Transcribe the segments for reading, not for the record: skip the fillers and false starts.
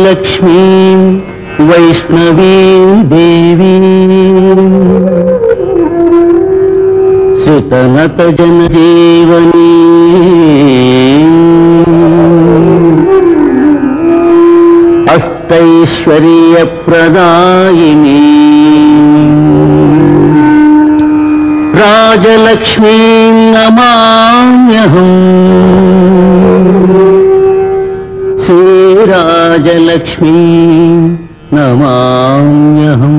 రాజలక్ష్మీ వైష్ణవీ దేవీ సుతనత జనజీవనీ అష్టైశ్వర్యప్రదాయినీ రాజలక్ష్మీ నమామ్యహం శ్రీరాజలక్ష్మీ నమామ్యహం.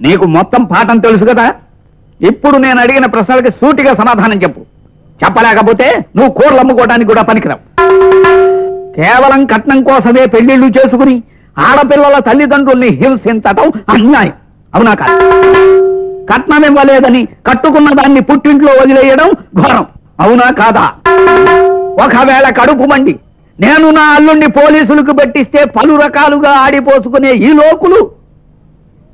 నీకు మొత్తం పాఠం తెలుసు కదా. ఇప్పుడు నేను అడిగిన ప్రశ్నలకి సూటిగా సమాధానం చెప్పు. చెప్పలేకపోతే నువ్వు కూరలు అమ్ముకోవడానికి కూడా పనికిరావు. కేవలం కట్నం కోసమే పెళ్లిళ్లు చేసుకుని ఆడపిల్లల తల్లిదండ్రుల్ని హింసించటం అన్యాయం, అవునా కాదు? కట్నం ఇవ్వలేదని కట్టుకున్న దాన్ని పుట్టింట్లో వదిలేయడం ఘోరం, అవునా కాదా? ఒకవేళ కడుపు మండి నేను నా అల్లుణ్ణి పోలీసులకు పెట్టిస్తే పలు రకాలుగా ఆడిపోసుకునే ఈ లోకులు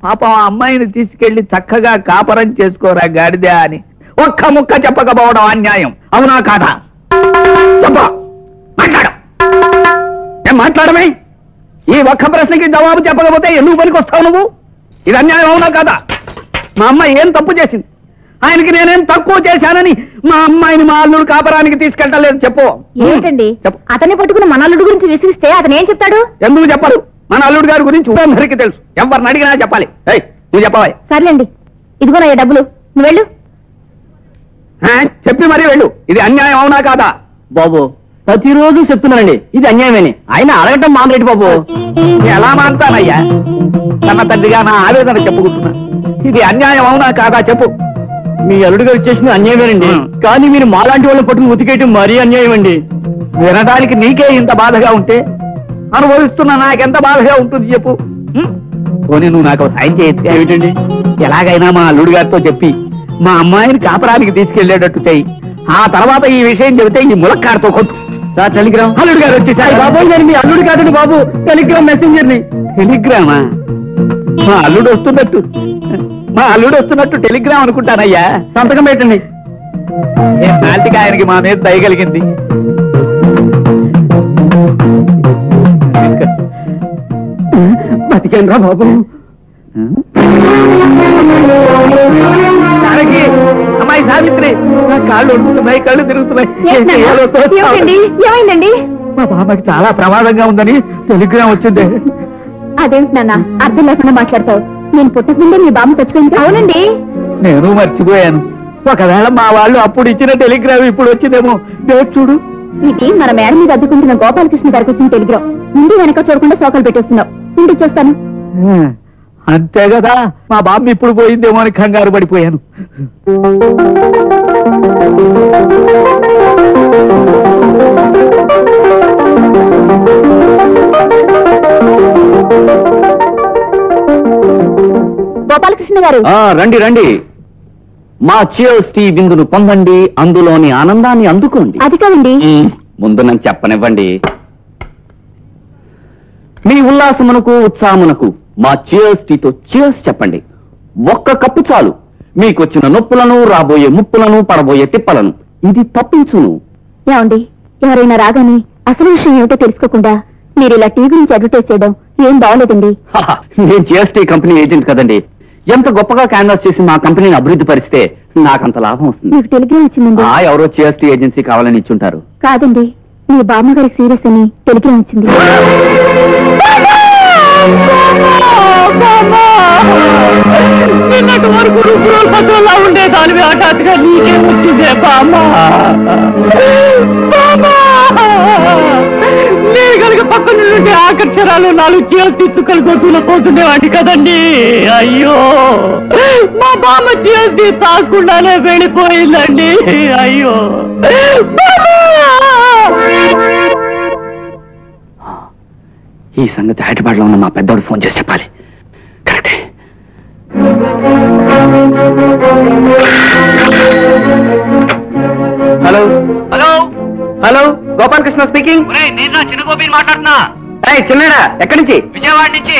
పాపం ఆ అమ్మాయిని తీసుకెళ్లి చక్కగా కాపరం చేసుకోరా గాడిదే అని ఒక్క ముక్క చెప్పకపోవడం అన్యాయం, అవునా కాదా? ఏం మాట్లాడమే? ఈ ఒక్క ప్రశ్నకి జవాబు చెప్పకపోతే ఎందుకు పనికొస్తావు నువ్వు? ఇది అన్యాయం, అవునా కాదా? మా అమ్మాయి ఏం తప్పు చేసింది? ఆయనకి నేనేం తక్కువ చేశానని మా అమ్మాయిని మా అల్లుడు కాపరానికి తీసుకెళ్ళలేదు చెప్పు. ఏమిటండి అతన్ని పట్టుకుని మన అల్లుడు గురించి విసిగిస్తే అతను ఏం చెప్తాడు? ఎందుకు చెప్పరు? మన అల్లుడు గారి గురించి అందరికీ తెలుసు, ఎవరిని అడిగినా చెప్పాలి. నువ్వు చెప్పవా? సర్లేండి, ఇదిగోనయ్యా డబ్బులు, నువ్వు వెళ్ళు. చెప్పి మరీ వెళ్ళు. ఇది అన్యాయం, అవునా కాదా? బాబు ప్రతిరోజు చెప్తున్నానండి, ఇది అన్యాయమని. ఆయన అడగటం మామరెడ్డి బాబు. ఎలా మానతానయ్యా? తన తండ్రిగా నా ఆవేదన చెప్పుకుంటున్నా. ఇది అన్యాయం, అవునా కాదా చెప్పు. మీ అల్లుడు గారు చేసింది అన్యాయమేనండి, కానీ మీరు మాలాంటి వాళ్ళని పట్టుకుని ఉతికేయటం మరీ అన్యాయం అండి. వినడానికి నీకే ఇంత బాధగా ఉంటే అనుభవిస్తున్నా నాకెంత బాధగా ఉంటుంది చెప్పు. పోనీ నువ్వు నాకు సాయం చేయొచ్చు. ఏమిటండి? ఎలాగైనా మా అల్లుడు గారితో చెప్పి మా అమ్మాయిని కాపరానికి తీసుకెళ్లేటట్టు చెయ్యి. ఆ తర్వాత ఈ విషయం చెబితే ఈ ములక్కాడతో కొట్టు. Sir Telegram. అల్లుడు గారు వచ్చేసారు. బాబోయ్, నేను మీ అల్లుడు కాదండి బాబు, టెలిగ్రామ్ మెసెంజర్ ని. టెలిగ్రామా? మా అల్లుడు వస్తున్నట్టు టెలిగ్రామ్ అనుకుంటానయ్యా. సంతకం పెట్టండి. నాటికి ఆయనకి మా మీద దయగలిగింది. బతికేనరా బాబు. అమ్మాయి సావిత్రి, నా కాళ్ళు ఉడుకుతున్నాయి, కళ్ళు తిరుగుతున్నాయి. ఏమైందండి? మా బాబాకి చాలా ప్రమాదంగా ఉందని టెలిగ్రామ్ వచ్చింది. అదేంటి నాన్న అర్థం లేకుండా మాట్లాడతావు? నేను పుట్టక ముందే మీ బామ్మ చచ్చిపోయింది. అవునండి. నేను మర్చిపోయాను. ఒకవేళ మా వాళ్ళు అప్పుడు ఇచ్చిన టెలిగ్రామ్ ఇప్పుడు వచ్చిందేమో. చూడు, ఇది మన మేడ మీద అద్దుకుంటున్న గోపాలకృష్ణ గారికి వచ్చిన టెలిగ్రామ్. ముందు వెనక చూడకుండా సోకలు పెట్టేస్తున్నావు. ఇంటికి చేస్తాను. అంతే కదా, మా బామ్మ ఇప్పుడు పోయిందేమో అని కంగారు పడిపోయాను. గోపాలకృష్ణ గారు, రండి రండి. మా చియర్స్ టీ విందును పొందండి, అందులోని ఆనందాన్ని అందుకోండి. అది కాదండి. ముందు నన్ను చెప్పనివ్వండి. మీ ఉల్లాసమునకు ఉత్సాహమునకు మా చియర్స్ టీతో చియర్స్ చెప్పండి. ఒక్క కప్పు చాలు. మీకొచ్చిన నొప్పులను, రాబోయే ముప్పులను, పడబోయే తిప్పలను ఇది తప్పించును. ఏమండి, ఎవరైనా రాగానే అసలు విషయం ఏమిటో తెలుసుకోకుండా మీరు ఇలా టీ గురించి అడ్వర్టైజ్ చేయడం ఏం బాగోలేదండి. నేను చియర్స్ టీ కంపెనీ ఏజెంట్ కదండి. ఎంత గొప్పగా క్యాన్వాస్ చేసి మా కంపెనీని అభివృద్ధి పరిస్తే నాకంత లాభం వస్తుంది. మీకు టెలిగ్రామ్ వచ్చిందండి. ఎవరో చియర్స్ టీ ఏజెన్సీ కావాలని ఇచ్చుంటారు. కాదండి, మీ బామ్మగారి సీరియస్ అని టెలిగ్రామ్ వచ్చింది. నిన్నటి వరకు రుబ్బురోలు పశువులా ఉండేదానివి, హఠాత్తుగా నీకే వచ్చిందే బామ్మ. నేను కనుక పక్కన నుండి ఆకర్షణాలు 4 చీరలు తీసుకొని గొడ్డులో పోతుండేవాడి కదండి. అయ్యో, మా బామ్మ చీరలు తాకుండానే వెళ్ళిపోయిందండి. అయ్యో, ఈ సంగతి హైదరాబాద్లో ఉన్న మా పెద్దోడు ఫోన్ చేసి చెప్పాలి. కరెక్టే. Hello hello hello, Gopalakrishna speaking. నేను చిన్న గోపిని మాట్లాడుతున్నా. చిన్నడా, ఎక్కడి నుంచి? విజయవాడ నుంచి.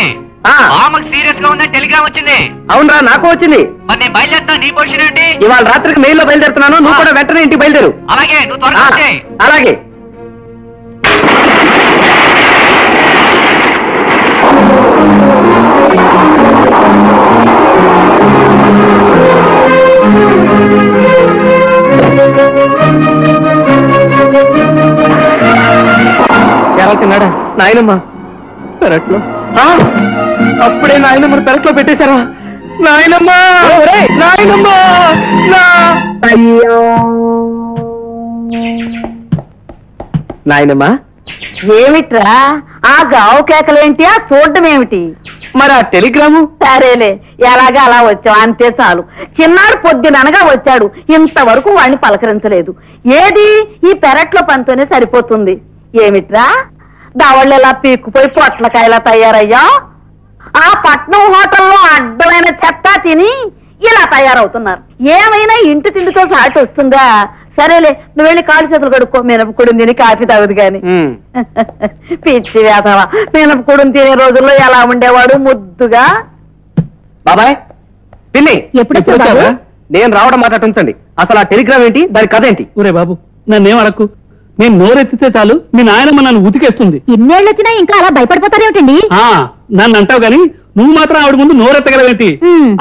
ఆమెకు సీరియస్ గా ఉందని టెలిగ్రామ్ వచ్చింది. అవునరా, నాకు వచ్చింది. మరి నేను బయలుదేరుతా. నీ పొజిషన్ ఏంటి? ఇవాళ రాత్రికి మెయిల్ లో బయలుదేరుతున్నాను. నువ్వు కూడా వెంటనే ఇంటికి బయలుదేరు. అలాగే, నువ్వు త్వరగా వచ్చేయ్. అలాగే. ఎలా చిన్నాడా? నాయనమ్మ పెరట్లో. అప్పుడే నాయనమ్మను పెరట్లో పెట్టేశారా? నాయనమ్మ, నాయనమ్మ, నాయనమ్మ. ఏమిట్రా ఆ గావు కేకలేంటి? ఆ చూడటం ఏమిటి? మరి ఆ టెలిగ్రాము? సరేలే, ఎలాగా అలా వచ్చావు అంతే చాలు. చిన్నాడు పొద్దుననగా వచ్చాడు, ఇంతవరకు వాడిని పలకరించలేదు. ఏది ఈ పెరట్లో పనితోనే సరిపోతుంది. ఏమిట్రా దవళ్ళు ఇలా పీక్కుపోయి పొట్లకాయలా తయారయ్యా? ఆ పట్నం హోటల్లో అడ్డమైన చెత్త తిని ఇలా తయారవుతున్నారు. ఏమైనా ఇంటి తిండితో సాటి వస్తుందా? సరేలే, నువ్వు వెళ్ళి కాలు చేతులు కడుక్కో. మినపకుడుని తిని కాఫీ తాగుదు గాని. పిచ్చి వేతవా, మినపకుడుని తినే రోజుల్లో ఎలా ఉండేవాడు ముద్దుగా. బాబాయ్, పిన్ని ఎప్పుడు నేను రావడం మాట్లాడుతుంచండి. అసలు ఆ టెలిగ్రామ్ ఏంటి, దాని కథ ఏంటి? ఊరే బాబు, నన్నేం అడక్కు. నేను నోరెత్తితే చాలు మీ నాయనమ్మ నన్ను ఉతికేస్తుంది. ఇన్నేళ్ళు వచ్చినా ఇంకా అలా భయపడిపోతారేమిటండి? నన్ను అంటావు గాని నువ్వు మాత్రం ఆవిడ ముందు నోరెత్తగలవేంటి?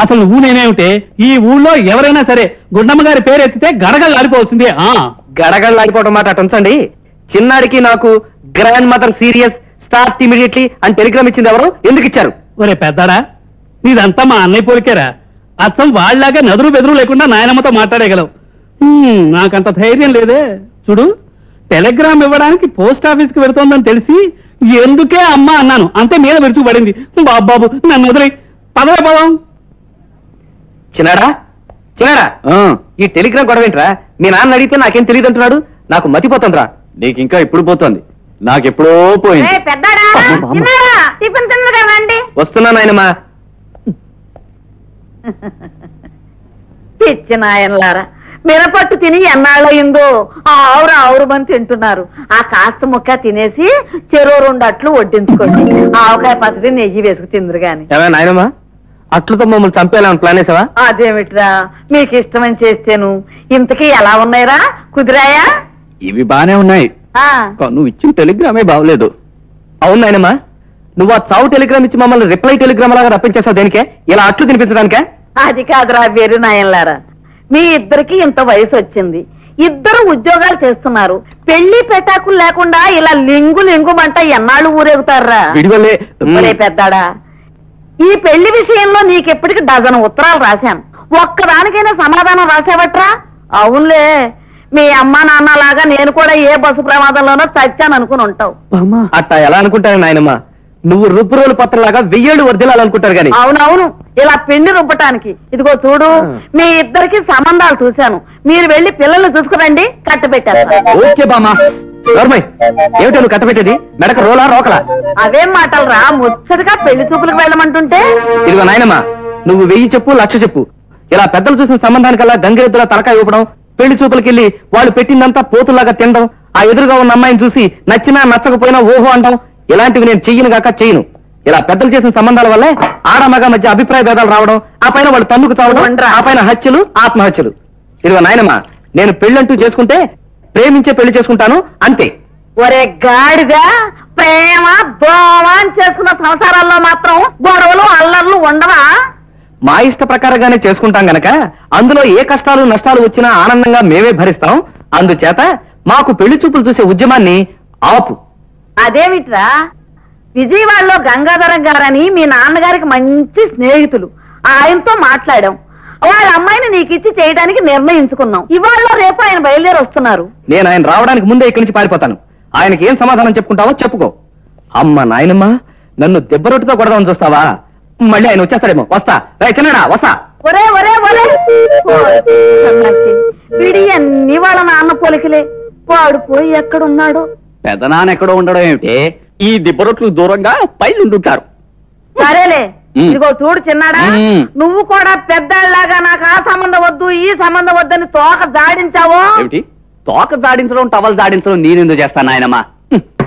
అసలు నువ్వు నేనేమిటే ఈ ఊళ్ళో ఎవరైనా సరే గుండమ్మ గారి పేరు ఎత్తితే గడగలు ఆడిపోవచ్చింది. గడగడలు ఆడిపోవడం మాట ఉంచండి. చిన్నాడికి నాకు grand mother serious, start immediately అని టెలిగ్రామ్ ఇచ్చింది ఎవరు, ఎందుకు ఇచ్చారు? ఒరే పెద్దాడా, నీదంతా మా అన్నయ్య పోలికేరా. అచ్చం వాళ్ళలాగా నదురు బెదురు లేకుండా నాయనమ్మతో మాట్లాడేయగలవు. నాకంత ధైర్యం లేదే. చూడు, టెలిగ్రామ్ ఇవ్వడానికి పోస్ట్ ఆఫీస్ కి వెళుతోందని తెలిసి ఎందుకే అమ్మా అన్నాను, అంతే మీద విరుచు పడింది. బాబు నన్ను వదిలే, పదవే పదం. చిన్నాడా, చిన్నాడా, ఈ టెలిగ్రామ్ గొడవ ఏంట్రా? మీ నాన్న అడిగితే నాకేం తెలియదు అంటున్నాడు. నాకు మతిపోతుందిరా. నీకు ఇంకా ఎప్పుడు పోతోంది, నాకెప్పుడో పోయింది. వస్తున్నా నాయనమ్మా. పిచ్చి నాయనలారా, మినపట్టు తిని ఎన్నాళ్ళయిందో ఆవురు మంది తింటున్నారు. ఆ కాస్త ముక్క తినేసి చెరువు 2 అట్లు వడ్డించుకోండి. ఆవకాయ పచ్చడి నెయ్యి వేసుకు తిందురు గాని. నాయనమ్మా, అట్లతో మమ్మల్ని చంపేయాలని ప్లాన్ వేసావా? అదేమిట్రా మీకు ఇష్టమని చేస్తేను. ఇంతకీ ఎలా ఉన్నాయిరా, కుదిరాయా? ఇవి బానే ఉన్నాయి, ఆ, నువ్వు ఇచ్చిన టెలిగ్రామే బాగలేదు. అవును నాయనమ్మా, నువ్వు ఆ చావు టెలిగ్రామ్ ఇచ్చి మమ్మల్ని రిప్లై టెలిగ్రామ్ లాగా రప్పించేస్తావు దేనికే? ఇలా అట్లు తినిపించడానికే? అది కాదురా వెర్రి నాయన్లారా, మీ ఇద్దరికి ఇంత వయసు వచ్చింది, ఇద్దరు ఉద్యోగాలు చేస్తున్నారు, పెళ్లి పెటాకులు లేకుండా ఇలా లింగు లింగుమంట ఎన్నాళ్ళు ఊరేగుతారా? విడివల్లే ఒరే పెద్దాడా, ఈ పెళ్లి విషయంలో నీకెప్పటికి డజన్ ఉత్తరాలు రాశాను, ఒక్కదానికైనా సమాధానం రాసావట్రా? అవునులే, మీ అమ్మ నాన్న లాగా నేను కూడా ఏ బస్సు ప్రమాదంలోనో చచ్చాను అనుకుని ఉంటావు. అట్టా ఎలా అనుకుంటాను నాయనమ్మా, నువ్వు రుబ్బురోలు పత్రలాగా 1000 ఏళ్ళు వర్దిలాలనుకుంటారు కానీ. అవునవును, ఇలా పిండి రుబ్బటానికి. ఇదిగో చూడు, మీ ఇద్దరికి సంబంధాలు చూశాను, మీరు వెళ్లి పిల్లలు చూసుకురండి, కట్టబెట్టారు. ఓకే బామ్మా. గౌరమై, ఏమిటో నువ్వు కట్టబెట్టేది? మెడక రోలా రోకలా? అవేం మాటలు రా, ముచ్చటగా పెళ్లి చూపులకు వెళ్ళమంటుంటే. ఇదిగో నాయనమ్మా, నువ్వు 1000 చెప్పు 1,00,000 చెప్పు, ఇలా పెద్దలు చూసిన సంబంధానికల్లా గంగిరెద్దులా తలకాయ ఊపడం, పెళ్లి చూపులకెళ్లి వాళ్ళు పెట్టిందంతా పోతుల్లాగా తినడం, ఆ ఎదురుగా ఉన్న అమ్మాయిని చూసి నచ్చినా నచ్చకపోయినా ఓహో అంటాం, ఇలాంటివి నేను చెయ్యను గాక చెయ్యను. ఇలా పెద్దలు చేసిన సంబంధాల వల్లే ఆడమగ మధ్య అభిప్రాయ భేదాలు రావడం, ఆ పైన వాళ్ళు తన్నుకు తావడం, ఆ పైన హత్యలు ఆత్మహత్యలు. ఇదిగో నాయనమ్మా, నేను పెళ్ళంటూ చేసుకుంటే ప్రేమించే పెళ్లి చేసుకుంటాను అంతే. ఒరే గాడిగా, ప్రేమ దోమ అని చేసుకున్న సంసారాల్లో మాత్రం గొడవలు అల్లర్లు ఉండవా? మా ఇష్ట ప్రకారంగానే చేసుకుంటాం గనక అందులో ఏ కష్టాలు నష్టాలు వచ్చినా ఆనందంగా మేమే భరిస్తాం. అందుచేత మాకు పెళ్లి చూపులు చూసే ఉద్యమాన్ని ఆపు. అదేమిట్రా, విజయవాడలో గంగాధరం గారని మీ నాన్నగారికి మంచి స్నేహితులు, ఆయనతో మాట్లాడాం, వాళ్ళ అమ్మాయిని నీకిచ్చి చేయడానికి నిర్ణయించుకున్నాం. ఇవాళ రేపు ఆయన బయలుదేరి వస్తున్నారు. నేను ఆయన రావడానికి ముందే ఇక్కడి నుంచి పారిపోతాను. ఆయనకి ఏం సమాధానం చెప్పుకుంటావో చెప్పుకో. అమ్మ నాయనమ్మ, నన్ను దెబ్బరొట్టుతో కొడదామని చూస్తావా? మళ్ళీ ఆయన వచ్చేస్తాడేమో. వస్తా చిన్నడా, వస్తా. ఒరే ఒరే ఒరే, విడి అన్ని వాళ్ళ నాన్న పోలికలే. వాడు పోయి ఎక్కడున్నాడు? పెదనాన్న ఎక్కడో ఉండడం ఏమిటి, ఈ దిబ్బరొట్లు దూరంగా పైనుంటుంటారు. సరేలే, ఇదిగో చూడు చిన్నాడా, నువ్వు కూడా పెద్దలాగా నాకు ఆ సంబంధం వద్దు ఈ సంబంధం వద్దని తోక జాడించావో. ఏమిటి తోక జాడించడం, టవల్ జాడించడం నేనెందుకు చేస్తాను నాయనమ్మా?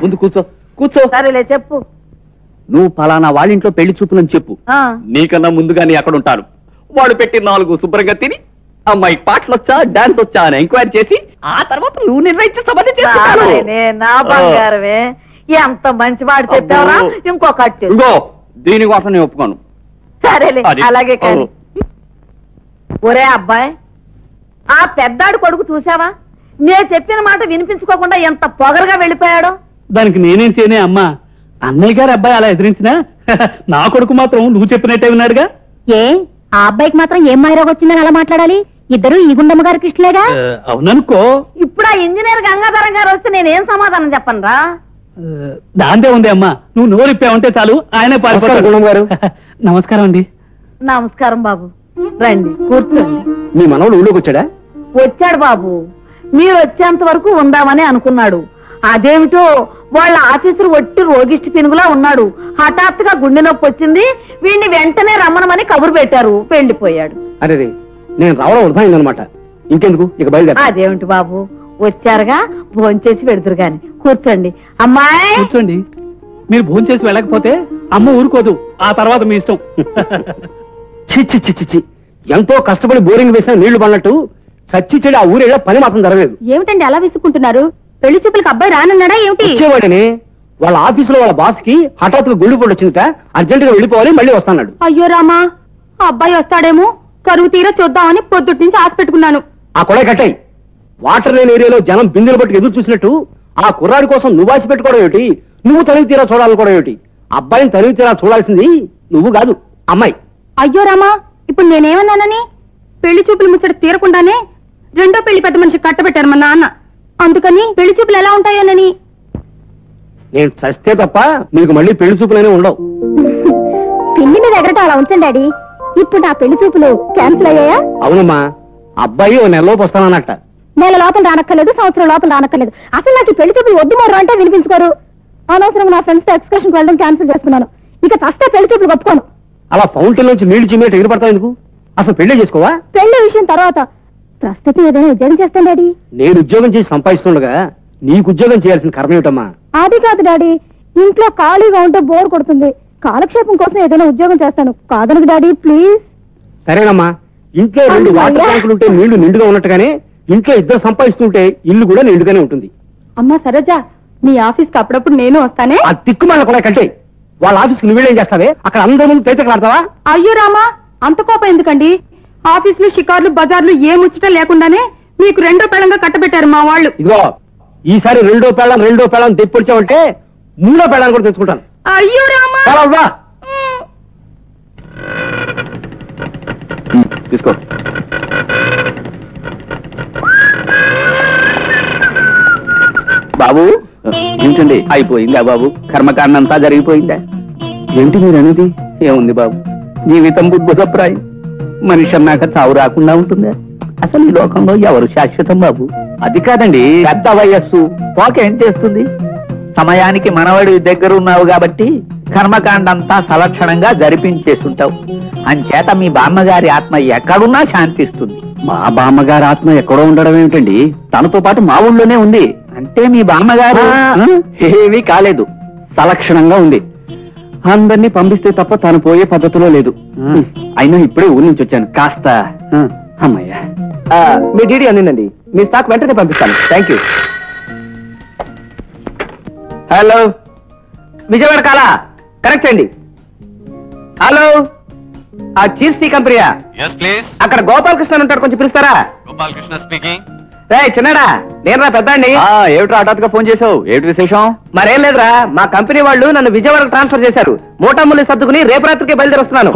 ముందు కూర్చో కూర్చో. సరేలే చెప్పు. నువ్వు పలానా వాళ్ళింట్లో పెళ్లి చూపులని చెప్పు, ఆ, నీకన్నా ముందుగా నీ అక్కడ ఉంటాను. వాడు పెట్టి 4 శుభ్రంగా తిని అమ్మాయి పాటలు వచ్చా డాన్స్ వచ్చా అని ఎంక్వైరీ చేసి ఆ తర్వాత నువ్వు నిర్ణయించే సంబంధం చేసుకుంటాను. సరేలే, నా బంగారమే, ఎంత మంచి మాట చెప్పావా? ఇంకో కట్టు. ఇంకో దీనికోసం నేను ఒప్పుకోను. సరేలే, అది. అలాగే కానీ. ఒరే అబ్బాయి, ఆ పెద్దాడు కొడుకు చూసావా? నేను చెప్పిన మాట వినిపించుకోకుండా ఎంత పొగరుగా వెళ్ళిపోయాడో. దానికి నేనేం చేయనే అమ్మా, అన్నయ్య గారి అబ్బాయి అలా ఎదిరించినా నా కొడుకు మాత్రం నువ్వు చెప్పినట్టే విన్నాడుగా. ఏ ఆ అబ్బాయికి మాత్రం ఏం మాయరోగ వచ్చిందని అలా మాట్లాడాలి? ఇద్దరు ఈ గుండమ్మ గారికి ఇష్టలేగా. అవుననుకో, ఇప్పుడు ఆ ఇంజనీర్ గంగాధరం గారు వస్తే నేనేం సమాధానం చెప్పనురా? దాందే ఉంది అమ్మా, నువ్వు నోరిప్పావంటే చాలు ఆయనే పారిపోతాడు. గుణం గారు. నమస్కారం అండి. నమస్కారం బాబు, రండి కూర్చోండి. మీ మనవడు ఊళ్ళోకి వచ్చాడా? వచ్చాడు బాబు, మీరు వచ్చేంత వరకు ఉందామని అనుకున్నాడు. అదేమిటో వాళ్ళ ఆఫీసర్ ఒట్టి రోగిష్టి పినుగులా ఉన్నాడు. హఠాత్తుగా గుండె నొప్పి వచ్చింది, వీడిని వెంటనే రమ్మనమని కబురు పెట్టారు, వెళ్ళిపోయాడు. అరే నేను రావడం వృధాయిందనమాట. ఇంకెందుకు, ఇక బయలుదేరా. అదేమిటి బాబు, వచ్చారుగా, భోంచేసి పెడుతురు గాని. కూర్చోండి అమ్మాయి. కూర్చోండి. మీరు భోజనం చేసి వెళ్ళకపోతే అమ్మ ఊరుకోదు, ఆ తర్వాత మీ ఇష్టం. చిచ్చి చిచ్చి, ఎంతో కష్టపడి బోరింగ్ వేసిన నీళ్లు పడినట్టు చచ్చి చెడు ఆ ఊరేళ్ళ పని మాత్రం జరగలేదు. ఏమిటండి అలా విసుక్కుంటున్నారు? పెళ్లి చూపులకు అబ్బాయి రానన్నాడా ఏమిటి? వచ్చేవాడని వాళ్ళ ఆఫీసులో వాళ్ళ బాస్ కి హఠాత్తుగా గుండె పోటు వచ్చిందట, అర్జెంట్ గా వెళ్ళిపోవాలి, మళ్ళీ వస్తాడు. అయ్యో రామా, ఆ అబ్బాయి వస్తాడేమో, కరువు తీరా చూద్దామని పొద్దుటి నుంచి ఆశ పెట్టుకున్నాను. ఆ కొడాయి కట్టాయి. వాటర్ లేని ఏరియాలో జనం బిందెలు పట్టుకు ఎదురు చూసినట్టు ఆ కుర్రాడి కోసం నువ్వు ఆశ పెట్టుకోవడం ఏమిటి? నువ్వు తనివి తీరా చూడాలనుకోవడం ఏమిటి? అబ్బాయిని తనివి తీరా చూడాల్సింది నువ్వు కాదు, అమ్మాయి. అయ్యో రామా, ఇప్పుడు నేనేమన్నానని? పెళ్లి చూపులు ముచ్చట తీరకుండానే రెండో పెళ్లి పెద్ద మనిషి కట్టబెట్టారు మా నాన్న, అందుకని పెళ్లి చూపులు ఎలా ఉంటాయోనని. నేను చస్తే తప్ప నీకు మళ్ళీ పెళ్లి చూపులనే ఉండవు. పిల్లి మీద ఎగరటం అలా ఉంచండి డాడీ. ఇప్పుడు నా పెళ్లి చూపులు క్యాన్సిల్ అయ్యాయా? అవునమ్మా, అబ్బాయి ఓ నెలలోపు వస్తానన్నట్ట. నెల లోపల రానక్కర్లేదు, సంవత్సరం లోపల రానక్కర్లేదు. అసలు నాకు ఈ పెళ్లి చూపులు వద్దు మరో అంటే వినిపించుకోరు. అనవసరంగా నా ఫ్రెండ్స్ తో ఎక్స్కర్షన్ వెళ్ళడం క్యాన్సిల్ చేసుకున్నాను. ఇక చస్తే పెళ్లి చూపులు ఒప్పుకోను. అలా ఫౌంటైన్ నుంచి నీళ్లు చిమ్మేట ఎగిరిపడతావు ఎందుకు? అసలు పెళ్లి చేసుకోవా? పెళ్లి విషయం తర్వాత, ప్రస్తుతం ఏదైనా ఉద్యోగం చేస్తాను డాడీ. నేను ఉద్యోగం చేసి సంపాదిస్తుండగా నీకు ఉద్యోగం చేయాల్సిన కర్మ ఏమిటమ్మా? అది కాదు డాడీ, ఇంట్లో ఖాళీగా ఉంటే బోర్ కొడుతుంది. కాలక్షేపం కోసం ఏదైనా ఉద్యోగం చేస్తాను, కాదనకు డాడీ ప్లీజ్. సరేనమ్మా, ఇంట్లో 2 వాటర్ ట్యాంకులుంటే నీళ్లు నిండుగా ఉన్నట్టుగానే ఇంట్లో 2 సంపాదిస్తుంటే ఇల్లు కూడా నిండుగానే ఉంటుంది. అమ్మా సరోజా, నీ ఆఫీస్కి అప్పుడప్పుడు నేను వస్తానే. ఆ తిక్కుమల్ల కూడా కంటే వాళ్ళ ఆఫీస్కి నువ్వేం చేస్తావే? అక్కడ అందరి ముందు తైతకలాడతావా? అయ్యో రామా, అంత కోపం ఎందుకండి? ఆఫీసులు షికార్లు బజార్లు ఏ ముచ్చట లేకుండానే మీకు 2వ పెళ్ళంగా కట్టబెట్టారు మా వాళ్ళు. ఇదిగో ఈసారి 2వ పెళ్ళం తెప్పొచ్చావంటే 3వ పెళ్ళాన్ని కూడా తెచ్చుకుంటాను. అయ్యో రామా. తీసుకో. బాబు ఏంటండి? అయిపోయిందా బాబు? కర్మకాండ అంతా జరిగిపోయిందా? ఏంటి మీరు అనేది? ఏముంది బాబు, జీవితం బుద్ధప్రాయం. మనిషి అన్నాక చావు రాకుండా ఉంటుందా? అసలు ఈ లోకంలో ఎవరు శాశ్వతం బాబు? అది కాదండి, పెద్ద వయస్సు పోకేం చేస్తుంది? సమయానికి మనవడి దగ్గర ఉన్నావు కాబట్టి కర్మకాండ అంతా సలక్షణంగా జరిపించేస్తుంటావు. అంచేత మీ బామ్మగారి ఆత్మ ఎక్కడున్నా శాంతిస్తుంది. మా బామ్మగారి ఆత్మ ఎక్కడో ఉండడం ఏమిటండి? తనతో పాటు మా ఊళ్ళోనే ఉంది. అంటే మీ బామ్మగారు ఏమీ కాలేదు, సలక్షణంగా ఉంది. అందరినీ పంపిస్తే తప్ప తను పోయే పద్ధతిలో లేదు. అయినా ఇప్పుడే ఊరి నుంచి వచ్చాను, కాస్త అమ్మయ్యా. మీ డీడీ అందిందండి, మీ స్టాక్ వెంటనే పంపిస్తాను. Thank you. హలో, విజయవాడ కాలా? కరెక్ట్ అండి. హలో, ఆ చీజ్ టీ కంపెనీయా? Yes, please. అక్కడ గోపాలకృష్ణ ఉంటాడు, కొంచెం పిలుస్తారా? Gopalkrishna speaking. రే చిన్నడా, నేనురా పెద్దాండి. ఏమిట్రా హఠాత్తుగా ఫోన్ చేసావు? ఏమిటి విశేషం? మరేం లేదురా, మా కంపెనీ వాళ్ళు నన్ను విజయవాడకు ట్రాన్స్ఫర్ చేశారు. మూటాముల్లి సర్దుకుని రేపు రాత్రికి బయలుదేరి వస్తున్నాను.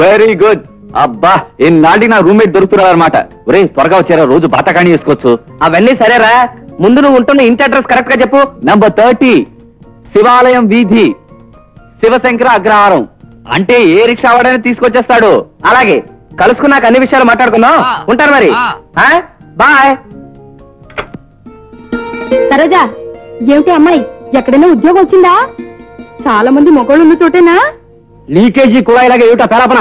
Very good. అబ్బా, ఎన్నాళ్ళకి నా రూమ్మేట్ దొరుకుతున్నారు అనమాట. ఒరే త్వరగా వచ్చారా, రోజు బాతకాణి చేసుకోవచ్చు. అవన్నీ సరేరా, ముందు నువ్వు ఉంటున్న ఇంటి అడ్రస్ కరెక్ట్ గా చెప్పు. నంబర్ 30 శివాలయం వీధి, శివశంకర అగ్రహారం. అంటే ఏ రిక్షా వాడని తీసుకొచ్చేస్తాడు. అలాగే, కలుసుకున్నాక అన్ని విషయాలు మాట్లాడుకుందాం. ఉంటాను మరి. బాయ్. సరోజా, ఏమిటి అమ్మాయి, ఎక్కడైనా ఉద్యోగం వచ్చిందా? చాలా మంది మొగోళ్ళు ఉన్న చోటేనా? లీకేజీ కూడా ఇలాగే ఏమిటా పేరాపన?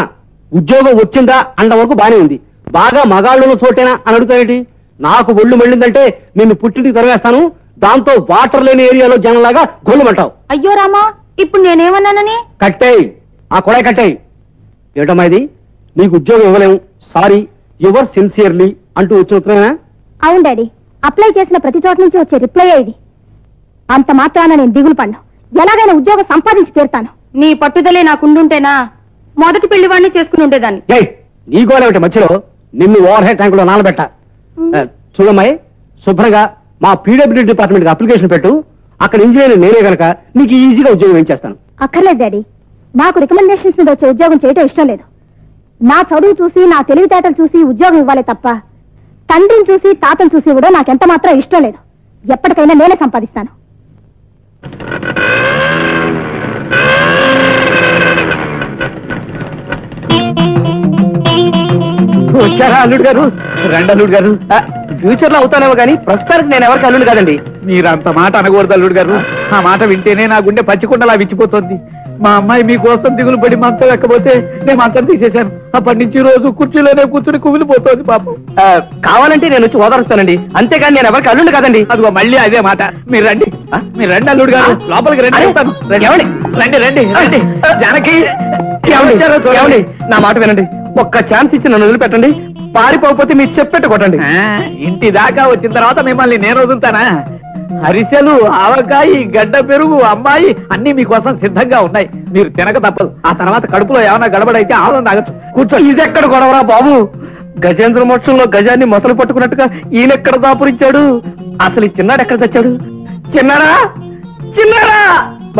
ఉద్యోగం వచ్చిందా అండ వరకు బానే ఉంది, బాగా మగాళ్ళు చోటేనా అని అడుగుతాయేంటి? నాకు ఒళ్ళు మళ్ళిందంటే నిన్ను పుట్టింటికి తరివేస్తాను. దాంతో వాటర్ లేని ఏరియాలో జనంలాగా గొల్లుమంటావు. అయ్యో రామా, ఇప్పుడు నేనేమన్నానని? కట్టేయ్, ఆ కొడాయి కట్టేయ్. ఏటమ్మా ఇది? నీకు ఉద్యోగం ఇవ్వలేము, సారీ, యువర్ సిన్సియర్లీ అంటూ వచ్చిన ఉత్తరమేనా? అవును డాడీ, అప్లై చేసిన ప్రతి చోట నుంచి వచ్చే రిప్లై ఇది. అంత మాత్రాన నేను దిగులు పడ్డా, ఎలాగైనా ఉద్యోగం సంపాదించి తీరుతాను. నీ పట్టుదలే నాకుండుంటేనా మొదటి పెళ్లి వాడిని చేసుకుని ఉండేదాన్ని. నీ గోలేమిటి మధ్యలో? నిన్ను ఓవర్ హెడ్ ట్యాంకులో నానబెట్ట. చూడమ్మాయి, శుభ్రంగా మా పీడబ్ల్యూడీ డిపార్ట్మెంట్ కి అప్లికేషన్ పెట్టు. అక్కడ ఇంజనీర్ నేనే గనక నీకు ఈజీగా ఉద్యోగం వేయించేస్తాను. అక్కర్లేదు డాడీ, నాకు రికమెండేషన్స్ మీద వచ్చే ఉద్యోగం చేయటం ఇష్టం లేదు. నా చదువు చూసి, నా తెలివితేటలు చూసి ఉద్యోగం ఇవ్వాలి తప్ప తండ్రిని చూసి తాతను చూసి కూడా నాకెంత మాత్రం ఇష్టం లేదు. ఎప్పటికైనా నేనే సంపాదిస్తాను. వచ్చారా అల్లుడు గారు? రండి అల్లుడు గారు. ఫ్యూచర్ లో అవుతానేమో కానీ ప్రస్తుతానికి నేను ఎవరికి అల్లుడు కాదండి. మీరంత మాట అనకూడదు అల్లుడు గారు. ఆ మాట వింటేనే నా గుండె పచ్చికుండలా విచ్చిపోతుంది. మా అమ్మాయి మీకోసం దిగులు పడి మంచం ఎక్కబోతే నేను మంచం తీసేశాను. అప్పటి నుంచి రోజు కుర్చీలోనే కూర్చుని కుమిలిపోతుంది పాపం. కావాలంటే నేను వచ్చి ఓదారుస్తానండి, అంతేగాని నేను ఎవరికి అల్లుడు కాదండి. అదిగో మళ్ళీ అదే మాట. మీరు రండి, మీరు రండి అల్లుడు గారు, లోపలికి రండి. రండి రండి రండి. జానకి, ఏమండి, నా మాట వినండి. ఒక్క ఛాన్స్ ఇచ్చి నన్ను వదిలిపెట్టండి. పారిపోకపోతే మీరు చెప్పెట్టు కొట్టండి. ఇంటి దాకా వచ్చిన తర్వాత మిమ్మల్ని నేను వదులుతానా? అరిసెలు, ఆవకాయి, గడ్డ పెరుగు, అమ్మాయి అన్ని మీకోసం సిద్ధంగా ఉన్నాయి. మీరు తినక తప్పదు. ఆ తర్వాత కడుపులో ఏమైనా గడబడైతే ఆనందం తాగచ్చు. కూర్చో. ఇదెక్కడ గొడవరా బాబు? గజేంద్ర మోక్షంలో గజాన్ని మొసలు పట్టుకున్నట్టుగా ఈయనెక్కడ దాపురించాడు? అసలు ఈ చిన్నాడు ఎక్కడ తెచ్చాడు? చిన్నాడా, చిన్నాడా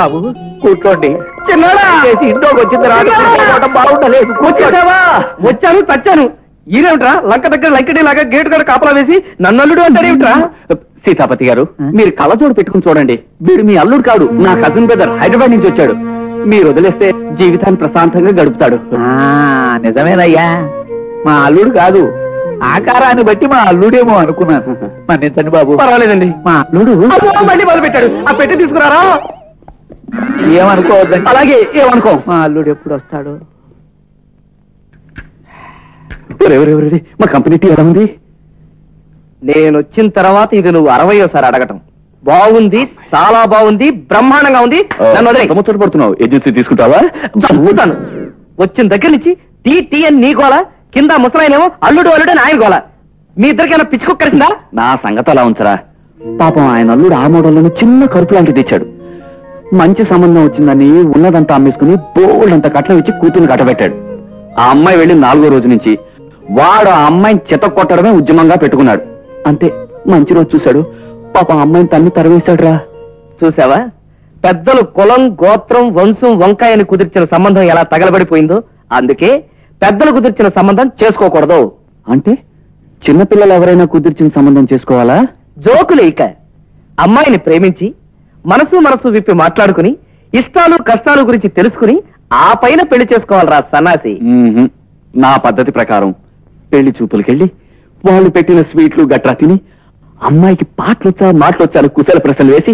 బాబు కూర్చోండి. చిన్నాడా, ఇంట్లోకి వచ్చిన తర్వాత బాగుండలేదు. వచ్చేసావా? వచ్చాను, తచ్చాను. ఈయనేమిట్రా లంక దగ్గర లంకటి లాగా గేటు గడ కాపలా వేసి నన్ను అల్లుడు అంటారేమిట్రా? సీతాపతి గారు, మీరు కళ్ళజోడు పెట్టుకుని చూడండి. వీడు మీ అల్లుడు కాదు, నా కజిన్ బ్రదర్, హైదరాబాద్ నుంచి వచ్చాడు. మీరు వదిలేస్తే జీవితాన్ని ప్రశాంతంగా గడుపుతాడు. నిజమేనయ్యా, మా అల్లుడు కాదు. ఆకారాన్ని బట్టి మా అల్లుడేమో అనుకున్నాను. మన్నించండి బాబు. పర్వాలేదండి. మా అల్లుడు మళ్ళీ మొదలు పెట్టాడు. ఆ పెట్టి తీసుకురారా. ఏమనుకోవద్దండి. అలాగే, ఏమనుకో. మా అల్లుడు ఎప్పుడు వస్తాడు? మా కంపెనీ టీ ఎలా ఉంది? నేను వచ్చిన తర్వాత ఇది నువ్వు 60వ సారి అడగటం. బాగుంది, చాలా బాగుంది, బ్రహ్మాండంగా ఉంది. నన్ను వదిలేయ్. ముచ్చట పడుతున్నావు, ఏజెన్సీ తీసుకుంటావా? చంపుతాను. వచ్చిన దగ్గర నుంచి టీ టీ అని నీ గోల, కింద ముసలాయనేమో అల్లుడు అల్లుడు అని ఆయన గోల. మీ ఇద్దరికైనా పిచ్చుకొక్కరిసిందా? నా సంగతి అలా ఉంచరా. పాపం ఆయన అల్లుడు ఆ మోడల్లోనే చిన్న కరుపు లాంటిది తెచ్చాడు. మంచి సంబంధం వచ్చిందని ఉన్నదంతా అమ్మేసుకుని బోల్డంత కట్నం ఇచ్చి కూతుర్ని కట్టబెట్టాడు. ఆ అమ్మాయి వెళ్ళి 4వ రోజు నుంచి వాడు ఆ అమ్మాయిని చెత్త కొట్టడమే ఉద్యమంగా పెట్టుకున్నాడు. అంతే, మంచి రోజు చూశాడు, పాపం అమ్మాయిని తన్ని తరివేశాడు రా. చూసావా, పెద్దలు కులం, గోత్రం, వంశం, వంకాయని కుదిర్చిన సంబంధం ఎలా తగలబడిపోయిందో. అందుకే పెద్దలు కుదిర్చిన సంబంధం చేసుకోకూడదు. అంటే చిన్నపిల్లలు ఎవరైనా కుదిర్చిన సంబంధం చేసుకోవాలా? జోకులు ఇక. అమ్మాయిని ప్రేమించి మనసు మనసు విప్పి మాట్లాడుకుని ఇష్టాలు కష్టాలు గురించి తెలుసుకుని ఆ పైన పెళ్లి చేసుకోవాలరా సన్నాసి. నా పద్ధతి ప్రకారం పెళ్లి చూపులకెళ్ళి వాళ్ళు పెట్టిన స్వీట్లు గట్రా తిని అమ్మాయికి పాటలొచ్చా మాటలొచ్చా అని కుశల ప్రశ్నలు వేసి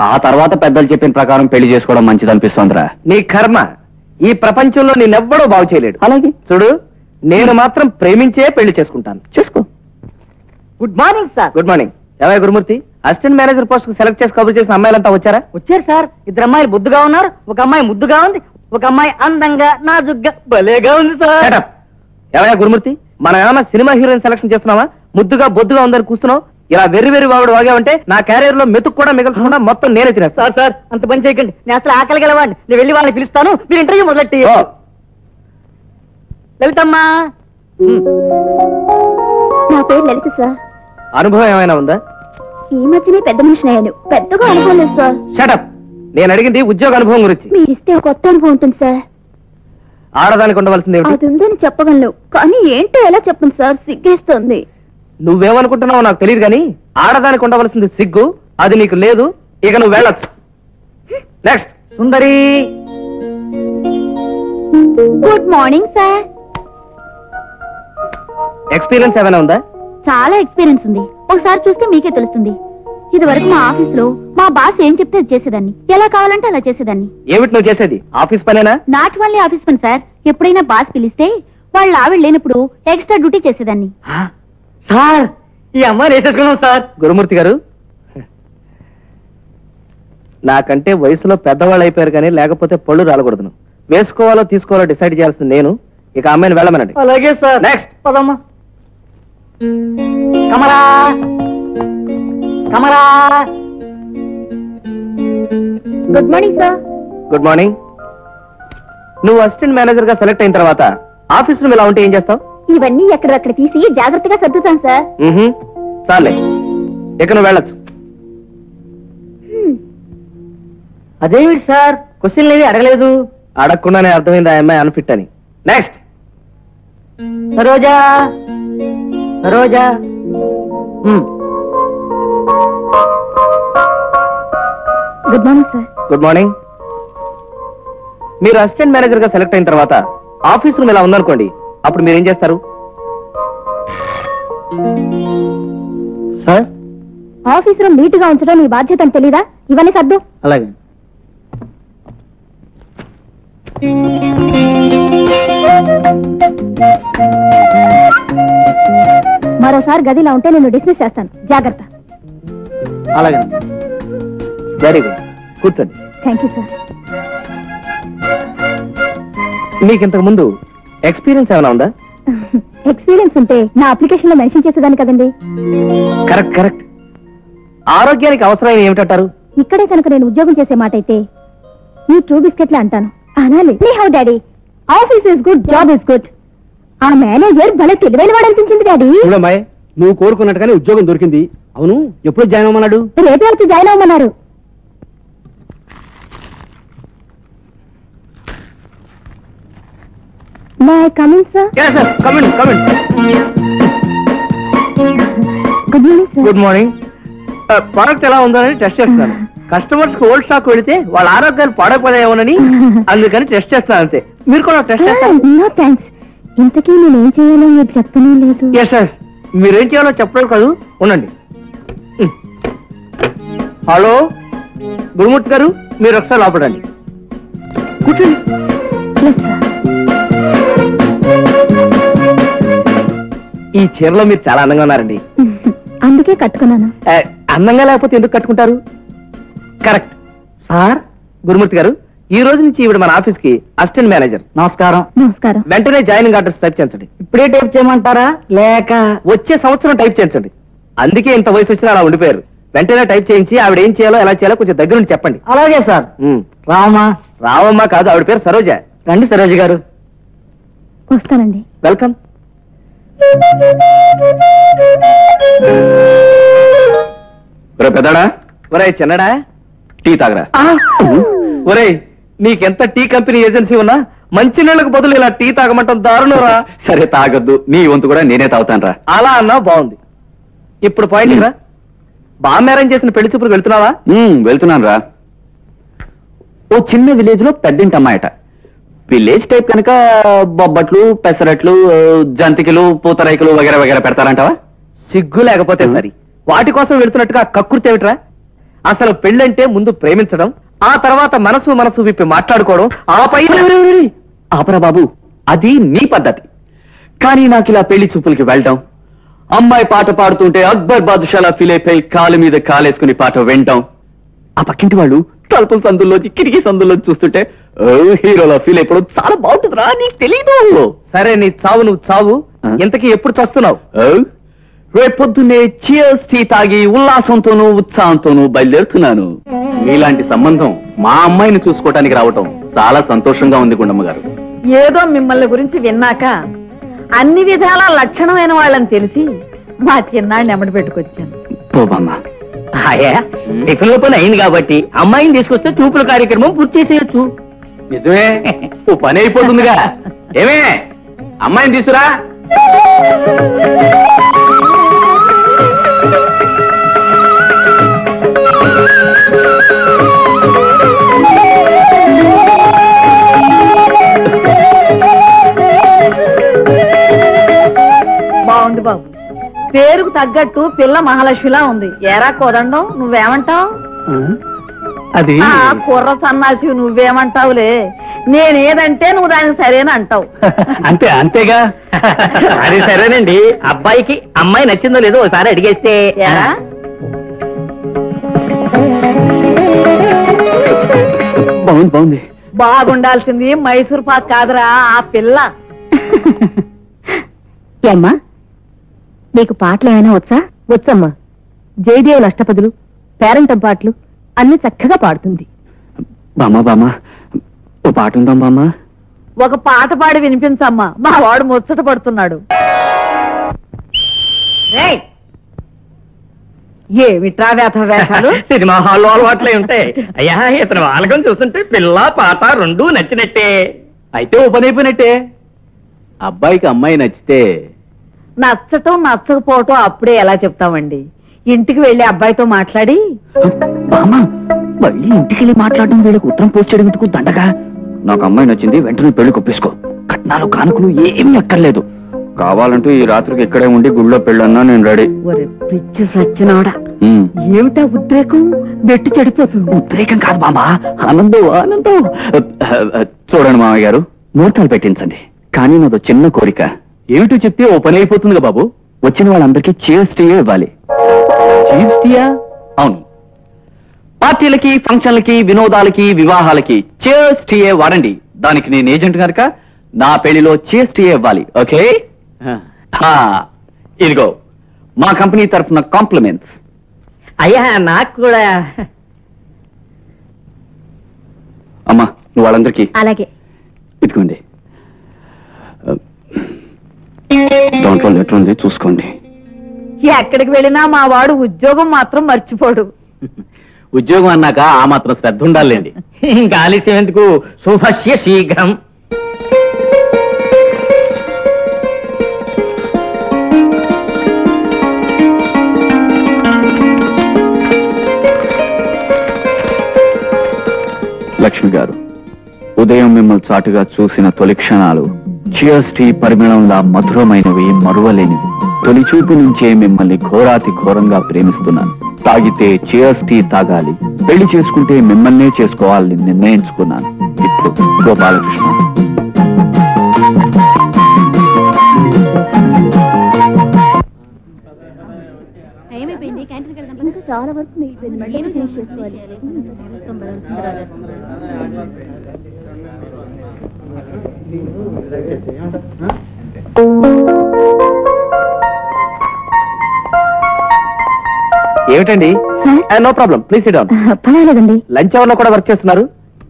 ఆ తర్వాత పెద్దలు చెప్పిన ప్రకారం పెళ్లి చేసుకోవడం మంచిది అనిపిస్తోందిరా. నీ కర్మ. ఈ ప్రపంచంలో నేనెవ్వడో బాగు చేయలేడు. అలాగే చూడు, నేను మాత్రం ప్రేమించే పెళ్లి చేసుకుంటాను. చేసుకో. Good morning sir. Good morning. ఏవై గురుమూర్తి, అసిస్టెంట్ మేనేజర్ పోస్ట్ కు సెలెక్ట్ చేసి కబుర్ చేసిన అమ్మాయిలంతా వచ్చారా? వచ్చారు సార్. 2 అమ్మాయిలు బుద్దుగా ఉన్నారు, ఒక అమ్మాయి ముద్దుగా ఉంది, ఒక అమ్మాయి అందంగా నాజుగ్గా భలేగా ఉంది సార్. ఏవయ్యా గురుమూర్తి, మనం ఏమైనా సినిమా హీరోయిన్ సెలక్షన్ చేస్తున్నావా? ముద్దుగా బొద్దుగా ఉందని కూర్చున్నావు. ఇలా వెర్రి వెర్రి వాడు వాగావంటే నా క్యారియర్ లో మెతుకు కూడా మిగల్చకుండా మొత్తం నేనే తినేస్తా. సార్ సార్ అంత పని చేయకండి, నేను అసలు ఆకలి గలవాడిని. నేను వెళ్ళి వాళ్ళని పిలుస్తాను, మీరు ఇంటర్వ్యూ మొదలెట్టి. ఓ, లలితమ్మా. నా పేరు లలిత సార్. అనుభవం ఏమైనా ఉందా? ఈ మధ్యనే పెద్ద మనిషిని అయ్యాను, పెద్దగా అనుభవం లేదు సార్. షటప్. నేను అడిగింది ఉద్యోగ అనుభవం గురించి. మీరు ఇస్తే ఒక కొత్త అనుభవం ఉంటుంది సార్. ఆడదానికి ఉండవలసింది ఏమిటి? అది ఉందని చెప్పగలను, కానీ ఏంటో ఎలా చెప్పండి సార్, సిగ్గేస్తుంది. నువ్వేమనుకుంటున్నావో నాకు తెలియదు కానీ ఆడదానికి ఉండవలసింది సిగ్గు. అది నీకు లేదు. ఇక నువ్వు వెళ్ళొచ్చు. Next. Sundari. Good morning sir. Experience ఏమైనా ఉందా? చాలా ఎక్స్పీరియన్స్ ఉంది, ఒకసారి చూస్తే మీకే తెలుస్తుంది. ఇది వరకు మా ఆఫీస్ లో మా బాస్ ఏం చెప్తే అది చేసేదాన్ని, ఎలా కావాలంటే అలా చేసేదాన్ని. ఏమిటి నువ్వు చేసేది? ఆఫీస్ పనేనా? నాట్ ఓన్లీ ఆఫీస్ పని సార్, ఎప్పుడైనా బాస్ పిలిస్తే వాళ్ళు ఆవిడ లేనప్పుడు ఎక్స్ట్రా డ్యూటీ చేసేదాన్ని. సార్ ఈ అమ్మాయిని వేసేసుకున్నాం సార్. గురుమూర్తి గారు, నాకంటే వయసులో పెద్దవాళ్ళు అయిపోయారు కానీ లేకపోతే పళ్ళు రాలకూడదు. వేసుకోవాలో తీసుకోవాలో డిసైడ్ చేయాల్సింది నేను. ఇక అమ్మాయిని వెళ్ళమనండి. అలాగే సార్. నెక్స్ట్. పదమ్మా. Kamala Kamala. Good morning sir. Good morning. నువ్వు అసిస్టెంట్ మేనేజర్ గా సెలెక్ట్ అయిన తర్వాత ఆఫీస్ రూమ్ ఇలా ఉంటే ఏం చేస్తావు? ఇవన్నీ ఎక్కడక్కడ తీసి జాగ్రత్తగా సర్దుతాను సార్. చాలే, ఇక నువ్వు వెళ్ళొచ్చు. అదేమిటి సార్, క్వశ్చన్ ఏమి అడగలేదు? అడగకుండానే అర్థమైంది ఆ అమ్మాయి అన్ఫిట్ అని. Next. Saroja. Saroja. Good morning sir. Good morning. మీరు అసిస్టెంట్ మేనేజర్ గా సెలెక్ట్ అయిన తర్వాత ఆఫీస్ రూమ్ ఇలా ఉందనుకోండి, అప్పుడు మీరు ఏం చేస్తారు? సార్, ఆఫీస్ రూమ్ నీట్ గా ఉంచడం నీ బాధ్యత అని తెలీదా? ఇవన్నీ సర్దు. అలాగే. మరోసారి గదిలా ఉంటే నేను డిస్మిస్ చేస్తాను, జాగ్రత్త. అలాగే. Very good. కూర్చోండి. Thank you sir. మీకు ఇంతకు ముందు ఎక్స్పీరియన్స్ ఏమైనా ఉందా? ఎక్స్పీరియన్స్ ఉంటే నా అప్లికేషన్ లో మెన్షన్ చేసేదాన్ని కదండి. Correct correct. ఆరోగ్యానికి అవసరమైన ఏమిటంటారు? ఇక్కడే కనుక నేను ఉద్యోగం చేసే మాట అయితే ఈ ట్రూ బిస్కెట్లే అంటాను. అనాలి. How daddy, office is good, job is good. ఆ మేనేజర్ భలే తెలివైన వాడు అనిపించింది డాడీ. చూడమ్మాయి, నువ్వు కోరుకున్నట్టుగానే ఉద్యోగం దొరికింది. అవును, ఎప్పుడు జాయిన్ అవ్వమన్నాడు? రేపే వచ్చి జాయిన్ అవ్వమన్నారు. May I come in sir? Yes, sir. Come in, come in. Good morning sir. Good morning. Product ఎలా ఉందని టెస్ట్ చేస్తాను. కస్టమర్స్ కి ఓల్డ్ స్టాక్ వెళితే వాళ్ళ ఆరోగ్యాలు పాడైపోయామోనని అందుకని టెస్ట్ చేస్తాను అంతే. మీరు కూడా టెస్ట్ చేస్తారు? No thanks. ఇంతకీ నేనేం చేయాలో మీరు చెప్తానే లేదు. ఎస్ సార్, మీరేం చేయాలో చెప్పలేదు కాదు, ఉండండి. హలో గురుమూర్తి గారు, మీరు ఒకసారి లోపడండి. కూర్చోండి. Yes, sir. ఈ చీరలో మీరు చాలా అందంగా ఉన్నారండి. అందుకే కట్టుకున్నాను. అందంగా లేకపోతే ఎందుకు కట్టుకుంటారు? కరెక్ట్. సార్, గురుమూర్తి గారు, ఈ రోజు నుంచి ఈవిడ మన ఆఫీస్ కి అసిస్టెంట్ మేనేజర్. నమస్కారం. నమస్కారం. వెంటనే జాయినింగ్ ఆర్డర్స్ టైప్ చేయించండి. ఇప్పుడే టైప్ చేయమంటారా లేక వచ్చే సంవత్సరం టైప్ చేయించండి. అందుకే ఇంత వయసు వచ్చినా అలా ఉండిపోయారు. వెంటనే టైప్ చేయించి ఆవిడ ఏం చేయాలో ఎలా చేయాలో కొంచెం దగ్గర నుండి చెప్పండి. అలాగే సార్. రామా రావమ్మ కాదు, ఆవిడ పేరు సరోజ. రండి సరోజ గారు. వస్తానండి. వెల్కమ్. పెద్దడా, ఒరే చిన్నడా, టీ తాగరా. ఒరే నీకెంత టీ కంపెనీ ఏజెన్సీ ఉన్నా మంచినీళ్ళకు బదులు ఇలా టీ తాగమంటాం దారుణరా. సరే తాగొద్దు, నీ వంతు కూడా నేనే తాగుతాను రా. అలా అన్నా బాగుంది. ఇప్పుడు పాయింట్ రా, బాగా అరేంజ్ చేసిన పెళ్లి చూపులకు వెళ్తున్నావా? వెళ్తున్నాను రా. ఓ చిన్న విలేజ్ లో పెద్దింటి అమ్మాయట. విలేజ్ టైప్ కనుక బొబ్బట్లు, పెసరట్లు, జంతికలు, పూతరేకులు వగేరా వగేరా పెడతారంటావా? సిగ్గు లేకపోతే సరి, వాటి కోసం వెళ్తున్నట్టుగా కక్కుర్తి ఏమిట్రా? అసలు పెళ్ళంటే ముందు ప్రేమించడం, ఆ తర్వాత మనసు విప్పి మాట్లాడుకోవడం, ఆ పైన ఆపరా బాబు, అది నీ పద్ధతి. కానీ నాకు ఇలా పెళ్లి చూపులకి వెళ్ళడం, అమ్మాయి పాట పాడుతుంటే అక్బర్ బాదుషాలా ఫీల్ అయిపోయి కాలు మీద కాలేసుకుని పాట వినడం, ఆ పక్కింటి వాళ్ళు తలుపుల సందుల్లోంచి కిటికీ సందుల్లోంచి చూస్తుంటే హీరోలా ఫీల్ అయిపోవడం చాలా బాగుంటుందిరా. నీకు తెలీదు. సరే, నీ చావు నువ్వు చావు. ఇంతకీ ఎప్పుడు చస్తున్నావు? రేపొద్దునే చియర్స్ టీ తాగి ఉల్లాసంతోనూ ఉత్సాహంతోనూ బయలుదేరుతున్నాను. మీలాంటి సంబంధం మా అమ్మాయిని చూసుకోవటానికి రావటం చాలా సంతోషంగా ఉంది గుండమ్మ గారు. ఏదో మిమ్మల్ని గురించి విన్నాక అన్ని విధాలా లక్షణమైన వాళ్ళని తెలిసి మా చిన్నాడిని ఎమ్మడి పెట్టుకొచ్చాను. పోబమ్మా. టిఫిన్ పని అయింది కాబట్టి అమ్మాయిని తీసుకొస్తే చూపుల కార్యక్రమం పూర్తి చేసేయచ్చు. నిజమే, ఓ పని అయిపోతుందిగా. ఏమే, అమ్మాయిని తీసురా. బాగుంది బాబు, పేరుకు తగ్గట్టు పిల్ల మహాలక్ష్మిలా ఉంది. ఏరా కోదండం, నువ్వేమంటావు? అది కుర్ర సన్నాసి, నువ్వేమంటావులే. నేనేదంటే నువ్వు దానికి సరేనా అంటావు. అంతేగా. అది సరేనండి. అబ్బాయికి అమ్మాయి నచ్చిందో లేదో ఒకసారి అడిగేస్తే. ఏరా? బాగుంది. బాగుండాల్సింది మైసూర్ పాక్ కాదురా, ఆ పిల్ల. ఏమ్మా, నీకు పాటలు ఏమైనా వచ్చా? వచ్చమ్మా. జయదేవుల అష్టపదులు, పేరంటం పాటలు అన్ని చక్కగా పాడుతుంది. బామ్మ, ఓ పాట ఉందాం బామ్మ. ఒక పాట పాడి వినిపించమ్మా, మా వాడు ముచ్చట పడుతున్నాడు. రేయ్, ఏమిట్రా వేధ వేషాలు? సినిమా హాల్లో అలవాట్లే ఉంటాయి. అయ్యా, ఇతని వాళ్ళకం చూస్తుంటే పిల్ల పాట రెండూ నచ్చినట్టే. అయితే ఓ పని అయిపోయినట్టే. అబ్బాయికి అమ్మాయి నచ్చితే నచ్చటం నచ్చకపోవటం అప్పుడే ఎలా చెప్తామండి? ఇంటికి వెళ్లి అబ్బాయితో మాట్లాడి. బామ్మ, మళ్ళీ ఇంటికి వెళ్ళి మాట్లాడడం, వీళ్ళకి ఉత్తరం పోస్ట్ చేయడం ఎందుకు దండగా? నాకు అమ్మాయి నచ్చింది, వెంటనే పెళ్లి కొప్పేసుకో. కట్నాలు కానుకలు ఏమీ అక్కర్లేదు. కావాలంటూ ఈ రాత్రికి ఇక్కడే ఉండి గుళ్ళో పెళ్ళన్నా నేను రెడీ. ఒరే పిచ్చి సచ్చినోడా, ఏమిటా ఉద్రేకం? బెట్టు చెడిపోతుంది. ఉద్రేకం కాదు బామ్మ, ఆనందం. చూడండి మామయ్య గారు, ముహూర్తాలు పెట్టించండి. కానీ నాదో చిన్న కోరిక. ఏమిటో చెప్తే ఓ పని అయిపోతుందిగా బాబు. వచ్చిన వాళ్ళందరికీ చీర్స్ టీయే ఇవ్వాలి. చీర్స్ టీయా? అవును. పార్టీలకి, ఫంక్షన్లకి, వినోదాలకి, వివాహాలకి చీర్స్ టీయే వాడండి. దానికి నేను ఏజెంట్ కనుక నా పెళ్లిలో చీర్స్ టీయే ఇవ్వాలి. ఓకే? ఇదిగో మా కంపెనీ తరఫున కాంప్లిమెంట్స్. అయ్యా, నాకు కూడా. అమ్మా, నువ్వు వాళ్ళందరికీ అలాగే. ఇదిగోండి. దాంట్లో లెటర్ ఉంది, చూసుకోండి. ఎక్కడికి వెళ్ళినా మా వాడు ఉద్యోగం మాత్రం మర్చిపోడు. ఉద్యోగం అన్నాక ఆ మాత్రం శ్రద్ధ ఉండాలండి. ఇంకా ఆలస్యం ఎందుకు? శుభస్య శీఘ్రం. లక్ష్మి గారు, ఉదయం మిమ్మల్ని చాటుగా చూసిన తొలి క్షణాలు చియర్స్ టీ పరిమళంలా మధురమైనవి, మరువలేనివి. తొలి చూపు నుంచే మిమ్మల్ని ఘోరాతి ఘోరంగా ప్రేమిస్తున్నాను. తాగితే చియర్స్ టీ తాగాలి, పెళ్లి చేసుకుంటే మిమ్మల్నే చేసుకోవాలని నిర్ణయించుకున్నాను. ఇప్పుడు గోపాలకృష్ణ. చాలా వరకు మిగిలిపోయింది. మళ్ళీ ఫినిష్ చేసుకోవాలి. ఏమిటండి? No problem, please sit down. పర్వాలేదండి. లంచ్ అవర్ లో కూడా వర్క్ చేస్తున్నారు.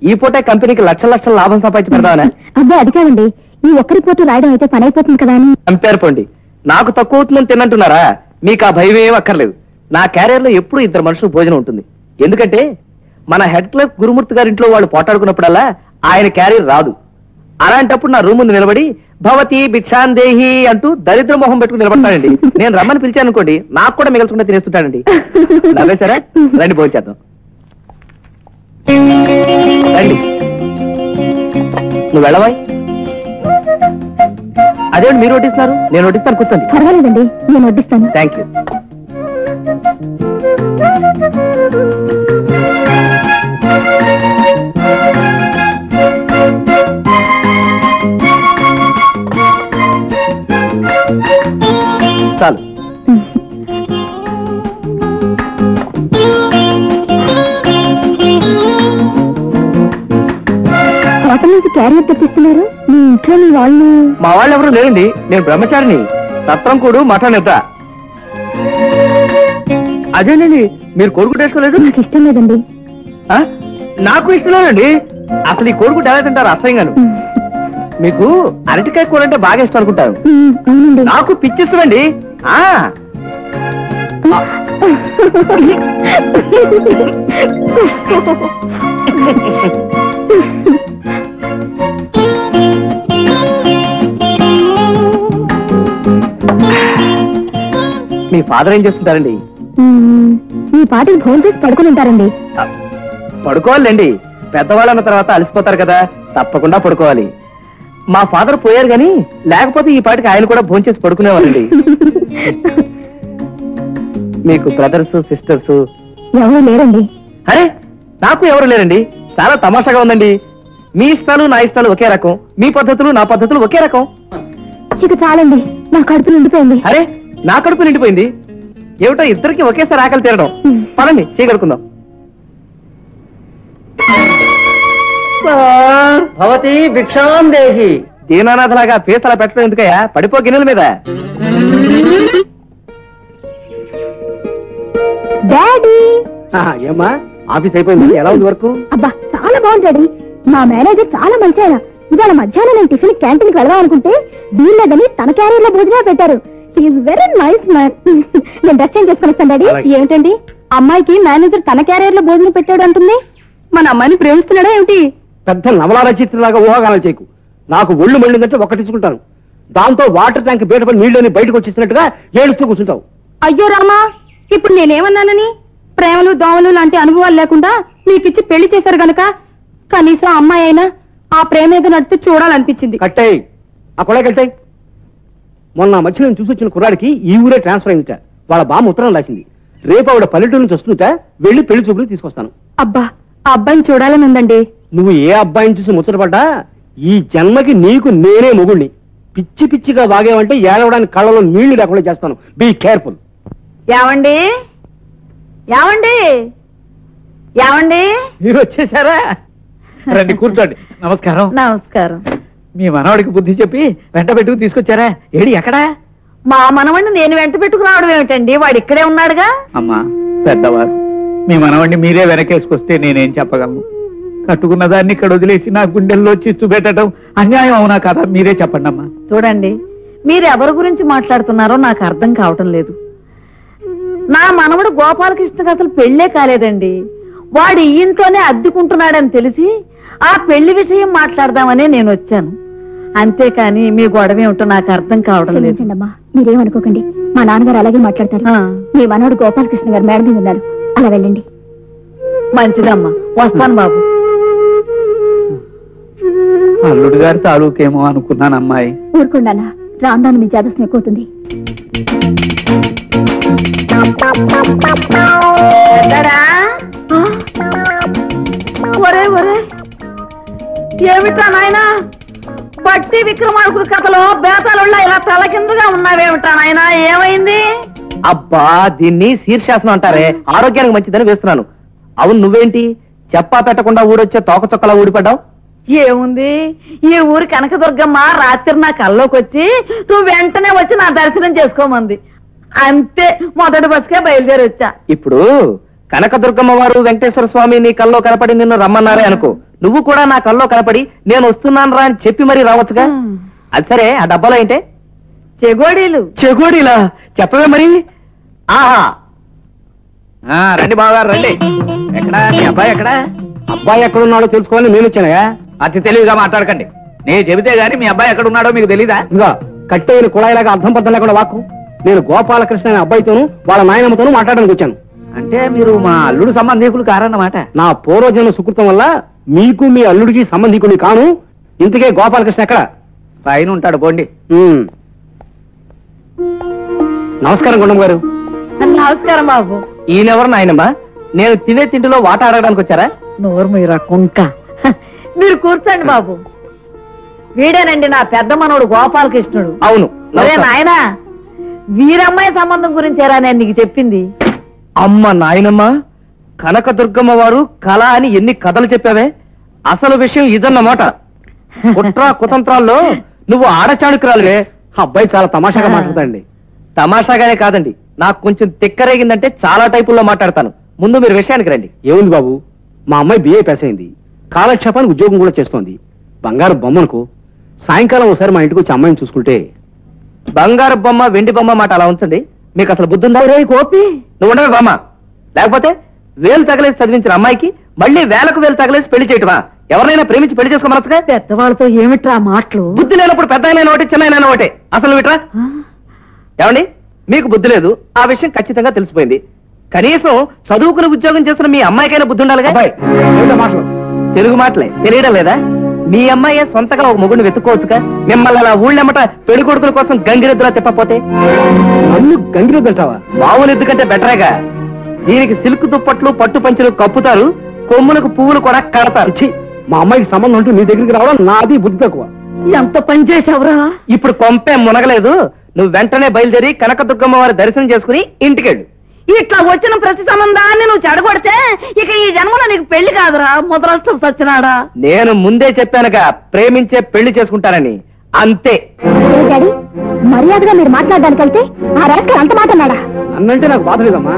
ఈ పూటే కంపెనీకి లక్షల లక్షల లాభం సంపాదించి పెడదామనే. అబ్బాయి అది కాదండి, ఈ ఒక్క రిపోర్టు రాయడం అయితే పని అయిపోతుంది కదా అని. కంపేర్ పోండి. నాకు తక్కువ అవుతుందని తినంటున్నారా? మీకు ఆ భయం ఏం అక్కర్లేదు. నా క్యారియర్ లో ఎప్పుడు ఇద్దరు మనుషులు భోజనం ఉంటుంది. ఎందుకంటే మన హెడ్ క్లర్క్ గురుమూర్తి గారి ఇంట్లో వాళ్ళు పోటాడుకున్నప్పుడల్లా ఆయన క్యారియర్ రాదు. అలాంటప్పుడు నా రూమ్ ముందు నిలబడి భవతి భిక్షాందేహి అంటూ దరిద్ర మొహం పెట్టుకుని నిలబడతాడండి. నేను రమ్మని పిలిచాను అనుకోండి, నాకు కూడా మిగల్చకుండా తినేస్తుంటాడండి. నవ్వేశారా? రండి భోజనం చేద్దాం. రండి. నువ్వు వెళ్ళవాయి. అదేంటి మీరు వడ్డిస్తున్నారు? నేను వడ్డిస్తాను, కూర్చోండి. పర్వాలేదండి, నేను వడ్డిస్తాను. Thank you. చాలు. హోటల్ నుంచి క్యారియర్ తెప్పిస్తున్నారు. మీ ఇంట్లో మీ వాళ్ళు? మా వాళ్ళు ఎవరు లేరండి. నేను బ్రహ్మచారిని. సత్రం కూడు మఠం నిద్ర. అదేనండి, మీరు కోరుకుంటే వేసుకోలేదు? నాకు ఇష్టం లేదండి. నాకు ఇష్టం లేదండి. అసలు ఈ కోరుకుంటే ఎలా తింటారు? అసహ్యంగాను. మీకు అరటికాయ కూర అంటే బాగా ఇష్టం అనుకుంటారు. అవునండి. నాకు పిచ్చిష్టమండి. మీ ఫాదర్ ఏం చేస్తుంటారండి? ఈ పాటికి ఫోన్ చేసి పడుకుని ఉంటారండి. పడుకోవాలండి. పెద్దవాళ్ళన్న తర్వాత అలసిపోతారు కదా, తప్పకుండా పడుకోవాలి. మా ఫాదర్ పోయారు గాని లేకపోతే ఈ పాటికి ఆయన కూడా భోంచేసి పడుకునేవారండి. మీకు బ్రదర్స్ సిస్టర్స్ ఎవరు లేరండి? అరే, నాకు ఎవరు లేరండి. చాలా తమాషాగా ఉందండి. మీ ఇష్టాలు నా ఇష్టాలు ఒకే రకం, మీ పద్ధతులు నా పద్ధతులు ఒకే రకం. ఇక చాలండి, నా కడుపు నిండిపోయింది. అరే, నా కడుపు నిండిపోయింది. ఏమిటో ఇద్దరికి ఒకేసారి ఆకలి తీరడం. పదండి, చేయగలుగుకుందాం. భవతి భిక్షాందేహి. దీనానాథలాగా పీసలా పెట్టడం ఎందుకయ్యా? పడిపో గిన్నెల మీద. డాడీ. ఏమ్మా, ఆఫీస్ అయిపోయింది. ఎలా ఉంది వర్క్? అబ్బా, చాలా బాగుంది డాడీ. మా మేనేజర్ చాలా మంచి ఆయన. ఇవాళ మధ్యాహ్నం నేను టిఫిన్ క్యాంటీన్ కి వెళ్దాం అనుకుంటే వీళ్ళదని తన క్యారియర్ లో భోజనం పెట్టారు. Is very nice man. నేను డ్రెస్ చేంజ్ చేసుకుని వస్తాను డాడీ. ఏమిటండి, అమ్మాయికి మేనేజర్ తన క్యారియర్ లో భోజనం పెట్టాడు అంటుంది? మన అమ్మాయిని ప్రేమిస్తున్నాడా ఏమిటి? పెద్ద నవలా రచయితలాగా ఊహాగానాలు చేయకు. నాకు ఒళ్ళు మళ్ళిందంటే ఒక్కటించుకుంటాను. దాంతో వాటర్ ట్యాంక్ బయటపడి నీళ్ళని బయటకు వచ్చేసినట్టుగా ఏడుస్తూ కూర్చుంటావు. అయ్యో రామా, ఇప్పుడు నేనేమన్నానని? ప్రేమలు దోమలు లాంటి అనుభవాలు లేకుండా మీకిచ్చి పెళ్లి చేశారు గనక కనీసం అమ్మాయి అయినా ఆ ప్రేమ ఏదో నడితే చూడాలనిపించింది. కట్టాయి, ఆ కొడాయి కట్టాయి. మొన్న మధ్య నేను చూసి వచ్చిన కుర్రాడికి ఈ ఊరే ట్రాన్స్ఫర్ అయిందిట. వాళ్ళ బామ్మ ఉత్తరం రాసింది. రేపు ఆవిడ పల్లెటూరు నుంచి వస్తుందిట. వెళ్లి పెళ్లి చూపులు తీసుకొస్తాను. అబ్బా, ఆ అబ్బాయిని చూడాలని ఉందండి. నువ్వు ఏ అబ్బాయిని చూసి ముచ్చటపడ్డా ఈ జన్మకి నీకు నేనే మొగుణ్ణి. పిచ్చి పిచ్చిగా వాగేవంటే ఏడవడానికి కళ్ళలో నీళ్లు లేకుండా చేస్తాను. Be careful. ఏమండి ఏమండి ఏమండి మీరు వచ్చేసారా? రండి, కూర్చోండి. నమస్కారం. నమస్కారం. మీ మనవాడికి బుద్ధి చెప్పి వెంట పెట్టుకు తీసుకొచ్చారా? ఏడి ఎక్కడా? మా మనవణ్ణి నేను వెంట పెట్టుకు రావడం ఏమిటండి? వాడు ఇక్కడే ఉన్నాడుగా. అమ్మా, పెద్దవారు, మీ మనవాడిని మీరే వెనకేసుకొస్తే నేనేం చెప్పగలను? కట్టుకున్న దాన్ని ఇక్కడ వదిలేసి నా గుండెల్లో చిచ్చు పెట్టడం అన్యాయం అవునా కదా? మీరే చెప్పండి అమ్మా. చూడండి, మీరు ఎవరి గురించి మాట్లాడుతున్నారో నాకు అర్థం కావటం లేదు. నా మనవడు గోపాలకృష్ణకి అసలు పెళ్లే కాలేదండి. వాడు ఈ ఇంట్లోనే అద్దెకుంటున్నాడని తెలిసి ఆ పెళ్లి విషయం మాట్లాడదామనే నేను వచ్చాను. అంతేకాని మీ గొడవ ఏమిటో నాకు అర్థం కావడం లేదు. క్షమించండమ్మా, మీరేమనుకోకండి. మా నాన్నగారు అలాగే మాట్లాడతారు. మీ మనవడు గోపాలకృష్ణ గారు మేడ మీద ఉన్నారు. అలా వెళ్ళండి. మంచిదమ్మా, వస్తాను బాబు. అల్లుడు గారి తాలూకేమో అనుకున్నాను అమ్మాయి. ఊరుకుండానా, రాందాను మీ జాదస్యం ఎక్కువవుతుంది. ఒరే ఒరే, ఏమిటా నాయనా? బట్టి విక్రమార్కుడి కథలో బేతాళుళ్ళ ఇలా తలకిందుగా ఉన్నావేమిటా నాయనా? ఏమైంది? అబ్బా దీన్ని శీర్షాసనం అంటారే, ఆరోగ్యానికి మంచిదని వేస్తున్నాను. అవును నువ్వేంటి చెప్పా పెట్టకుండా ఊడొచ్చే తోక చొక్కలా ఊడిపడ్డావు? ఏముంది, ఈ ఊరి కనకదుర్గమ్మ రాత్రి నా కల్లోకి వచ్చి నువ్వు వెంటనే వచ్చి నా దర్శనం చేసుకోమంది. అంతే, మొదటి బస్కే బయలుదేరి వచ్చా. ఇప్పుడు కనకదుర్గమ్మ వారు వెంకటేశ్వర స్వామి నీ కల్లో కనపడి నిన్ను రమ్మన్నారే అనుకో, నువ్వు కూడా నా కల్లో కనపడి నేను వస్తున్నాను రా అని చెప్పి మరీ రావచ్చుగా. అది సరే, ఆ డబ్బాలో ఏంటే? చెగోడీలు. చెగోడీలా? చెప్పవే మరి. ఆహా, రండి బావగారు రండి. ఎక్కడా మీ అబ్బాయి ఎక్కడా? అబ్బాయి ఎక్కడున్నాడో తెలుసుకోవాలని నేను వచ్చానయా. అతి తెలివిగా మాట్లాడకండి. నేను చెబితే గానీ మీ అబ్బాయి ఎక్కడున్నాడో మీకు తెలీదా? ఇంకా కట్టెయిన కుళాయిలాగా అర్థం పద్ధం లేకుండా వాక్కు. నేను గోపాలకృష్ణ అనే అబ్బాయితోనూ వాళ్ళ నాయనమ్మతోనూ మాట్లాడడానికి వచ్చాను. అంటే మీరు మా అల్లుడు సంబంధికులు కారన్నమాట. నా పూర్వజన్మ సుకృతం వల్ల మీకు మీ అల్లుడికి సంబంధికుని కాను. ఇంతకే గోపాలకృష్ణ ఎక్కడ? పైన ఉంటాడు పోండి. నమస్కారం గుండం గారు. నమస్కారం బాబు. ఈయనెవరు నాయనమ్మా? నేను తినే తిండిలో వాటా అడగడానికి వచ్చారా? నోరు మీరా కుంక. మీరు కూర్చోండి బాబు. వీడేనండి నా పెద్ద మనవడు గోపాలకృష్ణుడు. అవును. ఒరే నాయనా, వీరమ్మాయి సంబంధం గురించేరా నేను నీకు చెప్పింది. అమ్మ నాయనమ్మ, కనకదుర్గమ్మ వారు కళ అని ఎన్ని కథలు చెప్పావే, అసలు విషయం ఇదన్నమాట. కుట్ర కుతంత్రాల్లో నువ్వు ఆడచాణుకురాలువే. అబ్బాయి చాలా తమాషాగా మాట్లాడతాడండి. తమాషాగానే కాదండి, నాకు కొంచెం తిక్కరేగిందంటే చాలా టైపుల్లో మాట్లాడతాను. ముందు మీరు విషయానికి రండి. ఏముంది బాబు, మా అమ్మాయి బిఏ పాస్ అయింది. కాలక్షేపానికి ఉద్యోగం కూడా చేస్తోంది. బంగారు బొమ్మనుకో. సాయంకాలం ఒకసారి మా ఇంటికి వచ్చి అమ్మాయిని చూసుకుంటే. బంగారు బొమ్మ వెండి బొమ్మ మాట అలా ఉంచండి. మీకు అసలు బుద్ధి ఉందా? గోపి, నువ్వు ఉండవే బామ్మ. లేకపోతే వేలు తగలేసి చదివించిన అమ్మాయికి మళ్ళీ వేలకు వేలు తగలేసి పెళ్లి చేయటమా? ఎవరైనా ప్రేమించి పెళ్లి చేసుకోమనొచ్చుగా. పెద్దవాళ్ళతో ఏమిట్రా మాటలు? బుద్ధి లేనప్పుడు పెద్ద అయినా ఒకటి, చిన్న అయినా ఒకటే. అసలు విట్రా. ఏమండి, మీకు బుద్ధి లేదు, ఆ విషయం ఖచ్చితంగా తెలిసిపోయింది. కనీసం చదువుకుని ఉద్యోగం చేస్తున్న మీ అమ్మాయికైనా బుద్ధి ఉండాలిగా. అబ్బాయి మాటలు తెలుగు మాటలే తెలియడం లేదా? మీ అమ్మాయి సొంతగా ఒక మొగుడిని వెతుక్కోవచ్చుగా. మిమ్మల్ని అలా ఊళ్ళెమ్మట పెళ్లి కొడుకుల కోసం గంగిరెద్దులా తిప్పపోతే. నన్ను గంగిరెద్దంటావా? మామూలు ఎందుకంటే బెటరేగా. దీనికి సిల్క్ దుప్పట్లు పట్టు పంచులు కప్పుతారు, కొమ్ములకు పువ్వులు కూడా కడతారు. ఛీ, మా అమ్మాయికి సంబంధం అంటూ నీ దగ్గరికి రావడం నాది బుద్ధి తక్కువ. ఎంత పని చేసావురా? ఇప్పుడు కొంపే మునగలేదు. నువ్వు వెంటనే బయలుదేరి కనకదుర్గమ్మ వారి దర్శనం చేసుకుని ఇంటికెళ్ళు. ఇట్లా వచ్చిన ప్రతి సంబంధాన్ని నువ్వు చెడగొడితే ఇక ఈ జన్మలో నీకు పెళ్లి కాదురా, ముదరస్తు సచ్చినాడా. నేను ముందే చెప్పానుగా, ప్రేమించే పెళ్లి చేసుకుంటానని. అంతే. డాడీ, మర్యాదగా మీరు మాట్లాడడానికి వెళ్తే ఆ రాత్రి అంత మాట అన్నాడా? అన్నంటే నాకు బాధ లేదమ్మా.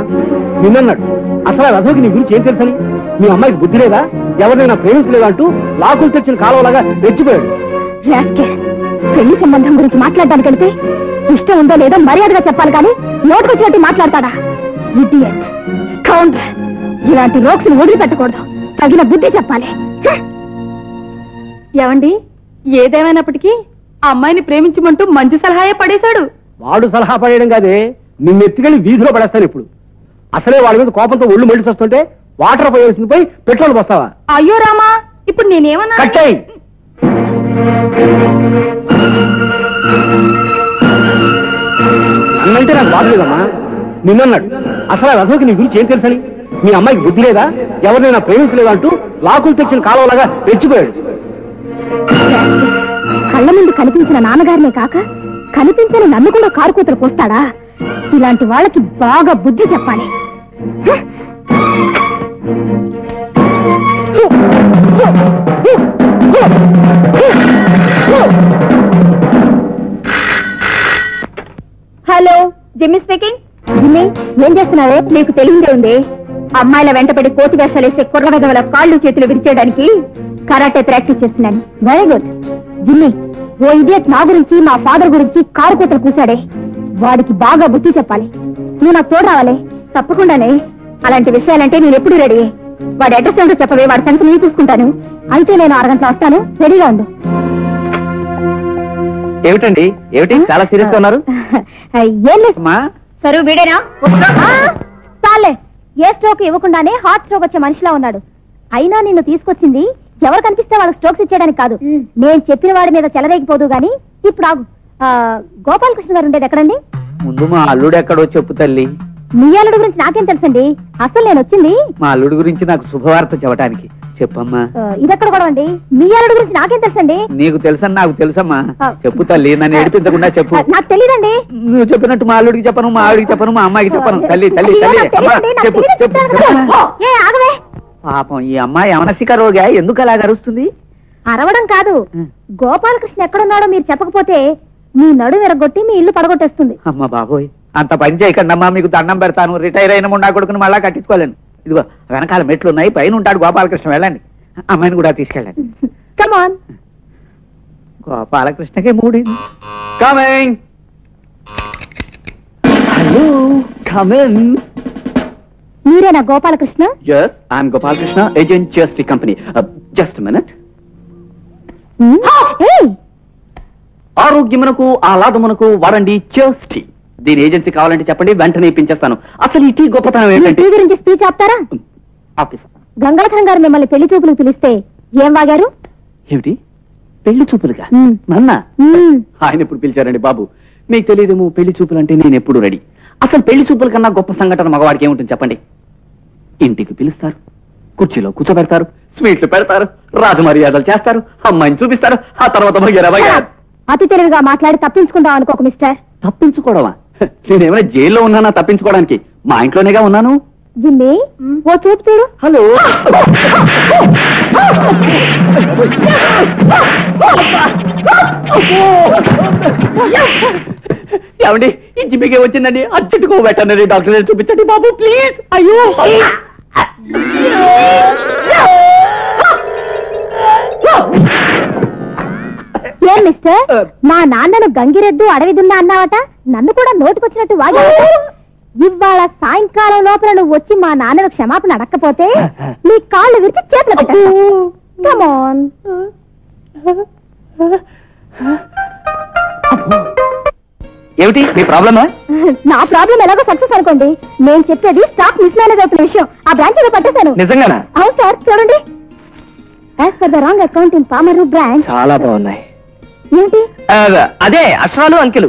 నిన్నన్నాడు. అసలు ఆ రథోకి నీ గురించి ఏం తెలుసని? మీ అమ్మాయికి బుద్ధి లేదా, ఎవరినైనా ప్రేమించలేదా అంటూ లాకులు తెచ్చిన కాలువలాగా రెచ్చిపోయాడు. పెళ్లి సంబంధం గురించి మాట్లాడడానికి వెళ్తే ఇష్టం ఉందో లేదో మర్యాదగా చెప్పాలి కానీ నోటుకొచ్చినట్టు మాట్లాడతాడా? Idiot, scoundrel. ఇలాంటి రోక్స్ని వదిలిపెట్టకూడదు, తగిన బుద్ధి చెప్పాలి. ఏమండి, ఏదేమైనప్పటికీ ఆ అమ్మాయిని ప్రేమించమంటూ మంచి సలహాయే పడేశాడు. వాడు సలహా పడేయడం కాదే, నిన్నెత్తికెళ్ళి వీధిలో పడేస్తాను ఇప్పుడు. అసలే వాడి మీద కోపంతో ఒళ్ళు మళ్ళీ వస్తుంటే వాటర్ పోయాల్సింది పోయి పెట్రోల్ పోస్తావా? అయ్యో రామా, ఇప్పుడు నేనేమన్నా? కట్టాయి. అన్నంటే నాకు బాధ లేదమ్మా. నిన్నన్నాడు. అసలు ఆ రథోకి నీ గురించి ఏం తెలుసని? మీ అమ్మాయికి బుద్ధి లేదా, ఎవరినైనా ప్రేమించలేదా అంటూ లాకులు తెచ్చిన కాలువలాగా రెచ్చిపోయాడు. కళ్ళ ముందు కనిపించిన నాన్నగారినే కాక కనిపించని నన్ను కూడా కారు కూతురు పోస్తాడా? ఇలాంటి వాళ్ళకి బాగా బుద్ధి చెప్పాలి. హలో, జిమ్మి స్పీకింగ్. జిమ్మి, ఏం చేస్తున్నావే? నీకు తెలియదే ఉంది. అమ్మాయిల వెంటబడి కోతి వేషాలు వేసే కుర్రగదవల కాళ్ళు చేతులు విరిచేయడానికి కరాటే ప్రాక్టీస్ చేస్తున్నాను. Very good. జిమ్మి, ఓ ఇడియట్ నా గురించి మా ఫాదర్ గురించి కారు కూతురు కూశాడే, వాడికి బాగా బుద్ధి చెప్పాలి. నువ్వు నాకు తోడు రావాలి. తప్పకుండానే. అలాంటి విషయాలంటే నేను ఎప్పుడు రెడీ. వాడి అడ్రస్ ఏంటో చెప్పవే, వాడి సంగతి నేను చూసుకుంటాను. అయితే నేను అరగంటలో వస్తాను, రెడీగా ఉండు. ఏమిటండి, ఏమిటి చాలా సీరియస్ గా ఉన్నారు? ఏం లేదు. అమ్మా, సరే వీడేనా? చాలే, ఏ స్ట్రోక్ ఇవ్వకుండానే హార్ట్ స్ట్రోక్ వచ్చే మనిషిలా ఉన్నాడు. అయినా నిన్ను తీసుకొచ్చింది ఎవరు కనిపిస్తే వాళ్ళకి స్ట్రోక్స్ ఇచ్చేయడానికి కాదు. నేను చెప్పిన వాడి మీద చెలరేగిపోదు గాని ఇప్పుడు ఆగు. గోపాలకృష్ణ గారు ఉండేది ఎక్కడండి? ముందు మా అల్లుడు ఎక్కడో చెప్పు తల్లి. మీ అల్లుడు గురించి నాకేం తెలుసండి. అసలు నేను వచ్చింది మా అల్లుడు గురించి నాకు శుభవార్త చెప్పడానికి. చెప్పమ్మా. ఇదెక్కడ కూడా అండి, మీ అల్లుడు గురించి నాకేం తెలుసండి? నీకు తెలుసని నాకు తెలుసమ్మా. చెప్పు తల్లి, నన్ను ఏడిపించకుండా చెప్పు. నాకు తెలియదండి. నువ్వు చెప్పినట్టు మా అల్లుడికి చెప్పను, మా ఆవిడికి చెప్పను, మా అమ్మాయికి చెప్పను. తల్లి తల్లి తల్లి అమ్మా, చెప్పు చెప్పు. ఆగవే. పాపం ఈ అమ్మాయి అమనసిక రోగా, ఎందుకు అలా అరుస్తుంది? అరవడం కాదు, గోపాలకృష్ణ ఎక్కడున్నాడో మీరు చెప్పకపోతే మీ నడు విరగొట్టి మీ ఇల్లు పడగొట్టేస్తుంది. అమ్మ బాబోయ్, అంత పని చేయకండి అమ్మా, మీకు దండం పెడతాను. రిటైర్ అయిన ముండా కొడుకుని మళ్ళా కట్టించుకోలేను. ఇదిగో వెనకాల మెట్లు ఉన్నాయి, పైన ఉంటాడు గోపాలకృష్ణ, వెళ్ళండి. అమ్మాయిని కూడా తీసుకెళ్ళండి. Come on. గోపాలకృష్ణకే మూడింది. కమింగ్. Hello, come in. మీరేనా Gopalakrishna? Yes, I'm Gopal Krishna, agent GST company. Just a minute. ఆరోగ్యమునకు ఆహ్లాదమునకు వాడండి GST. దీని ఏజెన్సీ కావాలంటే చెప్పండి, వెంటనే ఇప్పించేస్తాను. అసలు ఈ టీ గొప్పతనం ఏంటంటే టీ గురించి స్పీచ్ ఆపుతారా? ఆఫీసర్ గంగాధరం గారు మిమ్మల్ని పెళ్లి చూపులకు పిలిస్తే ఏం వాగారు? ఏమిటి పెళ్లి చూపులుగా? నన్న ఆయన ఎప్పుడు పిలిచారండి బాబు? మీకు తెలియదేమో, పెళ్లి చూపులు అంటే నేను ఎప్పుడు రెడీ. అసలు పెళ్లి చూపుల కన్నా గొప్ప సంఘటన మగవాడికి ఏముంటుంది చెప్పండి? ఇంటికి పిలుస్తారు, కుర్చీలో కూర్చోబెడతారు, స్వీట్లు పెడతారు, రాజమర్యాదలు చేస్తారు, అమ్మాయిని చూపిస్తారు, ఆ తర్వాత అతి తెలివిగా మాట్లాడి తప్పించుకుందాం అనుకోక మిస్టర్. తప్పించుకోవడమా? నేనేమైనా జైల్లో ఉన్నానా తప్పించుకోవడానికి? మా ఇంట్లోనేగా ఉన్నాను. జిమ్మి, ఓ చూపు చూడు. హలో. ఏమండి, ఈ జిమ్మికే వచ్చిందండి, అచ్చుట్టుకో వెటర్నరీ డాక్టర్ చూపించండి బాబు ప్లీజ్. అయ్యో ఏం మిస్టర్, మా నాన్నను గంగిరెద్దు అడవిదున్నా అన్నావట, నన్ను కూడా నోటుకొచ్చినట్టు వాగా. ఇవాళ సాయంకాలం లోపల నువ్వు వచ్చి మా నాన్నను క్షమాపణ అడక్కపోతే నీ కాళ్ళు విరిచి చేతులు పెట్టు. Come on. ఏమిటి మీ ప్రాబ్లమా? నా ప్రాబ్లం ఎలాగో సక్సెస్ అనుకోండి. నేను చెప్పేది స్టాక్ మిస్ మేనేజ్ అవుతున్న విషయం. ఆ బ్రాంచ్ లో పట్టేశాను. నిజంగానా? అవును సార్, చూడండి. As per the wrong account in Pamuru branch. చాలా బాగున్నాయి. ఏంటి అదే అక్షరాలు అంకెలు.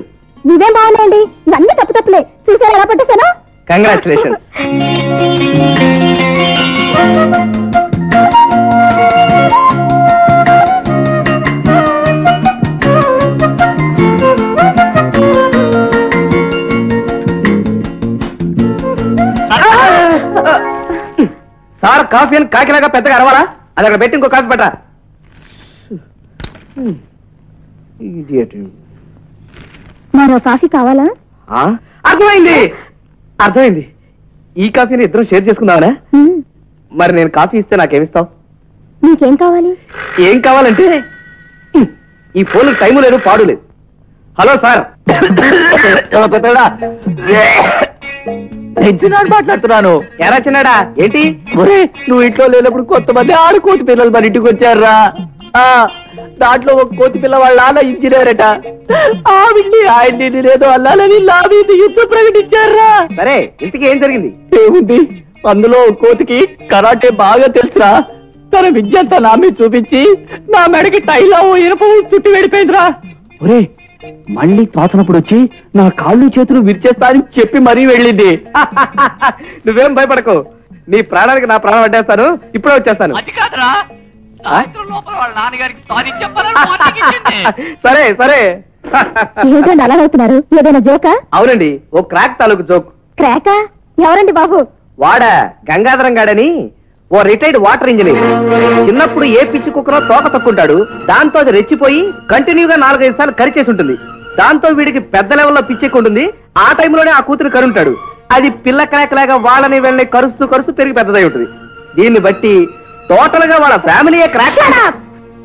ఇవేం బాగున్నాయండి, ఇవన్నీ తప్పు తప్పులే. చూసారా ఎలా పట్టేశాను? కంగ్రాచులేషన్. సార్, కాఫీ అని కాకిలాగా పెద్దగా అరవాలా? అది అక్కడ పెట్టి ఇంకో కాఫీ పెట్టా. మరో కాఫీ కావాలా? అర్థమైంది అర్థమైంది. ఈ కాఫీని ఇద్దరం షేర్ చేసుకుందామనా? మరి నేను కాఫీ ఇస్తే నాకేమిస్తావు? నీకేం కావాలి? ఏం కావాలంటే ఈ ఫోన్ టైము లేదు, పాడు లేదు. హలో సార్, చిన్నాడు మాట్లాడుతున్నాను. ఎరా చిన్నాడా, ఏంటి? నువ్వు ఇంట్లో లేనప్పుడు కొంతమంది 6 కోతి పిల్లలు మన ఇంటికి వచ్చారా? దాంట్లో ఒక కోతి పిల్ల వాళ్ళ నాన్న ఇంజనీర్ అట. ఆవిడ్ని ఆయన్ని లేదో అల్లాలని నా మీద యుద్ధం ప్రకటించారా? సరే, ఇంటికి ఏం జరిగింది? ఏముంది, అందులో కోతికి కరాటే బాగా తెలుసురా. తన విద్యంతా నా మీద చూపించి నా మెడకి టైలో ఇనుప చుట్టి వెళ్ళిపోయిందిరా. ఒరే, మళ్ళీ తోచనప్పుడు వచ్చి నా కాళ్ళు చేతులు విరిచేస్తా అని చెప్పి మరీ వెళ్ళింది. నువ్వేం భయపడకు, నీ ప్రాణానికి నా ప్రాణం అడ్డేస్తాను. ఇప్పుడే వచ్చేస్తాను. సరే సరే. ఏంటండి అలా అవుతున్నారు? ఏదైనా జోకా? అవునండి, ఓ క్రాక్ తాలూకు జోక్. క్రాకా? ఎవరండి బాబు? వాడా గంగాధరం గాడని, ఓ రిటైర్డ్ వాటర్ ఇంజనీర్. చిన్నప్పుడు ఏ పిచ్చి కుక్కనో తోక తొక్కుంటాడు. దాంతో అది రెచ్చిపోయి కంటిన్యూగా 4-5 సార్లు కరిచేసి ఉంటుంది. దాంతో వీడికి పెద్ద లెవెల్లో పిచ్చెక్కుంటుంది. ఆ టైంలోనే ఆ కూతురు కరుంటాడు. అది పిల్ల క్రాక్ లాగా వాళ్ళని వెళ్ళని కరుస్తూ పెరిగి పెద్దదై ఉంటుంది. దీన్ని బట్టి టోటల్ గా వాళ్ళ ఫ్యామిలీయే క్రాక్.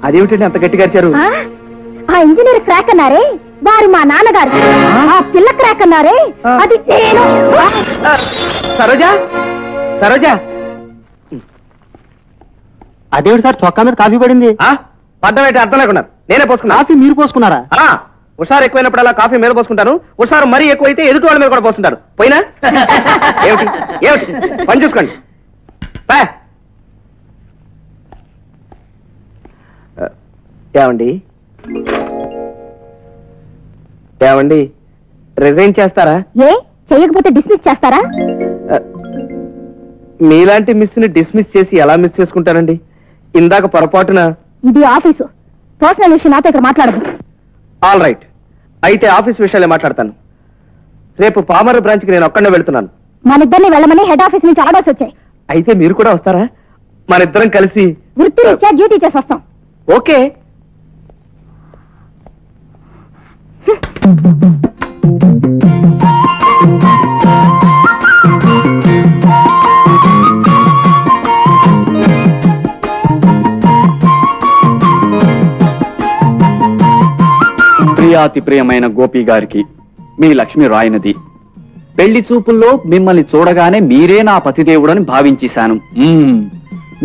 అదేమిటండి అంత గట్టిగా అరిచారు? ఆ ఇంజనీర్ క్రాక్ అన్నారే, వారు మా నాన్నగారు. ఆ పిల్ల క్రాక్ అన్నారే, అది నేను. సరోజా, సరోజా. అదేమిటి సార్, చొక్కా మీద కాఫీ పడింది? పడ్డం అయితే అర్థం లేకుండా నేనే పోసుకున్నా. కాఫీ మీరు పోసుకున్నారా? హుషారు ఎక్కువైనప్పుడు అలా కాఫీ మీద పోసుకుంటాను. హుషారు మరీ ఎక్కువైతే ఎదుటి వాళ్ళ మీద కూడా పోసుకుంటారు. పోయినా ఏమిటి ఏమిటి పని చూసుకోండి. ఏమండి ఏమండి, రిజైన్ చేస్తారా? ఏ చేయకపోతే డిస్మిస్ చేస్తారా? మీలాంటి మిస్ ని డిస్మిస్ చేసి ఎలా మిస్ చేసుకుంటానండి? ఇందాక పొరపాటున. ఇది ఆఫీసు, పర్సనల్ విషయం నాతో ఇక్కడ మాట్లాడదు. ఆల్ రైట్, అయితే ఆఫీస్ విషయాలే మాట్లాడతాను. రేపు పామర్ బ్రాంచ్ కి నేను ఒక్కడే వెళ్తున్నాను. మనిద్దరిని వెళ్ళమని హెడ్ ఆఫీస్ నుంచి ఆర్డర్స్ వచ్చాయి. అయితే మీరు కూడా వస్తారా? మనిద్దరం కలిసి వృత్తిరీత్యా డ్యూటీ చేసి వస్తాం. ఓకే. ప్రియాతి ప్రియమైన గోపి గారికి మీ లక్ష్మి రాయనది. పెళ్లి చూపుల్లో మిమ్మల్ని చూడగానే మీరే నా పతిదేవుడని భావించేశాను.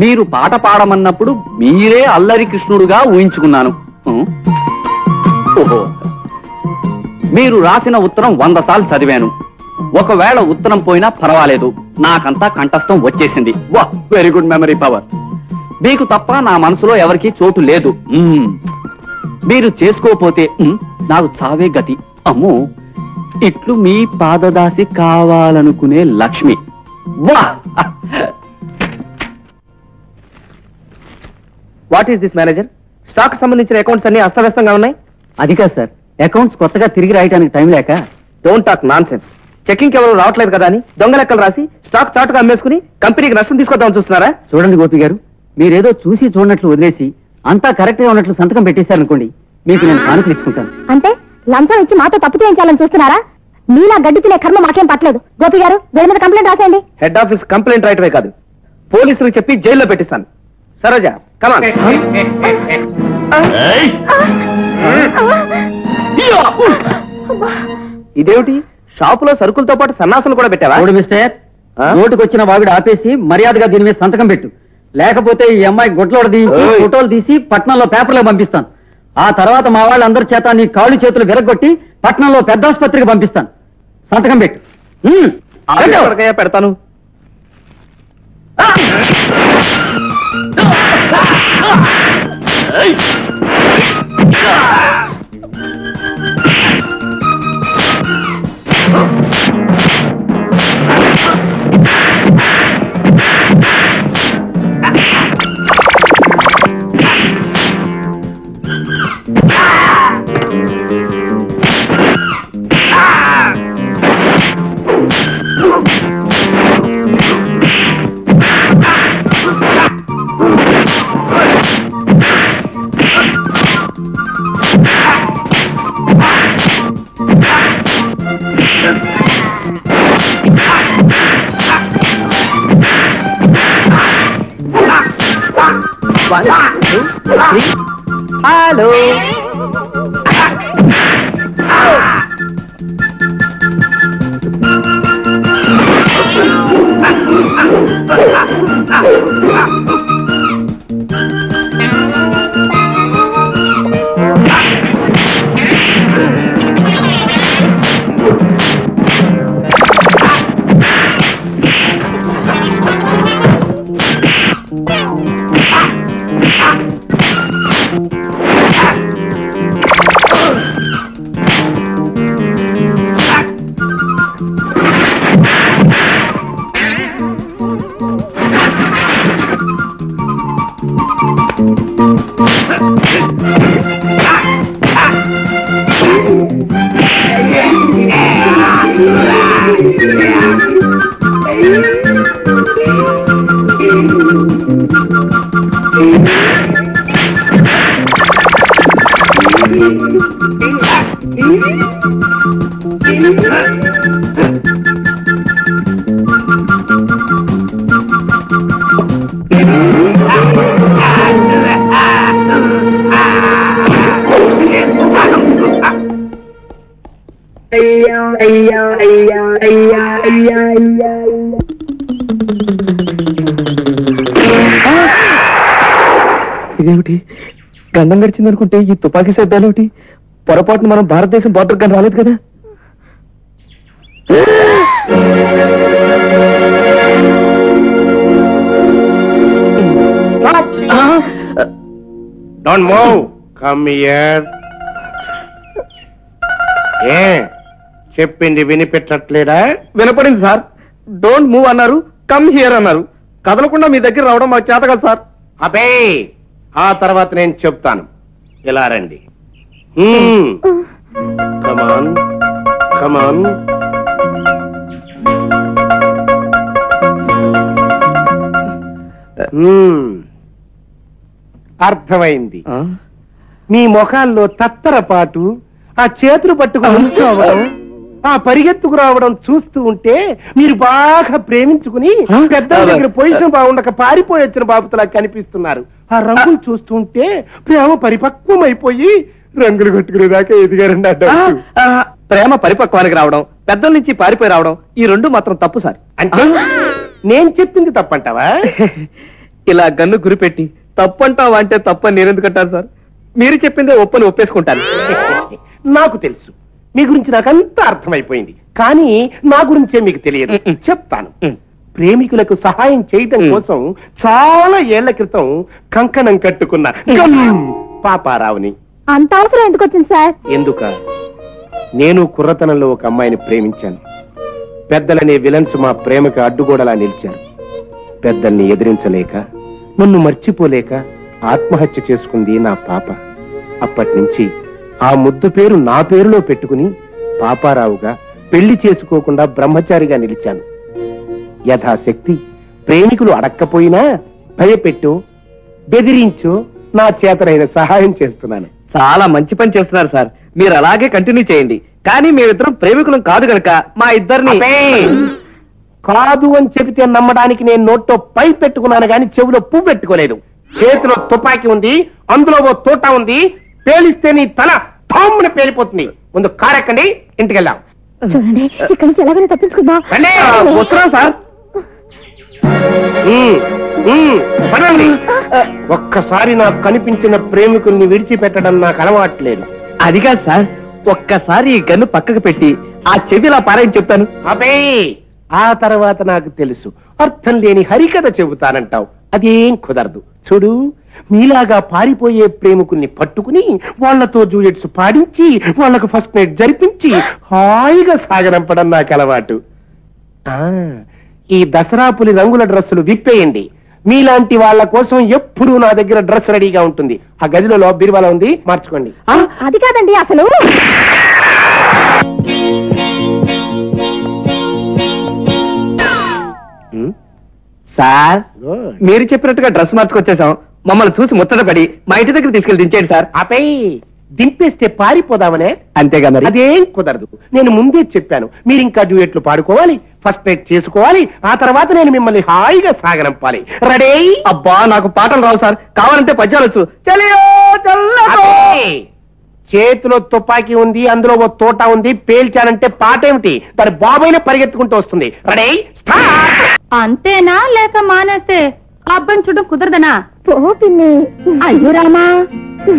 మీరు పాట పాడమన్నప్పుడు మీరే అల్లరి కృష్ణుడుగా ఊహించుకున్నాను. ఓహో, మీరు రాసిన ఉత్తరం 100 సార్లు చదివాను. ఒకవేళ ఉత్తరం పోయినా పర్వాలేదు, నాకంతా కంఠస్థం వచ్చేసింది. వా, వెరీ గుడ్ మెమరీ పవర్. మీకు తప్ప నా మనసులో ఎవరికీ చోటు లేదు. మీరు చేసుకోపోతే నాకు చావే గతి. అమ్మో, ఇట్లు మీ పాదదాసి కావాలనుకునే లక్ష్మి. వా! What is this manager? Stock సంబంధించిన అకౌంట్స్ అన్ని అస్తవ్యస్తంగా ఉన్నాయి. అది కాదు సార్, అకౌంట్స్ కొత్తగా తిరిగి రాయడానికి టైం లేక. Don't talk non sense. Checking ఎవరు రావట్లేదు కదా అని దొంగ లెక్కలు రాసి స్టాక్ చాటుగా అమ్మేసుకుని కంపెనీకి నష్టం తీసుకొద్దామని చూస్తున్నారా? చూడండి గోపి గారు, మీరేదో చూసి చూడనట్లు వదిలేసి అంతా కరెక్ట్ గా ఉన్నట్లు సంతకం పెట్టేశారనుకోండి, మీకు నేను కానుకలు ఇచ్చుకుంటాను. అంటే లంచం ఇచ్చి మాతో తప్పు చేయించాలని చూస్తున్నారా? మీలా గడ్డి తినే కర్మ మాకేం పట్టలేదు. గోపి గారు, వీళ్ళ మీద కంప్లైంట్ రాసేయండి. హెడ్ ఆఫీస్ కంప్లైంట్ రాయటమే కాదు, పోలీసులకు చెప్పి జైల్లో పెట్టిస్తాను. సరోజా, కమాన్. ఇదేమిటి, షాపులో సరుకులతో పాటు సన్నాసులు కూడా పెట్టావా? చూడు మిస్టర్, నోటుకొచ్చిన వావిడ ఆపేసి మర్యాదగా దీని మీద సంతకం పెట్టు, లేకపోతే ఈ అమ్మాయి గుడ్లోడ తీసి ఫోటోలు తీసి పట్నంలో పేపర్లో పంపిస్తాను. ఆ తర్వాత మా వాళ్ళందరి చేత నీ కాళ్ళు చేతులు విరగొట్టి పట్నంలో పెద్ద ఆసుపత్రికి పంపిస్తాను. సంతకం పెట్టు. ఎవరికైనా పెడతాను. హలో, ఇదేమిటి, గండం గడిచిందనుకుంటే ఈ తుపాకీ శబ్దాలేమిటి? పొరపాటును మనం భారతదేశం బార్డర్ కానీ రాలేదు కదా? Don't move, come here. ఏ చెప్పింది వినిపెట్టట్లేదా? వినపడింది సార్. డోంట్ మూవ్ అన్నారు, కమ్ హియర్ అన్నారు. కదలకుండా మీ దగ్గర రావడం మాకు చేత కదా సార్. అబే ఆ తర్వాత నేను చెప్తాను. ఇలా రండి. కమాన్ కమాన్. అర్థమైంది. మీ ముఖాల్లో తత్తరపాటు, ఆ చేతులు పట్టుకుని ఉంచోవడం, ఆ పరిగెత్తుకు రావడం చూస్తూ ఉంటే మీరు బాగా ప్రేమించుకుని పెద్దల దగ్గర పొజిషన్ బాగుండక పారిపోయి వచ్చిన బాబుతలా కనిపిస్తున్నారు. ఆ రంగులు చూస్తూ ఉంటే ప్రేమ పరిపక్వం అయిపోయి రంగులు కొట్టుకునేదాకా ఎదిగారండి. ప్రేమ పరిపక్వానికి రావడం, పెద్దల నుంచి పారిపోయి రావడం, ఈ రెండు మాత్రం తప్పు సార్. అంటే నేను చెప్పింది తప్పంటావా? ఇలా గన్ను గురిపెట్టి తప్పంటావా అంటే తప్పని నేనెందుకంటాను సార్? మీరు చెప్పిందే ఒప్పని ఒప్పేసుకుంటాను. నాకు తెలుసు, మీ గురించి నాకంతా అర్థమైపోయింది. కానీ నా గురించే మీకు తెలియదు. చెప్తాను. ప్రేమికులకు సహాయం చేయటం కోసం చాలా ఏళ్ల క్రితం కంకణం కట్టుకున్న పాపారావుని. అంత అవసరం ఎందుకు వచ్చింది సార్? ఎందుక? నేను కుర్రతనంలో ఒక అమ్మాయిని ప్రేమించాను. పెద్దలనే విలన్స్ మా ప్రేమకు అడ్డుగోడలా నిలిచారు. పెద్దల్ని ఎదిరించలేక, నన్ను మర్చిపోలేక ఆత్మహత్య చేసుకుంది నా పాప. అప్పటి నుంచి ఆ ముద్దు పేరు నా పేరులో పెట్టుకుని పాపారావుగా పెళ్లి చేసుకోకుండా బ్రహ్మచారిగా నిలిచాను. యథాశక్తి ప్రేమికులు అడక్కపోయినా భయపెట్టో బెదిరించో నా చేతనైన సహాయం చేస్తున్నాను. చాలా మంచి పని చేస్తున్నారు సార్. మీరు అలాగే కంటిన్యూ చేయండి. కానీ మేమిద్దరం ప్రేమికులం కాదు గనక మా ఇద్దరిని కాదు అని చెబితే నమ్మడానికి నేను నోట్లో పై పెట్టుకున్నాను గాని చెవిలో పువ్వు పెట్టుకోలేదు. చేతిలో తుపాకీ ఉంది, అందులో ఓ తోట ఉంది. పేలిస్తే నీ తల ఠామ్మున పేలిపోతుంది. ముందు కారెక్కండి, ఇంటికెళ్దాం. చూడండి, ఇక్కడి నుంచి ఎలాగైనా తప్పించుకుందాం. వస్తున్నాం సార్. పదండి. ఒక్కసారి నాకు కనిపించిన ప్రేమికుల్ని విడిచిపెట్టడం నాకు అలవాట్లేదు. అది కాదు సార్, ఒక్కసారి ఈ గన్ను పక్కకు పెట్టి ఆ చెవిలా పారాయని చెప్తాను. అబే ఆ తర్వాత నాకు తెలుసు, అర్థం లేని హరికథ చెబుతానంటావు. అదేం కుదరదు. చూడు, మీలాగా పారిపోయే ప్రేమికుల్ని పట్టుకుని వాళ్లతో జూయెట్స్ పాడించి వాళ్లకు ఫస్ట్ నైట్ జరిపించి హాయిగా సాగనంపడం నాకు అలవాటు. ఈ దసరా పులి రంగుల డ్రెస్సులు విప్పేయండి. మీలాంటి వాళ్ళ కోసం ఎప్పుడూ నా దగ్గర డ్రెస్ రెడీగా ఉంటుంది. ఆ గదిలో బీరువాలో ఉంది, మార్చుకోండి. అది కాదండి అసలు. సార్, మీరు చెప్పినట్టుగా డ్రెస్ మార్చుకొచ్చేసాం. మమ్మల్ని చూసి ముచ్చటపడి మా ఇంటి దగ్గర తీసుకెళ్లి దించేయండి సార్. ఆపై దింపేస్తే పారిపోదామనే? అంతేగా మరి. అదేం కుదరదు. నేను ముందే చెప్పాను, మీరు ఇంకా డ్యూయెట్లు పాడుకోవాలి, ఫస్ట్ నైట్ చేసుకోవాలి. ఆ తర్వాత నేను మిమ్మల్ని హాయిగా సాగనంపాలి. రెడీ? అబ్బా, నాకు పాటలు రావు సార్. కావాలంటే పద్యాలు వచ్చు. చేతిలో తుపాకీ ఉంది, అందులో ఓ తోట ఉంది. పేల్చానంటే పాట ఏమిటి? దాని బాబైనా పరిగెత్తుకుంటూ వస్తుంది. రెడీ? అంతేనా లేక మానేస్తే అబ్బాయిని చూడడం కుదరదనా? పిన్ని. అయ్యో రామా,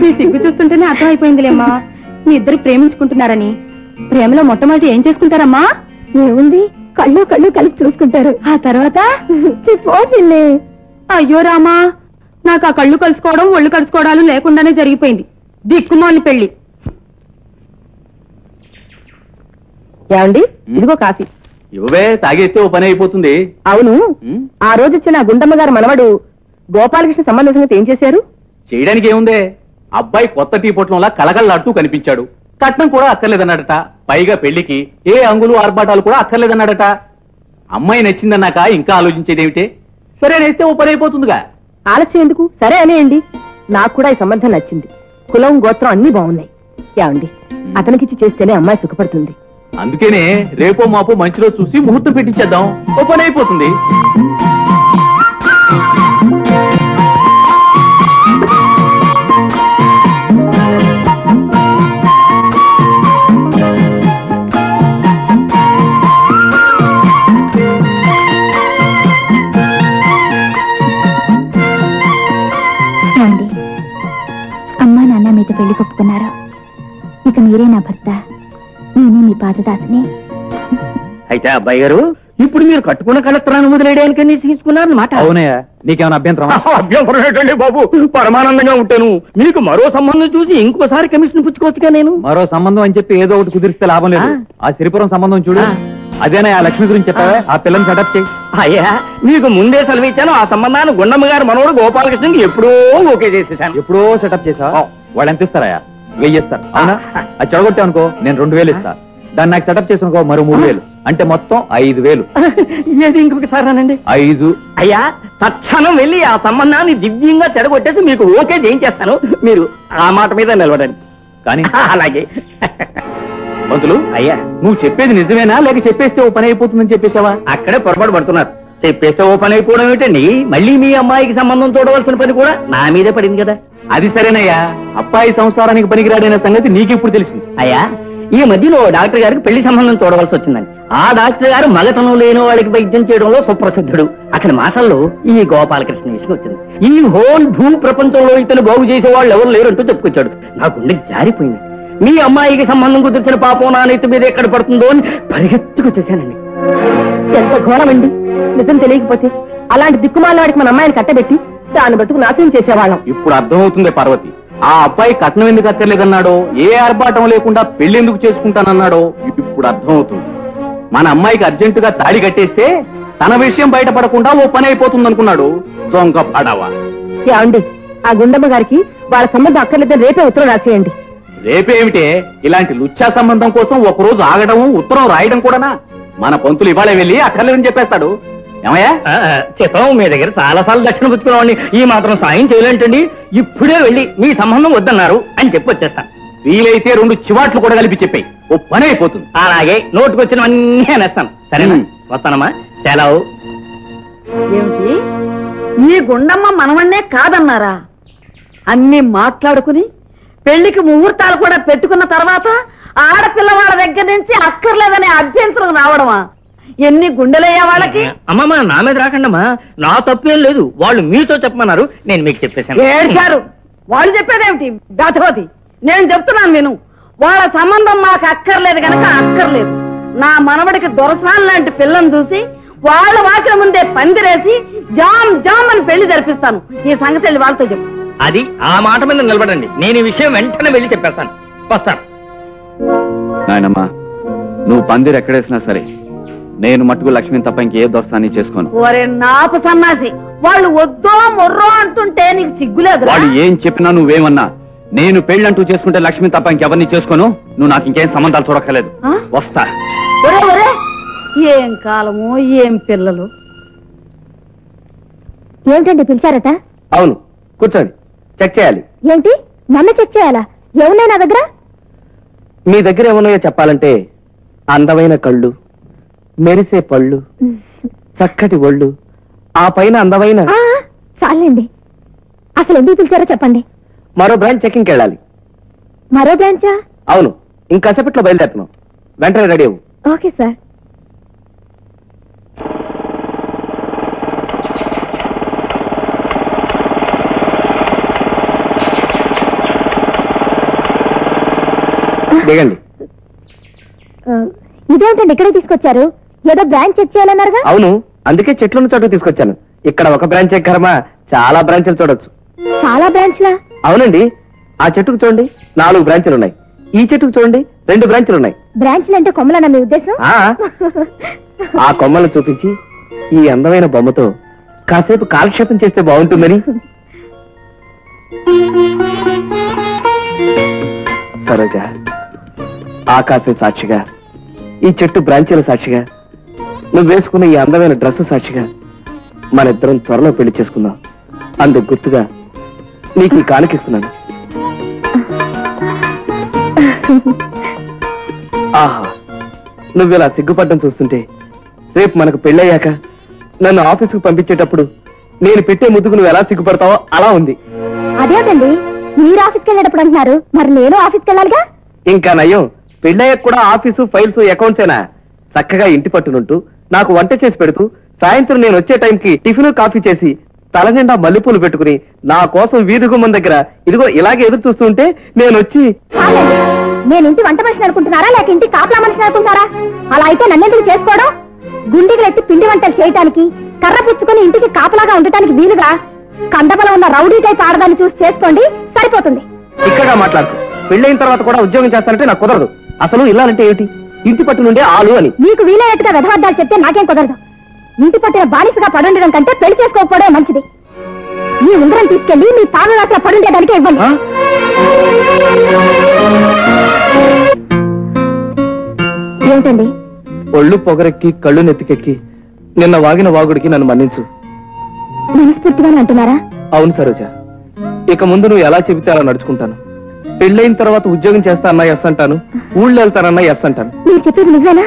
మీ సిగ్గు చూస్తుంటేనే అర్థమైపోయిందిలేమ్మా మీ ఇద్దరు ప్రేమించుకుంటున్నారని. ప్రేమలో మొట్టమొదటి ఏం చేసుకుంటారమ్మా? ఏముంది, కళ్ళు కళ్ళు కలిసి చూసుకుంటారు. ఆ తర్వాత పిన్ని. అయ్యో రామా, నాకు ఆ కళ్ళు కలుసుకోవడం ఒళ్ళు కలుసుకోవడాలు లేకుండానే జరిగిపోయింది. దిక్కుమాలి పెళ్లి. ఏమండి, ఇదిగో కాఫీ. ఇవే తాగేస్తే ఓ పని అయిపోతుంది. అవును, ఆ రోజు ఇచ్చిన గుండమ్మ గారు మనవడు గోపాలకృష్ణ సంబంధం సంగతి ఏం చేశారు? చేయడానికి ఏముందే, అబ్బాయి కొత్త టీ పొట్లంలా కలగల్లాడుతూ కనిపించాడు. కట్నం కూడా అక్కర్లేదన్నాడట. పైగా పెళ్లికి ఏ అంగులు ఆర్భాటాలు కూడా అక్కర్లేదన్నాడట. అమ్మాయి నచ్చిందన్నాక ఇంకా ఆలోచించేదేమిటే? సరే నేస్తే ఓ పని అయిపోతుందిగా. ఆలస్యం ఎందుకు? సరే అనేయండి. నాకు కూడా ఈ సంబంధం నచ్చింది. కులం గోత్రం అన్ని బాగున్నాయి. ఏమండి, అతనికిచ్చి చేస్తేనే అమ్మాయి సుఖపడుతుంది. అందుకేనే రేపో మాపో మంచిలో చూసి ముహూర్తం పెట్టించేద్దాం, ఓ పని అయిపోతుంది. అమ్మా నాన్న మీతో పెళ్లి కొప్పుకున్నారు. ఇక మీరే నా భర్త, నేనే మీ పాదదాసిని. అయితే అబ్బాయి గారు, ఇప్పుడు మీరు కట్టుకున్న కళత్రాన్ని వదిలేయడానికి తీసుకున్నారన్నమాట. అవునయ్యా, నీకేమైనా అభ్యంతరం? అభ్యంతరం ఏంటండి బాబు, పరమానందంగా ఉంటాను. మీకు మరో సంబంధం చూసి ఇంకోసారి కమిషన్ పుచ్చుకోవచ్చుగా నేను. మరో సంబంధం అని చెప్పి ఏదో ఒకటి కుదిరిస్తే లాభం లేదు. ఆ సిరిపురం సంబంధం చూడు, అదేనా ఆ లక్ష్మి గురించి చెప్పావే, ఆ పిల్లని సెటప్ చేయి. అయ్యా నీకు ముందే సెలవు ఇచ్చాను. ఆ సంబంధాన్ని గుండమ్మ గారు మనోడు గోపాలకృష్ణకి ఎప్పుడో ఓకే చేసేసాను. ఎప్పుడో సెటప్ చేసా. వాళ్ళు ఎంత ఇస్తారా? 1000 ఇస్తారు. అవునా? అది చెడగొట్టావు అనుకో నేను 2000 ఇస్తా. దాన్ని నాకు సెటప్ చేసి అనుకో మరో 3000, అంటే మొత్తం 5000. ఏది ఇంకొకసారి అనండి. 5. అయ్యా తక్షణం వెళ్ళి ఆ సంబంధాన్ని దివ్యంగా చెడగొట్టేసి మీకు ఓకే చేయించేస్తాను. మీరు ఆ మాట మీద నిలబడండి. కానీ అలాగే. మంతులు అయ్యా నువ్వు చెప్పేది నిజమేనా, లేక చెప్పేస్తే ఓ పని అయిపోతుందని చెప్పేశావా? అక్కడే పొరపాటు పడుతున్నారు. చెప్పేస్తే ఓ పని అయిపోవడం ఏంటండి, మళ్ళీ మీ అమ్మాయికి సంబంధం చూడవలసిన పని కూడా నా మీదే పడింది కదా. అది సరేనయ్యా, అబ్బాయి సంసారానికి పనికిరాడైన సంగతి నీకెప్పుడు తెలిసింది? అయ్యా ఈ మధ్యలో డాక్టర్ గారికి పెళ్లి సంబంధం చూడవలసి వచ్చిందండి. ఆ డాక్టర్ గారు మగతనం లేని వాడికి వైద్యం చేయడంలో సుప్రసిద్ధుడు. అక్కడి మాటల్లో ఈ గోపాలకృష్ణ విషయం వచ్చింది. ఈ హోల్ భూ ప్రపంచంలో ఇతను బాగు చేసే వాళ్ళు ఎవరు లేరంటూ చెప్పుకొచ్చాడు. నా గుండె జారిపోయింది. మీ అమ్మాయికి సంబంధం కుదిర్చిన పాపం నా నెత్తి మీద ఎక్కడ పడుతుందో అని పరిగెత్తుకొచ్చేసానండి. ఎంత ఘోరమండి. నిజం తెలియకపోతే అలాంటి దిక్కుమాల వాడికి మన అమ్మాయిని కట్టబెట్టి దాన్ని బతుకు నాశనం చేసేవాళ్ళం. ఇప్పుడు అర్థమవుతుంది పార్వతి. ఆ అబ్బాయి కట్నం ఎందుకు అక్కర్లేదన్నాడో, ఏ ఆర్భాటం లేకుండా పెళ్లి ఎందుకు చేసుకుంటానన్నాడో ఇప్పుడు అర్థమవుతుంది. మన అమ్మాయికి అర్జెంటుగా తాళి కట్టేస్తే తన విషయం బయటపడకుండా ఓ పని అయిపోతుంది అనుకున్నాడు. దొంగ పడవా. ఏమండి, ఆ గుండమ్మ గారికి వాళ్ళ సంబంధం అక్కర్లేదని రేపే ఉత్తరం రాసేయండి. రేపేమిటే, ఇలాంటి లుచ్చా సంబంధం కోసం ఒకరోజు ఆగడం, ఉత్తరం రాయడం కూడానా? మన పంతులు ఇవాళ వెళ్ళి అక్కర్లేదని చెప్పేస్తాడు. ఏమయ్యా? చిత్రం మీ దగ్గర చాలా సార్లు దక్షిణ పుచ్చుకున్నామండి. ఈ మాత్రం సాయం చేయలేంటండి. ఇప్పుడే వెళ్ళి మీ సంబంధం వద్దన్నారు అని చెప్పి వచ్చేస్తాను. వీలైతే 2 చివాట్లు కూడా కలిపి చెప్పాయి, ఓ పని అయిపోతుంది. అలాగే నోటుకొచ్చినవన్నీ అనేస్తాను. సరేనా? వస్తానమ్మా. సెలవు. ఏమిటి ఈ గుండమ్మ మనవన్నే కాదన్నారా? అన్ని మాట్లాడుకుని పెళ్లికి ముహూర్తాలు కూడా పెట్టుకున్న తర్వాత ఆడపిల్లవాళ్ళ దగ్గర నుంచి అక్కర్లేదనే అభ్యంతరం రావడమా? ఎన్ని గుండెలయ్యా వాళ్ళకి. అమ్మమ్మ నా మీద రాకండమ్మా, నా తప్పేం లేదు. వాళ్ళు మీతో చెప్పమన్నారు, నేను మీకు చెప్పేశాను. ఏడ్చారు. వాళ్ళు చెప్పేదేమిటి గతవతి? నేను చెప్తున్నాను విను. వాళ్ళ సంబంధం మాకు అక్కర్లేదు గనక అక్కర్లేదు. నా మనవడికి దొరసాన్ లాంటి పిల్లని చూసి వాళ్ళ వాకిల ముందే పందిరేసి జామ్ జామ్ అని పెళ్లి జరిపిస్తాను. ఈ సంగతి వెళ్ళి వాళ్ళతో చెప్పు. అది ఆ మాట మీద నిలబడండి. నేను ఈ విషయం వెంటనే వెళ్ళి చెప్పేస్తాను. వస్తాను. నాయనమ్మా, నువ్వు పందిరు ఎక్కడేసినా సరే నేను మట్టుకు లక్ష్మిని తప్ప ఇంకే దొరసాన్ని చేసుకోను. ఒరే నాపు సన్నాసి, వాళ్ళు వద్దో మొర్రో అంటుంటే నీకు సిగ్గులేదు? వాళ్ళు ఏం చెప్పినా నువ్వేమన్నా నేను పెళ్ళంటూ చేసుకుంటే లక్ష్మిని తప్ప ఇంకెవరిని చేసుకోను. నువ్వు నాకు ఇంకేం సంబంధాలు చూడక్కర్లేదు. వస్తా. ఒరే ఒరే, ఏం కాలమో ఏం పిల్లలు. ఏమిటండి పిలిచారట? అవును, కూర్చోండి. చెక్ చేయాలి. ఏంటి నన్ను చెక్ చేయాలా? ఏమున్నాయి నా దగ్గర? మీ దగ్గర ఏమన్నాయో చెప్పాలంటే అందమైన కళ్ళు, మెరిసే పళ్ళు, చక్కటి ఒళ్ళు, ఆ పైన అందమైన. చాలండి, అసలు ఎందుకు పిలిచారో చెప్పండి. మరో బ్రాంచ్ చెకింగ్కి వెళ్ళాలి. మరో బ్రాంచా? అవును, ఇంకాసేపట్లో బయలుదేరుతున్నాం. వెంటనే రెడీ అవ్వు. Okay sir. దిగండి. ఇదేంటండి ఇక్కడ తీసుకొచ్చారు? ఏదో బ్రాంచ్ చెక్ చేయాలన్నారుగా? అవును, అందుకే చెట్లున్న చోటు తీసుకొచ్చాను. ఇక్కడ ఒక బ్రాంచ్ ఎక్కరమా, చాలా బ్రాంచ్లు చూడొచ్చు. చాలా బ్రాంచ్లా? అవునండి. ఆ చెట్టుకు చూడండి 4 బ్రాంచ్లు ఉన్నాయి. ఈ చెట్టుకు చూడండి 2 బ్రాంచ్లు ఉన్నాయి. బ్రాంచ్లు అంటే కొమ్మలన్న మీ ఉద్దేశం? ఆ కొమ్మలను చూపించి ఈ అందమైన బొమ్మతో కాసేపు కాలక్షేపం చేస్తే బాగుంటుందని. సరోజ, ఆకాశం సాక్షిగా, ఈ చెట్టు బ్రాంచీల సాక్షిగా, నువ్వు వేసుకున్న ఈ అందమైన డ్రెస్సు సాక్షిగా మన ఇద్దరం త్వరలో పెళ్లి చేసుకుందాం. అందుకు గుర్తుగా నీకు ఈ కానుకిస్తున్నాను. ఆహా, నువ్విలా సిగ్గుపడ్డం చూస్తుంటే రేపు మనకు పెళ్ళయ్యాక నన్ను ఆఫీసుకు పంపించేటప్పుడు నేను పెట్టే ముద్దుకు నువ్వు ఎలా సిగ్గుపడతావో అలా ఉంది. అదేంటండి మీరు ఆఫీస్కి వెళ్ళేటప్పుడు అంటున్నారు, మరి నేను ఆఫీస్కి వెళ్ళాలిగా? ఇంకా నయం, పెళ్ళయ్యాక కూడా ఆఫీసు, ఫైల్స్, అకౌంట్సేనా? చక్కగా ఇంటి పట్టునుంటూ నాకు వంట చేసి పెడుతూ సాయంత్రం నేను వచ్చే టైంకి టిఫిన్, కాఫీ చేసి తల నిండా మల్లెపూలు పెట్టుకుని నా కోసం వీధి గుమ్మం దగ్గర ఇదిగో ఇలాగే ఎదురు చూస్తుంటే నేను వచ్చి. నేను ఇంటి వంట మనిషిని అనుకుంటున్నారా, లేక ఇంటి కాపలా మనిషిని అనుకుంటున్నారా? అలా అయితే నన్నెందుకు చేసుకోవడం? గుండెగలెత్తి పిండి వంటలు చేయటానికి, కర్ర పుచ్చుకొని ఇంటికి కాపలాగా ఉండటానికి వీలుగా కండబలం ఉన్న రౌడీ టైప్ ఆడదాన్ని చూసి చేసుకోండి, సరిపోతుంది. ఇక్కడ మాట్లాడుతూ పెళ్ళైన తర్వాత కూడా ఉద్యోగం చేస్తానంటే నాకు కుదరదు. అసలు ఇల్లాలంటే ఏమిటి? ఇంటి పట్టు నుండే ఆలు అని. నీకు వీలైనట్టుగా వెధవద్దాలు చెప్తే నాకేం కుదరదు. ఇంటి పట్టిన బానిసగా పడుండడం కంటే పెళ్లి చేసుకోకపోవడం మంచిది. ఈ ఉంగరం తీసుకెళ్లి మీ తాగలాట్ల పడుండేదానికే ఇవ్వండి. ఏమిటండి? ఒళ్ళు పొగరెక్కి కళ్ళు నెత్తికెక్కి నిన్న వాగిన వాగుడికి నన్ను మన్నించు. మనస్ఫూర్తిగానే అంటున్నారా? అవును సరోజ, ఇక ముందు నువ్వు ఎలా చెబితే అలా నడుచుకుంటాను. పెళ్ళైన తర్వాత ఉద్యోగం చేస్తా అన్నా ఎస్ అంటాను, ఊళ్ళో వెళ్తానన్నా ఎస్ అంటాను. మీరు చెప్పేది నిజమేనా?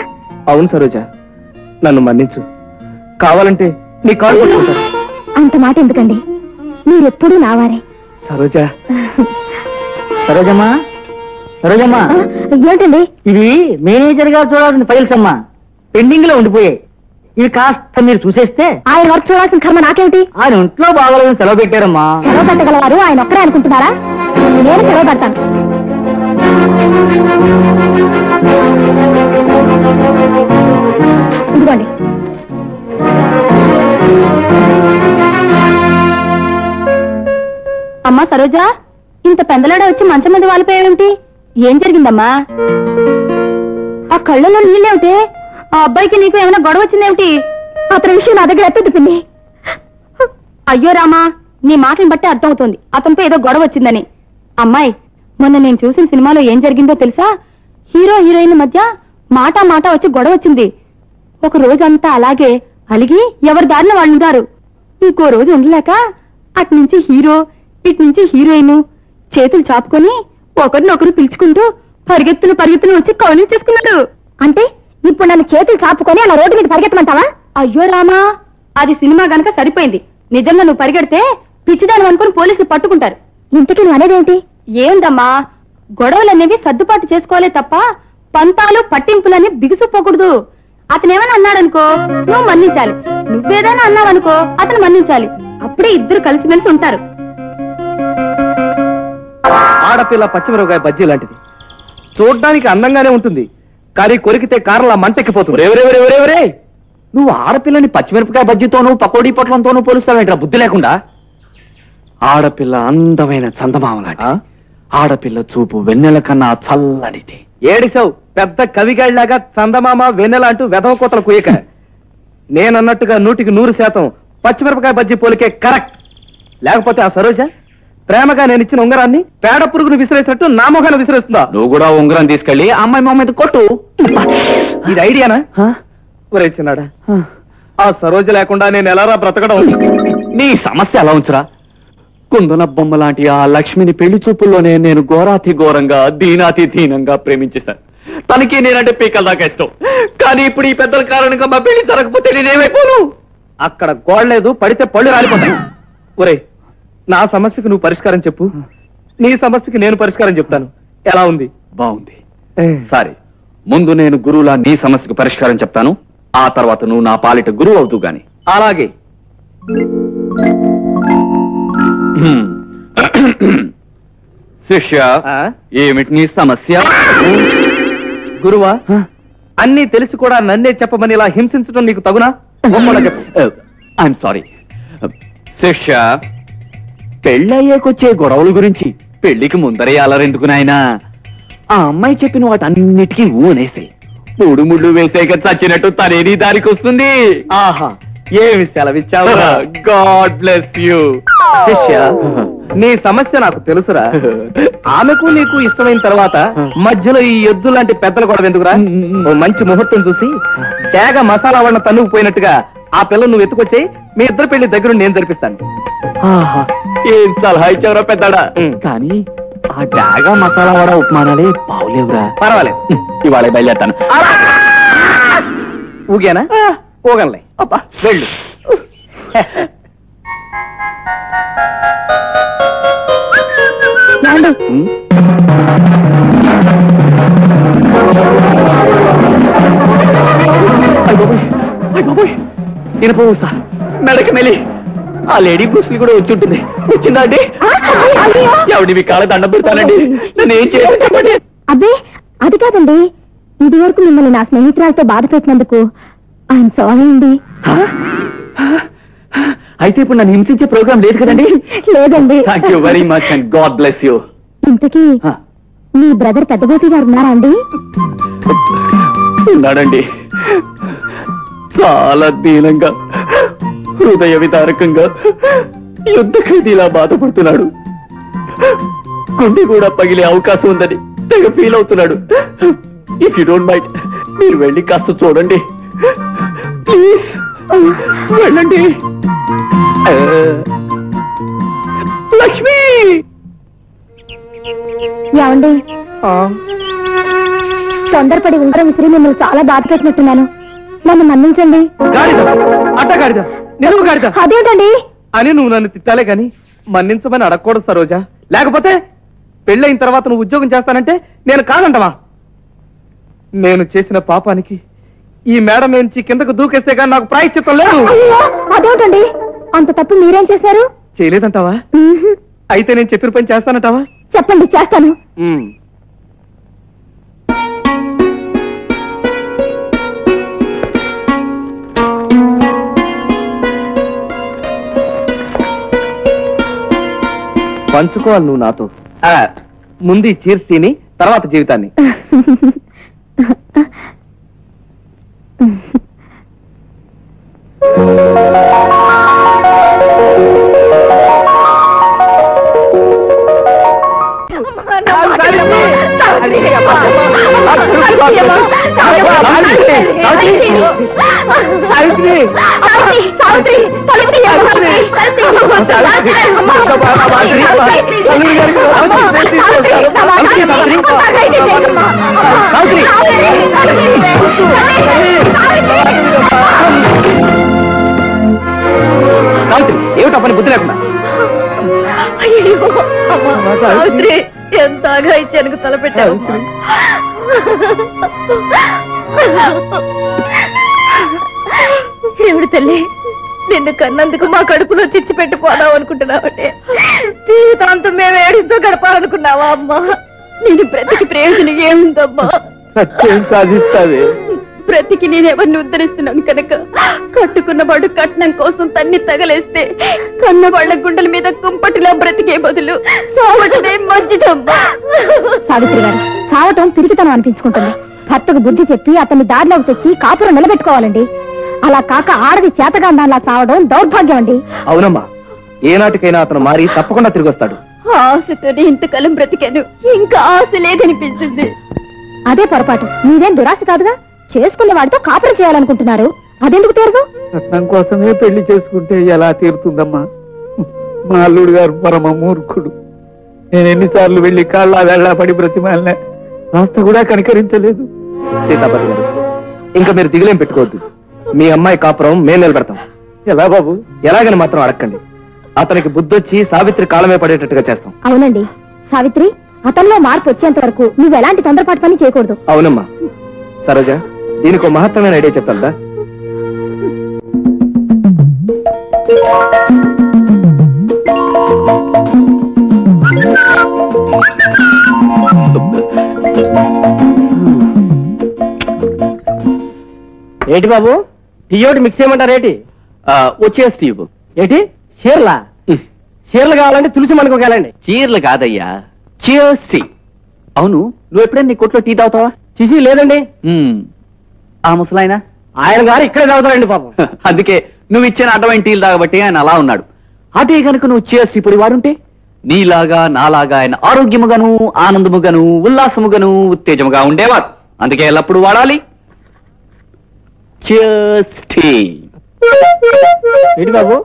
అవును సరోజ, నన్ను మన్నించు. కావాలంటే నీ కాళ్ళు పట్టుకుంటాను. అంత మాట ఎందుకండి? మీరెప్పుడూ నావారే. సరోజ. సరోజమ్మా, సరోజమ్మా, ఏంటండి? ఇవి మేనేజర్ గారు చూడాల్సిన ఫైల్స్ అమ్మా, పెండింగ్ లో ఉండిపోయాయి. ఇవి కాస్త మీరు చూసేస్తే. ఆయన వర్క్ చూడాల్సిన కర్మ నాకేమిటి? ఆయన ఒంట్లో బాగోలేదని సెలవు పెట్టారమ్మా. సెలవు పెట్టగలవారు ఆయన ఒక్కరే అనుకుంటున్నారా? నేను సెలవు పెడతాను. ఇదిగోండి. అమ్మా సరోజ, ఇంత పెందలాడ వచ్చి మంచం మీద వాలిపోయావేమిటి? ఏం జరిగిందమ్మా? ఆ కళ్ళలో నీళ్ళేమిటి? ఆ అబ్బాయికి నీకు ఏమైనా గొడవ వచ్చిందేమిటి? అతని విషయం నా దగ్గర ఎత్తు తిప్పింది. అయ్యో రామా, నీ మాటని బట్టి అర్థమవుతోంది అతనితో ఏదో గొడవ వచ్చిందని. అమ్మాయి, మొన్న నేను చూసిన సినిమాలో ఏం జరిగిందో తెలుసా? హీరో హీరోయిన్ మధ్య మాట వచ్చి గొడవ వచ్చింది. ఒక రోజంతా అలాగే అలిగి ఎవరి దారిన వాళ్ళు ఉన్నారు. ఇంకో రోజు ఉండలేక అట్నుంచి హీరో ఇట్నుంచి హీరోయిన్ చేతులు చాపుకొని ఒకరినొకరు పిలుచుకుంటూ పరిగెత్తులు వచ్చి కౌలించేసుకున్నారు. అంటే ఇప్పుడు నన్ను చేతులు చాపుకొని అలా రోడ్డు మీద పరిగెత్తమంటావా? అయ్యో రామా, అది సినిమా గనక సరిపోయింది. నిజంగా నువ్వు పరిగెడితే పిచ్చిదాని అనుకుని పోలీసులు పట్టుకుంటారు. ఇంతకీ నువ్వు అనేదేమిటి? ఏందమ్మా, గొడవలనేవి సర్దుబాటు చేసుకోవాలే తప్ప పంతాలు పట్టింపులని బిగుసుపోకూడదు. అతనేమైనా అన్నాడనుకో నువ్వు మన్నించాలి, నువ్వేదైనా అన్నావనుకో అతను మన్నించాలి. అప్పుడే ఇద్దరు కలిసిమెలిసి ఉంటారు. ఆడపిల్ల పచ్చిమిరపకాయ బజ్జీ లాంటిది. చూడ్డానికి అందంగానే ఉంటుంది, కానీ కొరికితే కారంలా మంటెక్కిపోతుంది. ఎవరెవరెవరెవరే, నువ్వు ఆడపిల్లని పచ్చిమిరపకాయ బజ్జీతోనూ పకోడీ పొట్లంతోనూ పోలుస్తావేంట్రా బుద్ధి లేకుండా? ఆడపిల్ల అందమైన చందమామలాంటి, ఆడపిల్ల చూపు వెన్నెల కన్నా చల్లనిది. ఏడిసావు పెద్ద కవిగాడిలాగా చందమామ వెన్నెల అంటూ వెధవ కోతలు కుయ్యక. నేనన్నట్టుగా 100% పచ్చిమిరపకాయ బజ్జీ పోలికే కరెక్ట్. లేకపోతే ఆ సరోజ ప్రేమగా నేను ఇచ్చిన ఉంగరాన్ని పేడ పురుగును విసిరేసినట్టు నా మొహాన్ని విసిరేస్తుందా? నువ్వు కూడా ఉంగరం తీసుకెళ్లి అమ్మాయి మొహం మీద కొట్టు. ఇది ఐడియానా? ఒరే చిన్నాడా, ఆ సరోజ లేకుండా నేను ఎలారా బ్రతకడం? నీ సమస్య అలా ఉంచురా. కుందన బొమ్మ లాంటి ఆ లక్ష్మిని పెళ్లి చూపుల్లోనే నేను ఘోరాతి ఘోరంగా దీనాతి దీనంగా ప్రేమించేశాను. తనకి నేనంటే పీకల దాకా ఇష్టం. కానీ ఇప్పుడు ఈ పెద్దల కారణంగా మా పెళ్లి జరగకపోతే నేనేమైపోను? అక్కడ గోడలేదు, పడితే పళ్ళు రాలిపోతాయి. ఒరే, నా సమస్యకు నువ్వు పరిష్కారం చెప్పు, నీ సమస్యకి నేను పరిష్కారం చెప్తాను. ఎలా ఉంది? బాగుంది. సరే, ముందు నేను గురువులా నీ సమస్యకు పరిష్కారం చెప్తాను. ఆ తర్వాత నువ్వు నా పాలిట గురువు అవుతూ గాని. అలాగే. శిష్య, ఏమిటి నీ సమస్య? గురువా, అన్నీ తెలిసి కూడా నన్నే చెప్పమని ఇలా హింసించడం నీకు తగునా? I'm sorry. శిష్య, పెళ్ళయ్యాకొచ్చే గొడవల గురించి పెళ్లికి ముందరే అలరెందుకు నాయనా? ఆ అమ్మాయి చెప్పిన వాటన్నిటికీ ఊనేసి 3 ముళ్ళు వేసాక చచ్చినట్టు తనేది దారికి వస్తుంది. ఆహా, ఏమి సెలవిచ్చావు? God bless you. శిష్య, నీ సమస్య నాకు తెలుసురా. ఆమెకు నీకు ఇష్టమైన తర్వాత మధ్యలో ఈ ఎద్దు లాంటి పెద్దల గొడవ ఎందుకురా? ఓ మంచి ముహూర్తం చూసి తేగ మసాలా వడన తన్నుకుపోయినట్టుగా ఆ పిల్లలు నువ్వు ఎత్తుకొచ్చి మీ ఇద్దరు పెళ్లి దగ్గర నేను జరిపిస్తాను. ఏం సలహా ఇచ్చావురా పెద్దాడా? కానీ ఆ డాగా మసాలా వడ ఉపమానాలే బావులేవురా. పర్వాలేదు, ఇవాళ బయలుదేరతాను. ఊగానా? ఊగనలే. అబ్బా, వెళ్ళు. వినపోవు సార్, మెడకి మెలి ఆ లేడీ బ్రూస్లీ కూడా వచ్చి ఉంటుంది. వచ్చిందా అండి? ఎవడి మీ కాళ్ళ దండం పెడతానండి. నన్ను ఏం చేయాలి చెప్పండి. అబ్బే, అది కాదండి. ఇది వరకు మిమ్మల్ని నా స్నేహితురాలతో బాధ పెట్టినందుకు ఐఎమ్ సారీ అండి. అయితే ఇప్పుడు నన్ను హింసించే ప్రోగ్రామ్ లేదు కదండి? లేదండి. Thank you very much and God bless you. ఇంతకీ మీ బ్రదర్ పెద్దగోపి గారు ఉన్నారా అండి? ఉన్నాడండి. చాలా దీనంగా, హృదయ విదారకంగా, యుద్ధ ఖైదీలా బాధపడుతున్నాడు. గుండె కూడా పగిలే అవకాశం ఉందని తెగ ఫీల్ అవుతున్నాడు. ఇఫ్ యూ డోంట్ మైండ్, మీరు వెళ్ళి కాస్త చూడండి ప్లీజ్. వెళ్ళండి. లక్ష్మి! ఏమండి, తొందరపడి ఉంగరం విసిరి మిమ్మల్ని చాలా బాధ పెట్టినట్టున్నాను. నన్ను మన్నించండి. అట్ట గాడిద, నిలువు గాడిద అదేంటండి అని నువ్వు నన్ను తిట్టాలే గాని మన్నించమని అడగకూడదు సరోజా. లేకపోతే పెళ్ళైన తర్వాత నువ్వు ఉద్యోగం చేస్తానంటే నేను కాదంటవా? నేను చేసిన పాపానికి ఈ మేడం నుంచి కిందకు దూకేస్తే కానీ నాకు ప్రాయశ్చిత్తం లేదు. అదేంటండి, అంత తప్పు మీరేం చేశారు? చేయలేదంటావా? అయితే నేను చెప్పిన పని చేస్తానంటావా? చెప్పండి, చేస్తాను. పంచుకోవాలి నువ్వు నాతో. ముందు ఈ చీర్స్ తిని తర్వాత జీవితాన్ని. ఏమిటో పని బుద్ధి లేకుండా. ఎంతగా ఇచ్చాను తలపెట్టావు. ఏమిటి తల్లి, నిన్ను కన్నందుకు మా కడుపులో చిచ్చి పెట్టిపోదాం అనుకుంటున్నావంటే జీవితాంతం మేము ఏడుస్తూ గడపాలనుకున్నావా అమ్మా? నేను బ్రతికి ప్రయోజనం ఏముందమ్మా? సత్యం సాధిస్తావే. బ్రతికి నేనెవరిని ఉద్ధరిస్తున్నాను కనుక కట్టుకున్న వాడు కట్నం కోసం తన్ని తగలేస్తే కన్న వాళ్ళ గుండెల మీద కుంపటిలా బ్రతికే బదులు సావటమే మంచిదమ్మా. సావిత్రి గారు, సావటం తిరిగితనం అనిపించుకుంటుంది. భర్తకు బుద్ధి చెప్పి అతన్ని దారిలోకి తెచ్చి కాపురం నిలబెట్టుకోవాలండి. అలా కాక ఆడది చేతగాండాలా సావడం దౌర్భాగ్యం అండి. అవునమ్మా, ఏనాటికైనా అతను మారి తప్పకుండా తిరిగి వస్తాడు. ఆశతోనే ఇంతకాలం బ్రతికాను, ఇంకా ఆశ లేదనిపించింది. అదే పొరపాటు. మీదేం దురాశ కాదుగా. చేసుకున్న వాడితో కాపురం చేయాలనుకుంటున్నారు. అదెందుకు తీరదు? రత్నం కోసమే పెళ్లి చేసుకుంటే ఎలా తీరుతుందమ్మా? మా అల్లుడు గారు పరమ మూర్ఖుడు. నేను ఎన్నిసార్లు వెళ్లి కాళ్ళ వెళ్ళా పడి బ్రతిమాలనే రాస్త కూడా కనికరించలేదు. సీతాపతి గారు, ఇంకా మీరు దిగులేం పెట్టుకోవద్దు. మీ అమ్మాయి కాపురం మేము నిలబెడతాం. ఎలా బాబు? ఎలాగని మాత్రం అడగండి. అతనికి బుద్ధొచ్చి సావిత్రి కాలమే పడేటట్టుగా చేస్తాం. అవునండి సావిత్రి, అతనిలో మార్పు వచ్చేంత వరకు నువ్వు ఎలాంటి తొందరపాటు పని చేయకూడదు. అవునమ్మా. సరోజా, దీనికి ఒక మహత్తరమైన ఐడియా చెప్తాందా? ఏంటి బాబు, టీ ఒకటి మిక్స్ చేయమంటారు? ఏంటి వచ్చేసి టీవు. ఏంటి చీరలా? చీరలు కావాలంటే తులసి మనకు వెళ్ళండి. చీరలు కాదయ్యా, చీర్స్ టీ. అవును, నువ్వు ఎప్పుడైనా నీ కొట్లో టీ తాగుతావా? చిసి లేదండి. ఆ ముసలాయన ఆయన గారు ఇక్కడే తాగుతారండి పాపం. అందుకే నువ్వు ఇచ్చిన అడ్డమైన టీలు తాగబట్టి ఆయన అలా ఉన్నాడు. అదే కనుక నువ్వు చీర్స్ ఇప్పుడు వాడుంటే నీలాగా నాలాగా ఆయన ఆరోగ్యముగాను, ఆనందముగాను, ఉల్లాసముగాను, ఉత్తేజముగా ఉండేవారు. అందుకే ఎల్లప్పుడు వాడాలి చీర్స్ టీ. ఏంటి బాబు,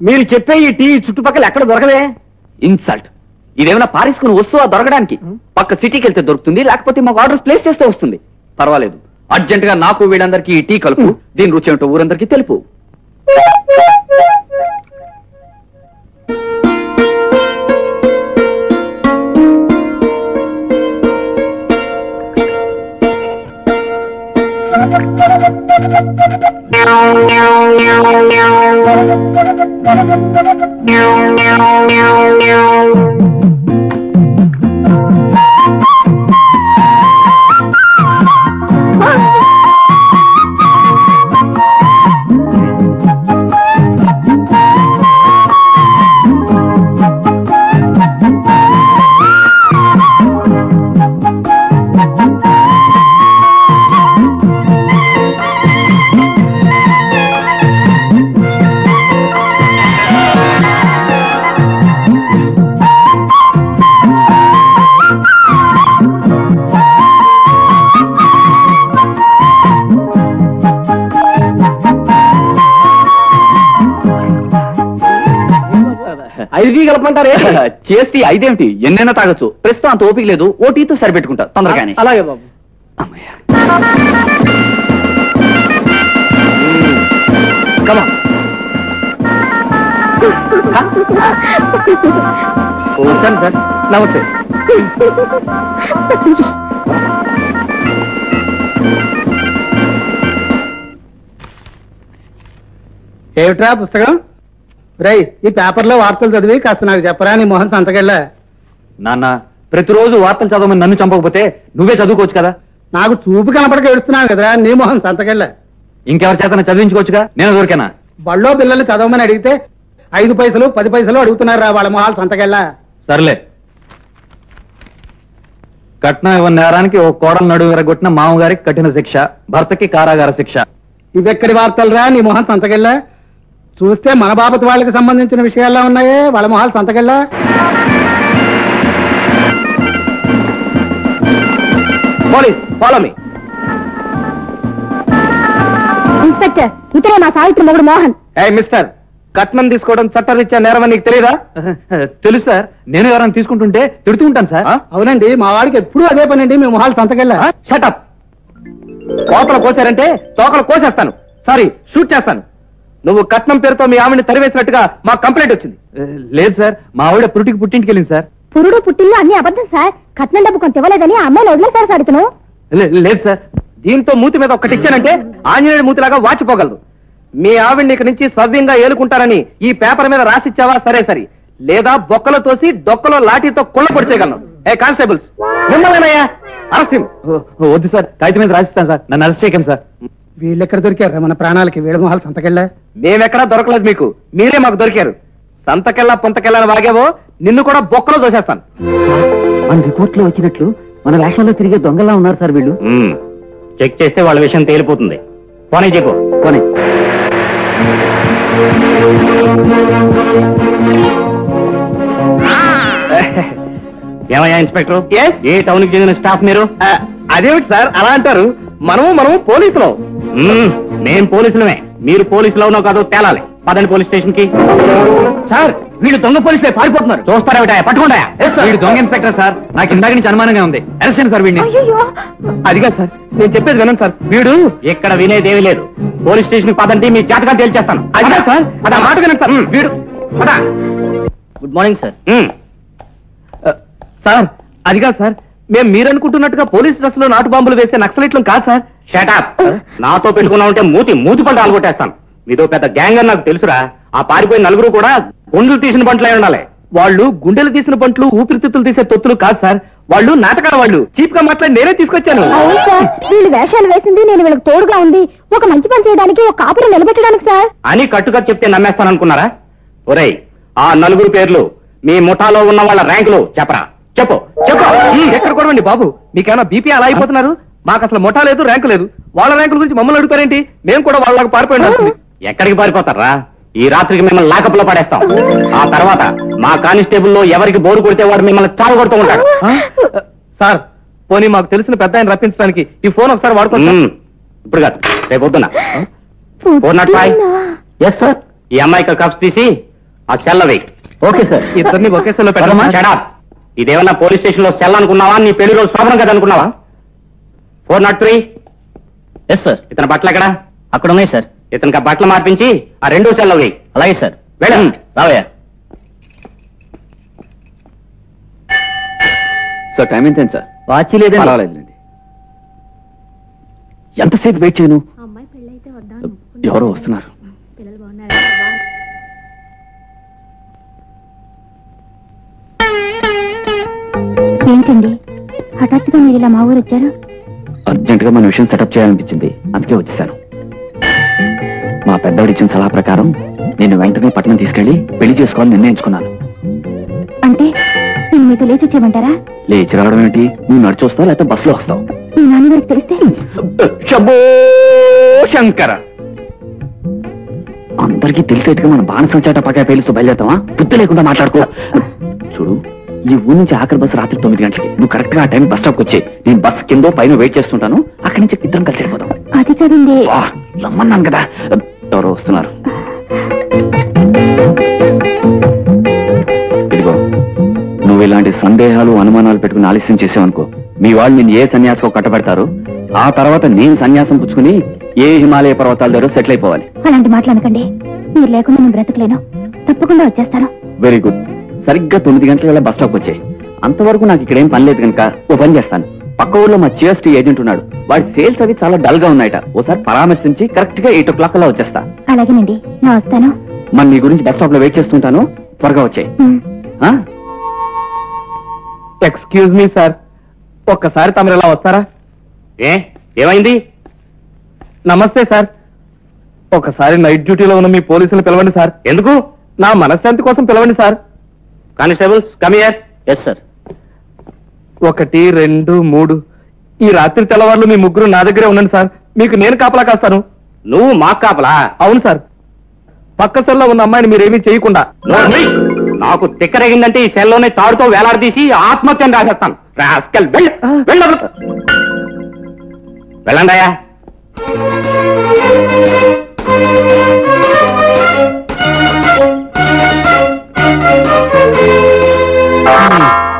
మీరు చెప్పే ఈ టీ చుట్టుపక్కల ఎక్కడ దొరకదే? ఇన్సల్ట్. ఇదేమైనా పారేసుకుని వస్తువా దొరకడానికి? పక్క సిటీకి వెళ్తే దొరుకుతుంది, లేకపోతే మాకు ఆర్డర్స్ ప్లేస్ చేస్తే వస్తుంది. పర్వాలేదు, అర్జెంట్ గా నాకు వీళ్ళందరికీ ఈ టీ కలుపు. దీని రుచి ఏమిటో ఊరందరికీ తెలుపు. 5 కలపమంటారే చేసి 5 ఏమిటి ఎన్నైనా తాగొచ్చు ప్రస్తుతం అంత ఓపిక లేదు ఓటీతో సరిపెట్టుకుంటా తొందరగానే అలాగే బాబు. అమ్మయ్య Come on. కూర్చోండి సార్ నమస్తే ఏమిట్రా పుస్తకం? రై ఈ పేపర్లో వార్తలు చదివి కాస్త నాకు చెప్పరా నీ మొహన్ సంతకెళ్ళా. నాన్న ప్రతిరోజు వార్తలు చదవమని నన్ను చంపకపోతే నువ్వే చదువుకోవచ్చు కదా. నాకు చూపు కనపడక ఏడుస్తున్నావు కదరా నీ మొహన్ సంతకెళ్ళా. ఇంకెవరి చేత చదివించుకోవచ్చుగా నేను దొరికానా? బళ్ళో పిల్లల్ని చదవమని అడిగితే 5 పైసలు 10 పైసలు అడుగుతున్నారా వాళ్ళ మొహాలు సంతకెళ్ళా. సర్లే కట్నం ఇవ్వని నేరానికి ఓ కోడలు నడువు విరగొట్టిన మామగారికి కఠిన శిక్ష, భర్తకి కారాగార శిక్ష. ఇవెక్కడి వార్తలురా నీ మొహన్ సంతకెళ్ళా? చూస్తే మన బాబత్ వాళ్ళకి సంబంధించిన విషయాల్లో ఉన్నాయే వాళ్ళ మొహాలు సంతకెళ్ళా. Police follow me. ఇన్స్పెక్టర్ ఇతరే మా సావిత్రి మొగుడు మోహన్. మిస్టర్ కట్నం తీసుకోవడం చట్టరీత్యా నేరమని నీకు తెలియదా? తెలుసు సార్, నేను ఎవరైనా తీసుకుంటుంటే తిడుతూ ఉంటాను సార్. అవునండి మా వాడికి ఎప్పుడూ అదే పనండి మీ మొహాలు సంతకెళ్ళా. షటప్. కోతలు కోసారంటే తోకలు కోసేస్తాను, సారీ షూట్ చేస్తాను. నువ్వు కట్నం పేరుతో మీ ఆవిడని తరివేసినట్టుగా మాకు కంప్లైంట్ వచ్చింది. లేదు సార్, మా ఆవిడ పురుటికి పుట్టింటికి వెళ్ళింది సార్. పురుడు పుట్టిల్లు అన్ని అబద్ధం సార్. కట్నం డబ్బు కొంత ఇవ్వలేదని ఆ అమ్మాయిని వదిలేశారు సార్ ఇతను. లేదు సార్, దీంతో మూతి మీద ఒక్కటి ఇచ్చానంటే ఆంజనేయుడు మూతిలాగా వాచిపోగలదు. మీ ఆవిడ్ని ఇక్కడి నుంచి సవ్యంగా ఏలుకుంటారని ఈ పేపర్ మీద రాసిచ్చావా సరే సరి, లేదా బొక్కలో తోసి డొక్కలో లాఠీతో కుళ్ళ పొడిచేయగలను. కానిస్టేబుల్స్ మిమ్మల్నేనయ్యా అరెస్ట్. వద్దు సార్, కాగితం మీద రాసిస్తాను సార్, నన్ను అరెస్ట్ చేయకండి సార్. వీళ్ళెక్కడ దొరికారా మన ప్రాణాలకి వీళ్ళ మొహాలు సంతకెళ్ళా? మేమెక్కడా దొరకలేదు మీకు, మీరే మాకు దొరికారు. సంతకెళ్ళా పొంతకెళ్ళని వాగేవో నిన్ను కూడా బొక్కలో దోసేస్తాను. మన రిపోర్ట్ లో వచ్చినట్లు మన వేషాల్లో తిరిగే దొంగలా ఉన్నారు సార్ వీళ్ళు. చెక్ చేస్తే వాళ్ళ విషయం తేలిపోతుంది. పోనీ చెప్పు పోనీ. ఏమయ్యా ఇన్స్పెక్టర్, ఏ టౌన్ కి చెందిన స్టాఫ్ మీరు? అదేమిటి సార్ అలా అంటారు? మనము పోలీసులు. మేం పోలీసులమే, మీరు పోలీసులో ఉన్నావు కాదో తేలాలి. పదండి పోలీస్ స్టేషన్ కి. సార్ వీళ్ళు దొంగ పోలీసులే పారిపోతున్నారు. చూస్తారా పట్టుకుంటా? వీడు దొంగ ఇన్స్పెక్టర్ సార్, నాకు ఇందాక నుంచి అనుమానంగా ఉంది. అరెస్ట్ చేయండి సార్ వీడిని. అదిగా సార్ నేను చెప్పేది వినండి సార్. వీడు ఇక్కడ వినేదేమీ లేదు. పోలీస్ స్టేషన్ కి పదండి, మీ జాతకాలు తేల్చేస్తాను. అదిగా సార్, అది ఆ మాట వినండి సార్. వీడు గుడ్ మార్నింగ్ సార్. సార్ అదిగా సార్, మేము మీరనుకుంటున్నట్టుగా పోలీస్ డ్రెస్ లో నాటు బాంబులు వేసే నక్సలైట్లు కాదు సార్. షటప్. నాతో పెట్టుకున్నామంటే మూతి పంట ఆలుగొట్టేస్తాను. మీదో పెద్ద గ్యాంగ్ అని నాకు తెలుసురా. ఆ పారిపోయిన నలుగురు కూడా గుండెలు తీసిన బంట్లు అయి ఉండాలి. వాళ్ళు గుండెలు తీసిన బంట్లు ఊపిరితిత్తులు తీసే తొత్తులు కాదు సార్. వాళ్ళు నాటకాల వాళ్ళు. చీప్ గా మాట్లాడి నేనే తీసుకొచ్చాను. అవును సార్, వీళ్ళు వేషాలు వేసింది నేను వీళ్ళకి తోడుగా ఉంది, ఒక మంచి పని చేయడానికి, ఒక కాపురం నిలబెట్టడానికి సార్ అని కట్టుగా చెప్తే నమ్మేస్తాననుకున్నారా? ఒరేయ్ ఆ నలుగురు పేర్లు, మీ ముఠాలో ఉన్న వాళ్ళ ర్యాంకులు చెప్పరా? చెప్పు చెప్పు. ఎక్కడ కూడా అండి బాబు, మీకేమైనా బీపీ అలా అయిపోతున్నారు? మాకు అసలు ముఠా లేదు, ర్యాంకు లేదు. వాళ్ళ ర్యాంకుల గురించి మమ్మల్ని అడుగుతారేంటి? మేము కూడా వాళ్ళకి పారిపోయి. ఎక్కడికి పారిపోతారా? ఈ రాత్రికి మిమ్మల్ని లాకప్ లో పడేస్తాం. ఆ తర్వాత మా కానిస్టేబుల్లో ఎవరికి బోరు కొడితే వాడు మిమ్మల్ని చాలు కొడుతూ ఉంటాడు. సార్ పోనీ మాకు తెలిసిన పెద్ద ఆయన రప్పించడానికి ఈ ఫోన్ ఒకసారి వాడుకోండి. ఇప్పుడు కాదు, రేపు పొద్దున. 405. Yes sir. ఈ అమ్మాయికి కప్స్ తీసి ఆ సెల్ అవి. Okay sir. ఇద్దరిని ఒకే సెల్ లో పెట్టమా? ఇదేమన్నా పోలీస్ స్టేషన్ లో సెల్ అనుకున్నావా? నీ పెళ్లి రోజు శోభనం కదా అనుకున్నావా? 403. Yes sir. ఇతని బట్టలు ఎక్కడ? అక్కడ ఉన్నాయి సార్. ఇతనికి ఆ బట్టలు మార్పించి ఆ 2 సెల్ అవి. అలాగే సార్. వెళ్ళండి రావయ్యా. సార్ టైం ఎంత సార్? వాచి లేదండి. పర్వాలేదులేండి. ఎంతసేపు వెయిట్ చేయను? ఎవరో వస్తున్నారు. ఏంటండి హఠాత్తుగా మీరు ఇలా మా ఊరు వచ్చారు? అర్జెంట్ గా మన విషయం సెటప్ చేయాలనిపించింది, అందుకే వచ్చేసాను. మా పెద్దవాడి ఇచ్చిన సలహా ప్రకారం నేను వెంటనే పట్టణం తీసుకెళ్లి పెళ్లి చేసుకోవాలని నిర్ణయించుకున్నాను. అంటే నేను మీతో లేచి వచ్చేయమంటారా? లేచి రావడం ఏంటి? నువ్వు నడిచి వస్తావు లేకపోతే బస్సులో వస్తావు? మీ నాన్నగారికి తెలిస్తే? శంభో శంకర. అందరికీ తెలిసేట్టుగా మన బాణసంచాట పక్క పేలుస్తూ బయలుదేరుతావా? బుద్ధి లేకుండా మాట్లాడుకో. చూడు, ఈ ఊరు నుంచి ఆఖరి బస్సు రాత్రి 9 గంటలకి. నువ్వు కరెక్ట్ గా ఆ టైం బస్ స్టాప్ వచ్చి నేను బస్ కిందో పైన వెయిట్ చేస్తుంటాను. అక్కడి నుంచి ఇద్దరం కలిసి వెళ్ళిపోతాం. అది కదండి. రమ్మన్నాను కదా. ఎవరో వస్తున్నారు. ఇలాంటి సందేహాలు అనుమానాలు పెట్టుకుని ఆలస్యం చేసావనుకో మీ వాళ్ళు నేను ఏ సన్యాసకో కట్టబెడతారు ఆ తర్వాత నేను సన్యాసం పుచ్చుకుని ఏ హిమాలయ పర్వతాల దగ్గర సెటిల్ అయిపోవాలి. అలాంటి మాటలు అనకండి. మీరు లేకుండా నేను బ్రతకలేను. తప్పకుండా వచ్చేస్తాను. Very good. సరిగ్గా 9 గంటల బస్ స్టాప్ వచ్చాయి. అంతవరకు నాకు ఇక్కడ ఏం పని లేదు కనుక ఓ పని చేస్తాను. పక్క ఊర్లో మా జిఎస్టీ ఏజెంట్ ఉన్నాడు. వాడి సేల్స్ అవి చాలా డల్ గా ఉన్నాయట. ఓసారి పరామర్శించి కరెక్ట్ గా 8 o'clock అలా వచ్చేస్తా. అలాగేనండి, నేను వస్తాను. మరి నీ గురించి బస్ స్టాప్ లో వెయిట్ చేస్తుంటాను. త్వరగా వచ్చాయి. ఎక్స్క్యూజ్ మీ సార్, ఒక్కసారి తమరు ఇలా వస్తారా? ఏమైంది? నమస్తే సార్. ఒకసారి నైట్ డ్యూటీలో ఉన్న మీ పోలీసులు పిలవండి సార్. ఎందుకు? నా మనశ్శాంతి కోసం పిలవండి sir. Constables come here. Yes sir. 1, 2, 3 ఈ రాత్రి తెల్లవారులు మీ ముగ్గురు నా దగ్గరే ఉండండి సార్. మీకు నేను కాపలా కాస్తాను. నువ్వు మా కాపలా? అవును సార్. పక్క సెల్లో ఉన్న అమ్మాయిని మీరేమీ చేయకుండా. నాకు తిక్కరేగిందంటే ఈ సెల్లోనే తాడుతో వేలాడదీసి ఆత్మహత్యను రాసేస్తాను. వెళ్ళండాయా.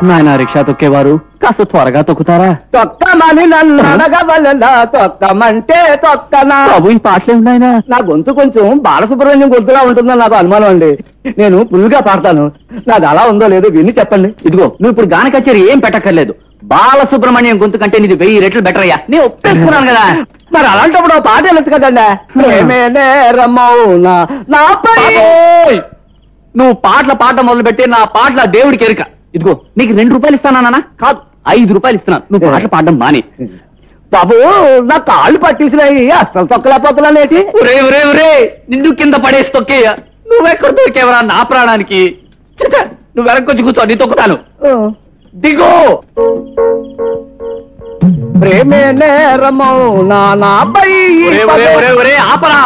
నాయన రిక్షా తొక్కేవారు కాస్త త్వరగా తొక్కుతారా? తొక్కమని నన్ను అడగవలెనా, తొక్కమంటే తొక్కనా. బాబు ఈ పాటలే ఉన్నాయన. నా గొంతు కొంచెం బాలసుబ్రహ్మణ్యం గొంతులా ఉంటుందని నాకు అనుమానం అండి. నేను ఫుల్గా పాడతాను. నాది అలా ఉందో లేదో విని చెప్పండి. ఇదిగో నువ్వు ఇప్పుడు గాన కచేరీ ఏం పెట్టక్కర్లేదు. బాలసుబ్రహ్మణ్యం గొంతు కంటే నీది 1000 రెట్లు బెటర్ అయ్యా. నేను ఒప్పేసుకున్నాను కదా. మరి అలాంటప్పుడు పాట వెళ్ళచ్చు కదండి. నువ్వు పాటల పాట మొదలుపెట్టి నా పాటల దేవుడికి ఎరుక. ఇదిగో నీకు 2 రూపాయలు ఇస్తానా? కాదు 5 రూపాయలు ఇస్తున్నాను. నువ్వు పాటలు పాడడం మాని. బాబు నా కాళ్ళు పట్టేసినాయి, అసలు తొక్కలేకపోతున్నానేటి. ఒరే నిన్ను కింద పడేసి తొక్కేయ. నువ్వెక్కడ దొరికేవరా నా ప్రాణానికి. నువ్వు వెనక్కొచ్చి కూర్చో, నీ తొక్కుతాను. దిగో. ప్రేమే నేరమో నాపై. ఆపరా.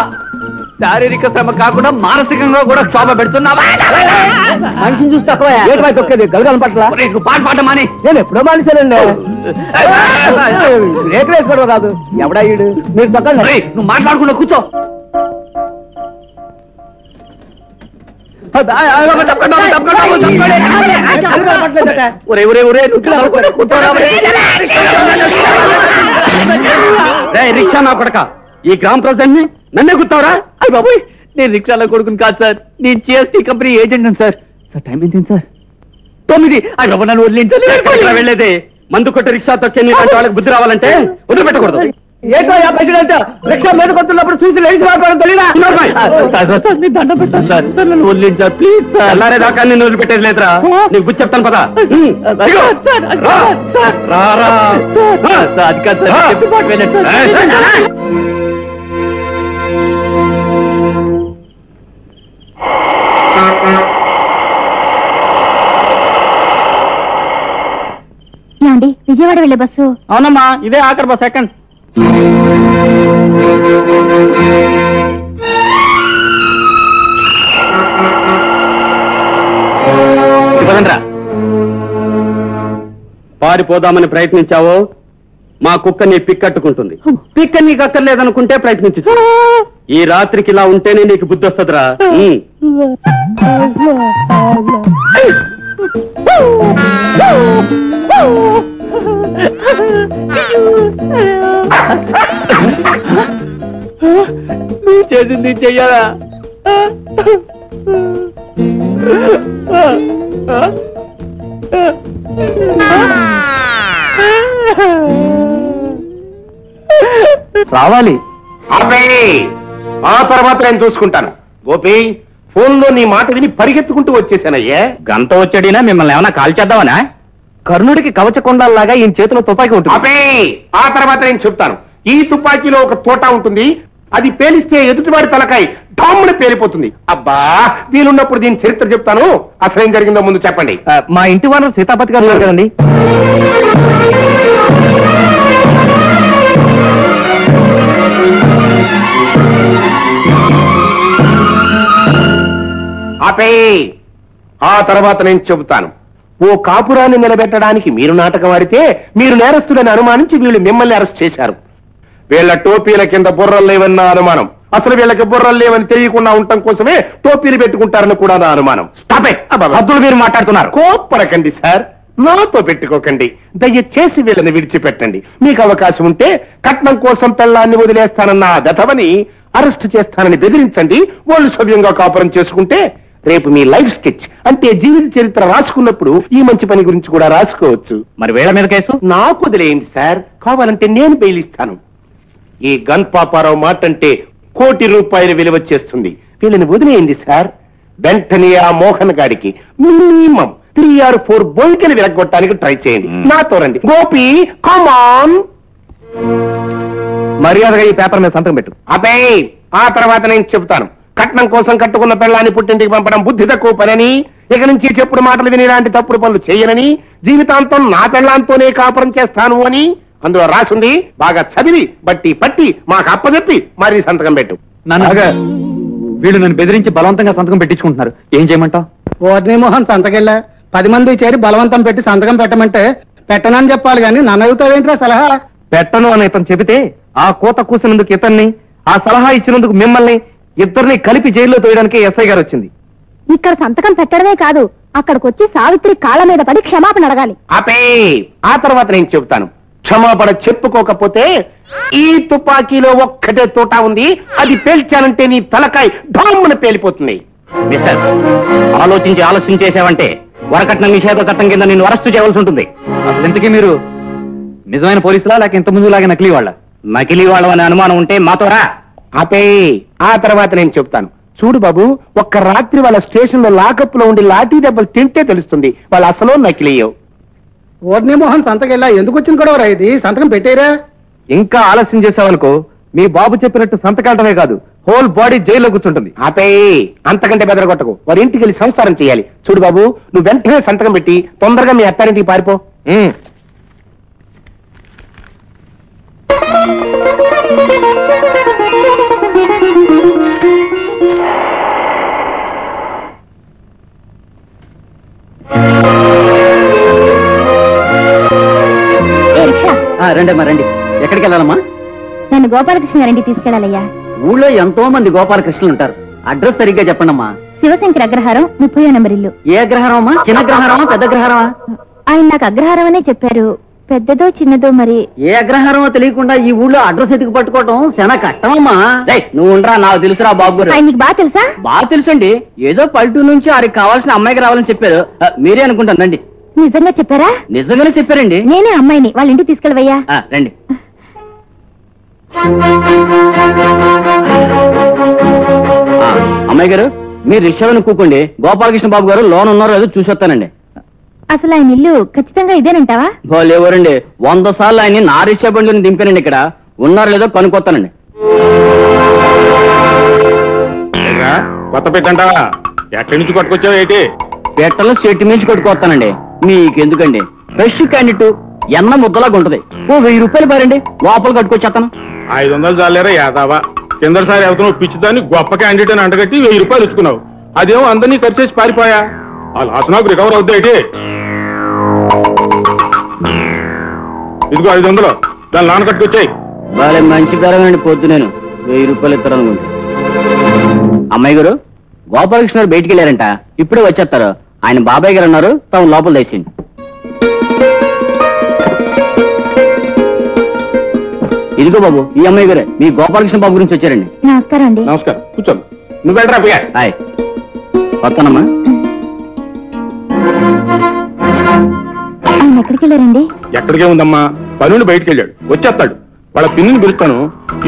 శారీరక శ్రమ కాకుండా మానసికంగా కూడా క్షోభ పెడుతున్నావా? మనిషిని చూసి తక్కువ తొక్కేది గలగల పట్ల. పాట పాట మాని. నేను ఎప్పుడో మానేశానండి. రేట్లు వేసుకోవడం రాదు. ఎవడా ఈడు? మీరు తొక్కండి. నువ్వు మాట్లాడుకుంటూ కూర్చో. రిక్షా నా కొడక, ఈ గ్రామ ప్రజల్ని నన్నే గుర్తావరా? అయ్యి బాబోయ్, నేను రిక్షాలో కొడుకుని కాదు సార్. నేను GST company agent sir. Sir time ఏంటి సార్? 9. అయ్యి బాబు నన్ను వదిలించాలి. వెళ్ళేది మందు కొట్టి రిక్షా తొక్కే నీలాంటి వాళ్ళకి బుద్ధి రావాలంటే వదిలిపెట్టకూడదు. ఏటో ప్రెసిడెంట్ రిక్షా మీద కొడుతున్నప్పుడు చూసి లేచి మాట్లాడడం తెలియదా? దండం పెట్టాను సార్. నన్ను వదిలించారు ప్లీజ్ సార్. అల్లారే దాకా నేను వదిలిపెట్టేది లేదురా. నీకు బుద్ధి చెప్తాను పదా. అది కాదు సార్, చెప్పి పాట వినండి సార్. ఏమండి, విజయవాడ వెళ్ళే బస్సు? అవునమ్మా, ఇదే ఆఖరి బస్. సెకండ్ పారిపోదామని ప్రయత్నించావో మా కుక్క నీ పిక్కట్టుకుంటుంది. పిక్క నీకు అక్కర్లేదనుకుంటే ప్రయత్నించు. ఈ రాత్రికి ఇలా ఉంటేనే నీకు బుద్ధి వస్తుందిరా. నువ్వు చేసింది చెయ్యాలా? రావాలి. ఆ తర్వాత నేను చూసుకుంటాను. గోపి, ఫోన్ లో నీ మాట విని పరిగెత్తుకుంటూ వచ్చేసానయ్యే. గంత వచ్చాడినా మిమ్మల్ని ఏమైనా కాల్ చేద్దామనా? కర్ణుడికి కవచ కొండాల్లాగా ఈయన చేతిలో తుపాకీ ఉంటుంది. ఆ తర్వాత నేను చెప్తాను. ఈ తుపాకీలో ఒక తోట ఉంటుంది. అది పేలిస్తే ఎదుటివాడి తలకాయ డామ్ముని పేలిపోతుంది. అబ్బా, వీలున్నప్పుడు దీని చరిత్ర చెప్తాను. అసలేం జరిగిందో ముందు చెప్పండి. మా ఇంటి వారు సీతాపతి గారు ఉన్నారు కదండి. ఆ తర్వాత నేను చెబుతాను. ఓ కాపురాన్ని నిలబెట్టడానికి మీరు నాటకం ఆడితే మీరు నేరస్తుడని అనుమానించి వీళ్ళు మిమ్మల్ని అరెస్ట్ చేశారు. వీళ్ళ టోపీల కింద బుర్రలు లేవన్న అనుమానం. అసలు వీళ్ళకి బుర్రలు లేవని తెలియకుండా ఉండటం కోసమే టోపీలు పెట్టుకుంటారని కూడా నా అనుమానం. అబ్దుల్ మీరు మాట్లాడుతున్నారు. కోప్పడకండి సార్, నాతో పెట్టుకోకండి. దయచేసి వీళ్ళని విడిచిపెట్టండి. మీకు అవకాశం ఉంటే కట్నం కోసం పెళ్ళాన్ని వదిలేస్తానన్న ఆ గతవని అరెస్ట్ చేస్తానని బెదిరించండి. వాళ్ళు సవ్యంగా కాపురం చేసుకుంటే రేపు మీ లైఫ్ స్కెచ్ అంటే జీవిత చరిత్ర రాసుకున్నప్పుడు ఈ మంచి పని గురించి కూడా రాసుకోవచ్చు. మరి వీళ్ళ మీద కేసు నాకు వదిలేయండి సార్, కావాలంటే నేను బెయిల్ ఇస్తాను. ఈ గన్ పాపారావు మాట అంటే ₹1,00,00,000 విలువ చేస్తుంది. వీళ్ళని వదిలేయండి సార్. వెంటనే ఆ మోహన్ గాడికి మినిమం 3 or 4 బొంకెలు విరగొట్టడానికి ట్రై చేయండి. నాతో రండి. గోపి కమాన్. మర్యాదగా ఈ పేపర్ మీద సంతకం పెట్టు. అబే ఆ తర్వాత నేను చెబుతాను. కట్నం కోసం కట్టుకున్న పెళ్ళాన్ని పుట్టింటికి పంపడం బుద్ధి తక్కువ పనని, ఇక నుంచి చెప్పుడు మాటలు విని ఇలాంటి తప్పుడు పనులు చేయనని, జీవితాంతం నా పెళ్ళాంతోనే కాపురం చేస్తాను అని అందులో రాసుంది. బాగా చదివి బట్టి పట్టి మాకు అప్పచెప్పి మరీ సంతకం పెట్టు. వీళ్ళు నన్ను బెదిరించి బలవంతంగా సంతకం పెట్టించుకుంటున్నారు. ఏం చేయమంటావు? మోహన్ సంతకెళ్ళా 10 మంది చేరి బలవంతం పెట్టి సంతకం పెట్టమంటే పెట్టనని చెప్పాలి కానీ నన్ను అడుగుతావేంట్రా సలహా? పెట్టను అని ఇతను చెబితే ఆ కోత కూసినందుకు ఇతన్ని, ఆ సలహా ఇచ్చినందుకు మిమ్మల్ని ఇద్దరిని కలిపి జైల్లో తోయడానికి ఎస్ఐ గారు వచ్చింది. ఇక్కడ సంతకం పెట్టడమే కాదు, అక్కడికొచ్చి సావిత్రి కాళ్ళ మీద పడి క్షమాపణ అడగాలి. ఆపే ఆ తర్వాత నేను చెబుతాను. క్షమాపణ చెప్పుకోకపోతే ఈ తుపాకీలో ఒక్కటే తోట ఉంది, అది పేల్చానంటే నీ తలకాయ ఢామ్మున పేలిపోతుంది. మిస్టర్, ఆలోచించి ఆలస్యం చేసావంటే వరకట్నం నిషేధ చట్టం కింద నిన్ను అరెస్టు చేయవలసి ఉంటుంది. అసలు ఇంతకీ మీరు నిజమైన పోలీసులా లేక ఇంత ముందు లాగా నకిలీ వాళ్ళ? నకిలీ వాళ్ళ అనే అనుమానం ఉంటే మాతో రా. ఆపే ఆ తర్వాత నేను చెప్తాను. చూడు బాబు, ఒక్క రాత్రి వాళ్ళ స్టేషన్ లో లాకప్ లో ఉండి లాఠీ దెబ్బలు తింటే తెలుస్తుంది వాళ్ళు అసలు నకిలీయో. మోహన్ సంతకెళ్ళా ఎందుకు వచ్చిన గొడవరా ఇది? సంతకం పెట్టేరా? ఇంకా ఆలస్యం చేసావనుకో మీ బాబు చెప్పినట్టు సంతకాలటమే కాదు, హోల్ బాడీ జైల్లో కూర్చుంటుంది. ఆపే అంతకంటే బెదరగొట్టకు. వారి ఇంటికి వెళ్ళి సంస్కారం చేయాలి. చూడు బాబు, నువ్వు వెంటనే సంతకం పెట్టి తొందరగా మీ అత్తారింటికి పారిపో. రండమ్మా రండి. ఎక్కడికి వెళ్ళాలమ్మా? నన్ను గోపాలకృష్ణ గారింటికి తీసుకెళ్లాలయ్యా. ఊళ్ళో ఎంతో మంది గోపాలకృష్ణులు ఉంటారు. అడ్రస్ సరిగ్గా చెప్పండమ్మా. శివశంకర్ అగ్రహారం 30వ నంబర్ ఇల్లు. ఏ అగ్రహారం అమ్మా? చిన్న అగ్రహారమా పెద్ద అగ్రహారమా? ఆయన నాకు అగ్రహారం అనే చెప్పారు. పెద్దదో చిన్నదో మరి. ఏ అగ్రహారమో తెలియకుండా ఈ ఊళ్ళో అడ్రస్ ఎతికి పట్టుకోవటం చాలా కష్టమమ్మా. నువ్వు ఉండరా, నాకు తెలుసురా బాబు. ఆయన నీకు బాగా తెలుసా? బాగా తెలుసండి. ఏదో పల్లెటూరు నుంచి వారికి కావాల్సిన అమ్మాయికి రావాలని చెప్పారు. మీరే అనుకుంటాను రండి. నిజంగా చెప్పారా? నిజంగానే చెప్పారండి. నేనే అమ్మాయిని వాళ్ళ ఇంటికి తీసుకెళ్ళవయ్యా. రండి. అమ్మాయి గారు, మీరు రిక్షాలో కూకోండి. గోపాలకృష్ణ బాబు గారు లోన్ ఉన్నారో ఏదో చూసి వస్తానండి. అసలు ఆయన ఇల్లు ఖచ్చితంగా ఇదేనంటావా? లేవరండి, 100 సార్లు ఆయన్ని నా రిక్షా బండిని దింపానండి. ఇక్కడ ఉన్నారో లేదో కనుక్కొస్తానండి. కొత్త పెట్టంటావా? ఎక్కడి నుంచి పట్టుకొచ్చావు ఏంటి? పెట్టలో చెట్టు మించి కొట్టుకొస్తానండి. మీకెందుకండి? ఫ్రెష్ క్యాండిడేట్ ఎన్న ముద్దలాగా ఉంటది. ఓ 1000 రూపాయలు పారండి, లోపల కట్టుకొచ్చేస్తాను. 500 చాలేరా యాదావా? కిందసారి అవుతున్నావు పిచ్చిదాన్ని గొప్ప క్యాండిడేట్ అని అంటగట్టి 1000 రూపాయలు ఇచ్చుకున్నావు. అదేమో అందరినీ ఖర్చు చేసి పారిపోయా. ఆ లాస్ నాకు రికవర్ అవుద్దా ఏంటి? ఇదిగో 500, దాని నాన్న కట్టుకొచ్చాయి. వాళ్ళ మంచి కారమండి. పొద్దు నేను 1000 రూపాయలు ఇస్తారు అనుకుంటా. అమ్మాయి గారు, గోపాలకృష్ణ గారు బయటికి వెళ్ళారంట, ఇప్పుడే వచ్చేస్తారు. ఆయన బాబాయ్ గారు ఉన్నారు, తాము లోపల తెచ్చింది. ఇదిగో బాబు, ఈ అమ్మాయి గారే మీ గోపాలకృష్ణ బాబు గురించి వచ్చారండి. నమస్కారం అండి. నమస్కారం, కూర్చోండి. నువ్వు వెళ్ళరా పోయా. హాయ్, వస్తానమ్మా. ఆయన ఎక్కడికి వెళ్ళారండి? ఎక్కడికే ఉందమ్మా, పనులు బయటికి వెళ్ళాడు, వచ్చేస్తాడు. వాళ్ళ పిన్నిని పిలుస్తాను.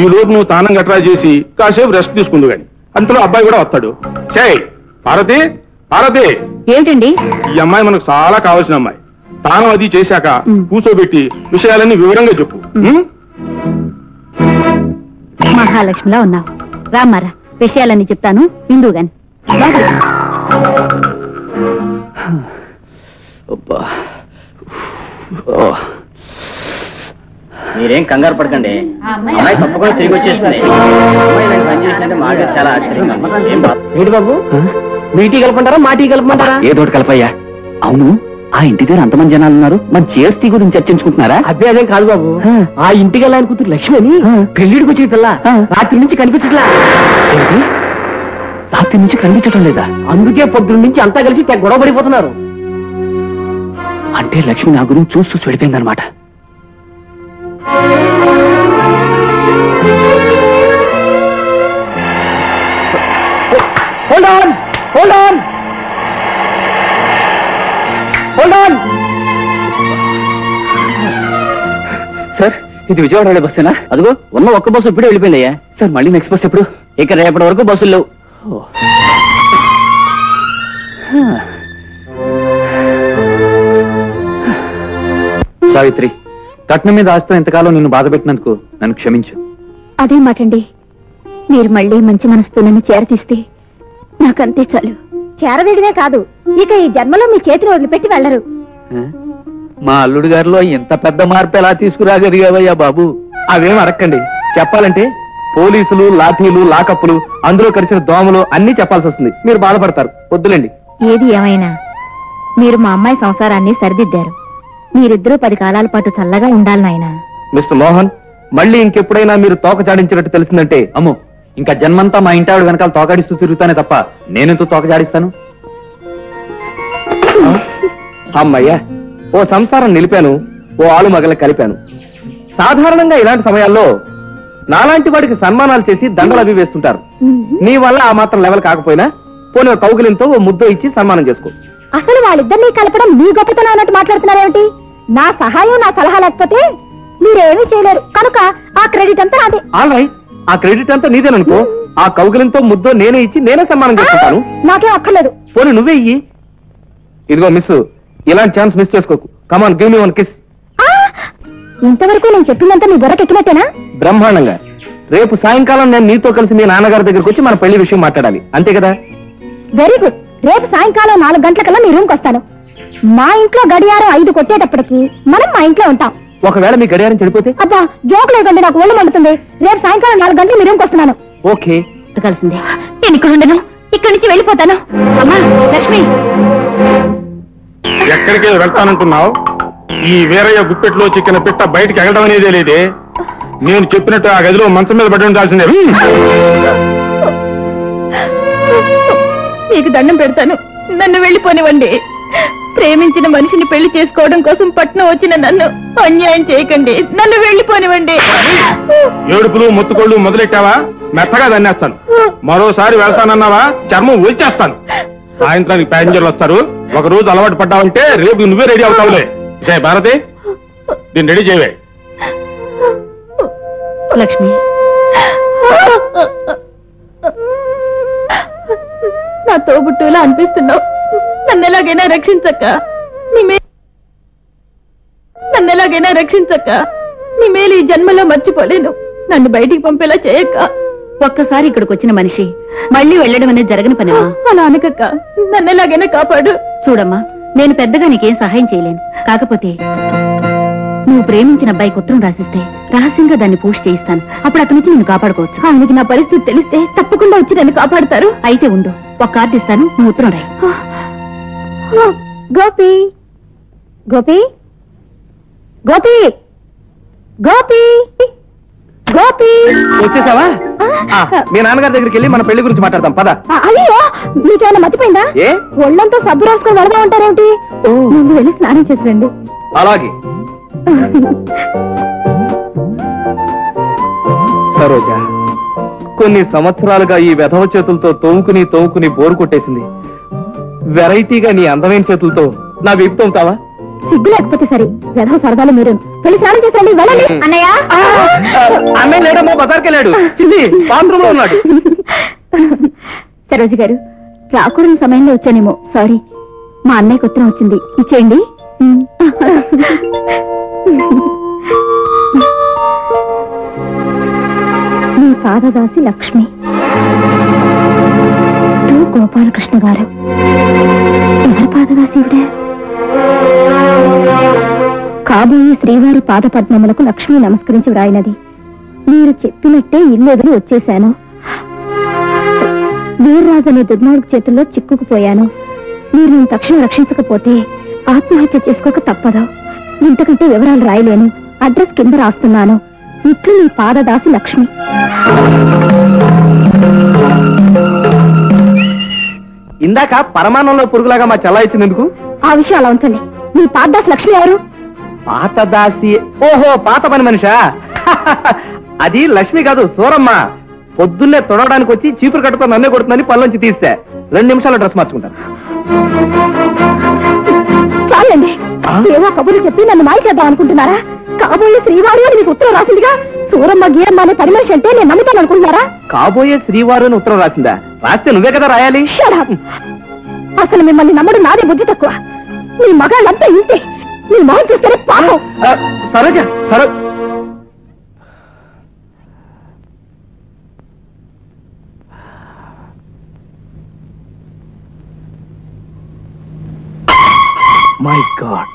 ఈ లోపు నువ్వు తానం గట్రా చేసి కాసేపు రెస్ట్ తీసుకుందు గాని. అంతలో అబ్బాయి కూడా వస్తాడు. చేయి పార్వతి, పార్వతి. ఏమిటండి? ఈ అమ్మాయి మనకు చాలా కావాల్సిన అమ్మాయి. తానం అది చేశాక కూర్చోబెట్టి విషయాలన్నీ వివరంగా చెప్పు. మహాలక్ష్మిలా ఉన్నావు. రామారా, విషయాలన్నీ చెప్తాను, విందు గాని. మీరేం కంగారు పడకండి, అమ్మాయి తప్పకుండా తిరిగి వచ్చేస్తుంది. మాకు చాలా ఆశ్చర్యంగా ఉంది. బాబు, మీ టీ కలపమంటారా మా టీ కలపమంటారా? ఏదోటి కలపయ్యా. అవును, ఆ ఇంటి దగ్గర అంతమంది జనాలు ఉన్నారు, మన జిఎస్టీ గురించి చర్చించుకుంటున్నారా? అదే అదేం కాదు బాబు, ఆ ఇంటికి వెళ్ళాలని కూతురు లక్ష్మి అని పెళ్లిడికి వచ్చే పిల్ల రాత్రి నుంచి కనిపించట్లా. రాత్రి నుంచి కనిపించడం లేదా? అందుకే పొద్దున్న నుంచి అంతా కలిసి గొడవ పడిపోతున్నారు. అంటే లక్ష్మి నా గురించి చూసి వెళ్ళిపోయిందనమాట. Hold on! Hold on! Hold on! Sir, ఇది విజయవాడ వెళ్ళే బస్సేనా? అదిగో ఉన్న ఒక్క బస్సు ఇప్పుడే వెళ్ళిపోయిందయ్యా. సార్, మళ్ళీ నెక్స్ట్ బస్ ఎప్పుడు? ఇక రేపటి వరకు బస్సులు లేవు. సావిత్రి, కట్నం మీద ఆస్తో ఇంతకాలం నిన్ను బాధ పెట్టినందుకు నన్ను క్షమించు. అదే మాటండి, మీరు మళ్ళీ మంచి మనసుతో నన్ను చేరతీస్తే నాకంతే చాలు. చేరవేయడమే కాదు, ఇక ఈ జన్మలో మీ చేతిని వదిలిపెట్టి వెళ్ళరు. మా అల్లుడు గారిలో ఇంత పెద్ద మార్పు ఎలా తీసుకురాగలిగావయ్యా బాబు? అవేం అడక్కండి. చెప్పాలంటే పోలీసులు, లాఠీలు, లాకప్పులు, అందులో కరిచిన దోమలు అన్ని చెప్పాల్సి వస్తుంది. మీరు బాధపడతారు. వద్దులేండి. ఏది ఏమైనా మీరు మా అమ్మాయి సంసారాన్ని సరిదిద్దారు. మీరిద్దరూ 10 కాలాల పాటు చల్లగా ఉండాలి నాయనా. మిస్టర్ మోహన్, మళ్ళీ ఇంకెప్పుడైనా మీరు తోక జాడించినట్టు తెలిసిందంటే అమ్మో, ఇంకా జన్మంతా మా ఇంటి ఆవిడ వెనకాల తోకాడిస్తూ తిరుగుతానే తప్ప నేనెంతో తోక జాడిస్తాను. అమ్మయ్యా, ఓ సంసారం నిలిపాను, ఓ ఆలు మగల కలిపాను. సాధారణంగా ఇలాంటి సమయాల్లో నాలాంటి వాడికి సన్మానాలు చేసి దండలు అవి వేస్తుంటారు. నీ వల్ల ఆ మాత్రం లెవెల్ కాకపోయినా పోనీ ఓ కౌగిలింతో ఓ ముద్ద ఇచ్చి సన్మానం చేసుకో. అసలు వాళ్ళిద్దరినీ కలపడం మీ గొప్పతనం అన్నట్టు మాట్లాడుతున్నారేమిటి? నా సహాయం, నా సలహా లేకపోతే మీరేమీ చేయలేరు. కనుక ఆ క్రెడిట్ అంతా నాదే. ఆల్ రైట్, ఆ క్రెడిట్ అంతా నీదేననుకో. ఆ కౌగిలింతో ముద్దో నేనే ఇచ్చి నేనే సన్మానం చేసుకుంటాను. నాకేం అక్కర్లేదు. పోనీ నువ్వే ఇయ్యి. ఇదిగో మిస్, ఇలాంటి ఛాన్స్ మిస్ చేసుకోకు. కమాన్, గివ్ మీ వన్ కిస్. ఇంతవరకు నేను చెప్పిందంతా మీ బుర్రకెక్కినట్టేనా? బ్రహ్మాండంగా. రేపు సాయంకాలం నేను నీతో కలిసి మీ నాన్నగారి దగ్గరకు వచ్చి మన పెళ్లి విషయం మాట్లాడాలి, అంతే కదా? Very good. రేపు సాయంకాలం 4 గంటలకల్లా మీ రూమ్కి వస్తాను. మా ఇంట్లో గడియారం 5 కొట్టేటప్పటికి మనం మా ఇంట్లో ఉంటాం. ఒకవేళ మీ గడియారం చెడిపోతే? అబ్బా, జోక్ లేదండి, నాకు ఒళ్ళు మండుతుంది. రేపు సాయంకాలం 4 గంటలు మీ రూమ్కి వస్తున్నాను. ఓకే. కలిసిందే. నేను ఇక్కడ ఉండను, ఇక్కడి నుంచి వెళ్ళిపోతాను. అమ్మా లక్ష్మి, ఎక్కడికి వెళ్తానంటున్నావు? ఈ వీరయ్య గుప్పెట్లో చిక్కిన పిట్ట బయటికి ఎగడం అనేదే లేదే. నేను చెప్పినట్టు ఆ గదిలో మంచం మీద పడి ఉండాల్సిందే. మీకు దండం పెడతాను, నన్ను వెళ్ళిపోనివ్వండి. ప్రేమించిన మనిషిని పెళ్లి చేసుకోవడం కోసం పట్నం వచ్చిన నన్ను అన్యాయం చేయకండి. నన్ను వెళ్ళిపోనివ్వండి. ఏడుపులు మొత్తుకోళ్ళు మొదలెట్టావా? మెత్తగా దన్నేస్తాను. మరోసారి వెళ్తానన్నావా చర్మం వచ్చేస్తాను. సాయంత్రానికి ప్యాసింజర్లు వస్తారు. ఒక రోజు అలవాటు పడ్డావంటే రేపు నువ్వే రెడీ అవుతావులే. జయ భారతి, దీన్ని రెడీ చేయవే. లక్ష్మి, నా తోబుట్టులా అనిపిస్తున్నావు. నన్నెలాగైనా రక్షించక్క. నన్నెలాగైనా రక్షించక్క. నీ మేలు ఈ జన్మలో మర్చిపోలేను. నన్ను బయటికి పంపేలా చేయక్క. ఒక్కసారి ఇక్కడికి వచ్చిన మనిషి మళ్ళీ వెళ్ళడం అనేది జరగని పని. అలా అనకక్క, నన్నెలాగైనా కాపాడు. చూడమ్మా, నేను పెద్దగా నీకేం సహాయం చేయలేను. కాకపోతే నువ్వు ప్రేమించిన అబ్బాయికి ఉత్తరం రాసిస్తే రహస్యంగా దాన్ని పోస్ట్ చేయిస్తాను. అప్పుడు అతని నుంచి నేను కాపాడుకోవచ్చు. ఆయనకి నా పరిస్థితి తెలిస్తే తప్పకుండా వచ్చి నన్ను కాపాడుతారు. అయితే ఉండు, ఒక కార్డు ఇస్తాను, నువ్వు ఉత్తరం రాయి. గోపి, గోపి, గోపి, గోపి, గోపి. వచ్చేసావా? మీ నాన్నగారి దగ్గరికి వెళ్ళి మన పెళ్లి గురించి మాట్లాడదాం, పద. అయ్యో, మీకేమైనా మర్చిపోయిందా? ఏ? ఒళ్ళంతా సబ్బు రాసుకొని వెళదా ఉంటారేమిటి? ముందు వెళ్ళి స్నానం చేసి రండి. అలాగే. సరోజా, కొన్ని సంవత్సరాలుగా ఈ వెధవ చేతులతో తోముకుని బోరు కొట్టేసింది. వెరైటీగా నీ అందమైన చేతులతో నా వీపు తోముతావా? సిగ్గు లేకపోతే సరే, వెధవ సరదాలు మీరు. వెళ్ళి స్నానం చేసి రండి. వెళ్ళండి. అన్నయ్య, అన్నయ్య లేడమ్మో, బజార్కి వెళ్ళాడు. చిన్ని బాత్రూంలో ఉన్నాడు. సరోజు గారు, రాకూడని సమయంలో వచ్చానేమో, సారీ. మా అన్నయ్యకి ఉత్తరం వచ్చింది, ఇచ్చేయండి. మీ పాదదాసి లక్ష్మి, గోపాలకృష్ణ గారు. ఎవరి పాదదాసి ఇవిడే? కాబోయే శ్రీవారి పాదపద్మములకు లక్ష్మి నమస్కరించి వ్రాయినది. మీరు చెప్పినట్టే ఇల్లు వదిలి వచ్చేశాను. వీర్రాజు అనే దుర్మార్గు చేతుల్లో చిక్కుకుపోయాను. మీరు నన్ను తక్షణం రక్షించకపోతే ఆత్మహత్య చేసుకోక తప్పదు. ఇంతకంటే వివరాలు రాయలేను. అడ్రస్ కింద రాస్తున్నాను. ఇట్లు నీ పాదదాసి లక్ష్మి. ఇందాక పరమాణంలో పురుగులాగా మా చెల్ల ఇచ్చినందుకు ఆ విషయం అలా ఉంచండి. నీ పాదదాసి లక్ష్మి ఎవరు? పాతదాసి. ఓహో, పాత పని మనిషా? అది లక్ష్మి కాదు, సూరమ్మ. పొద్దున్నే తొడవడానికి వచ్చి చీపురు కట్టుతో నన్నే కొడుతుందని పనులోంచి తీస్తే 2 నిమిషాల్లో డ్రెస్ మార్చుకుంటాను. చాలండి, ఏవో కబుర్లు చెప్పి నన్ను మాయ చేద్దాం అనుకుంటున్నారా? కాబోయే శ్రీవారు అని మీకు ఉత్తరం రాసిందిగా. సూరమ్మ గీరమ్మ అనే పని మనిషి అంటే నేను నమ్ముతాను అనుకుంటున్నారా? కాబోయే శ్రీవారు అని ఉత్తరం రాసిందా? రాస్తే నువ్వే కదా రాయాలి. Shut up. అసలు మిమ్మల్ని నమ్మడం నాదే బుద్ధి తక్కువ. మీ మగాళ్ళంతా ఇంతే. మీ మొహం చూస్తేనే పాపం. సరోజ, మై గాడ్,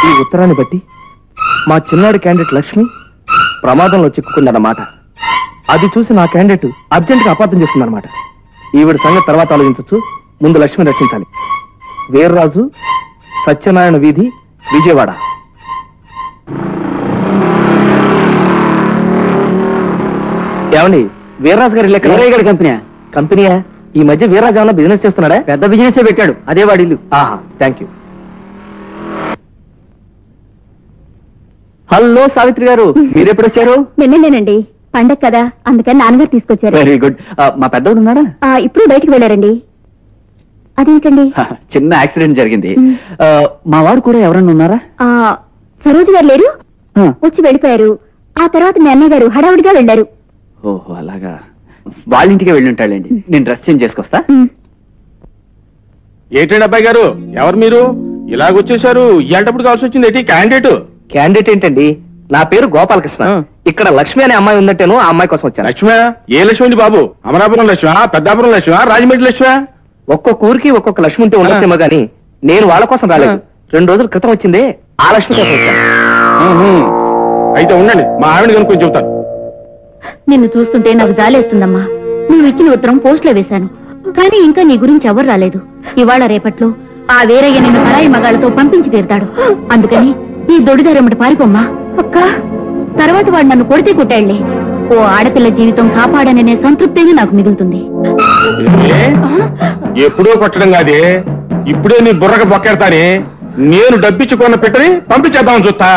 ఈ ఉత్తరాన్ని బట్టి మా చిన్నాడి క్యాండిడేట్ లక్ష్మి ప్రమాదంలో చిక్కుకుందన్నమాట. అది చూసి నా క్యాండిడేట్ అర్జెంట్ గా అపార్థం చేస్తుందన్నమాట. ఈవిడ సంగతి తర్వాత ఆలోచించవచ్చు. ముందు లక్ష్మిని రక్షించాలి. వీర్రాజు, సత్యనారాయణ వీధి, విజయవాడ. ఏమండి, వీర్రాజు గారు ఇల్లు కంపెనీయా? ఈ మధ్య వీర్రాజు ఏమన్నా బిజినెస్ చేస్తున్నాడా? పెద్ద బిజినెస్ పెట్టాడు, అదే వాడి ఇల్లు. ఆహా, థ్యాంక్ యూ. హలో సావిత్రి గారు, మీరు ఎప్పుడు వచ్చారు? నిన్నేనండి, పండగ కదా, అందుకని నాన్నగారు తీసుకొచ్చారు. Very good. మా పెద్దోడు ఉన్నాడా? ఇప్పుడు బయటికి వెళ్ళారండి. అదేంటండి? చిన్న యాక్సిడెంట్ జరిగింది. మా వాడు కూడా ఎవరన్నా ఉన్నారా? సరోజు గారు లేరు, వచ్చి వెళ్ళిపోయారు. ఆ తర్వాత మీ అన్నయ్య గారు హడావుడిగా వెళ్ళారు. ఓహో, అలాగా. వాళ్ళ ఇంటికి వెళ్ళి ఉంటాడండి. నేను డ్రెస్ చేంజ్ చేసుకొస్తా. ఏంటండి అబ్బాయి గారు, ఎవరు మీరు ఇలాగొచ్చేసారు? ఇలాంటప్పుడు కావాల్సి వచ్చింది ఏంటి? క్యాండిడేట్ ఏంటండి? నా పేరు గోపాలకృష్ణ. ఇక్కడ లక్ష్మి అనే అమ్మాయి ఉందంటేను ఆ అమ్మాయి కోసం వచ్చాను. లక్ష్మి? ఏ లక్ష్మి అండి బాబు? అమరాపురం లక్ష్మి, పెద్దాపురం లక్ష్మి, రాజమండ్రి లక్ష్మి? ఒక్కొక్క ఊరికి ఒక్కొక్క లక్ష్మి ఉంటే ఉండొచ్చేమో గానీ నేను వాళ్ళ కోసం రాలేదు. 2 రోజుల క్రితం వచ్చిందే ఆ లక్ష్మి కోసం వచ్చాను. అయితే ఉండండి, మా ఆవిడ కనుక్కొని చెబుతాను. నిన్ను చూస్తుంటే నాకు జాలేస్తుందమ్మా. నువ్వు ఇచ్చిన ఉత్తరం పోస్ట్ లో వేశాను, కానీ ఇంకా నీ గురించి ఎవరు రాలేదు. ఇవాళ రేపట్లో ఆ వేరయ్య నిన్ను పరాయి మగాళ్ళతో పంపించి తీరుతాడు. అందుకని ఈ దొడిదారెమ్మటి పారిపోమ్మా. అక్క, తర్వాత వాడు నన్ను కొడితే కొట్టాళ్లే. ఓ ఆడపిల్ల జీవితం కాపాడననే సంతృప్తిగా నాకు మిగులుతుంది. ఎప్పుడో కొట్టడం కాదే, ఇప్పుడే నీ బుర్రక బొక్కెడతానే. నేను డబ్బిచ్చుకున్న పెట్టని పంపించేద్దామని చూస్తా.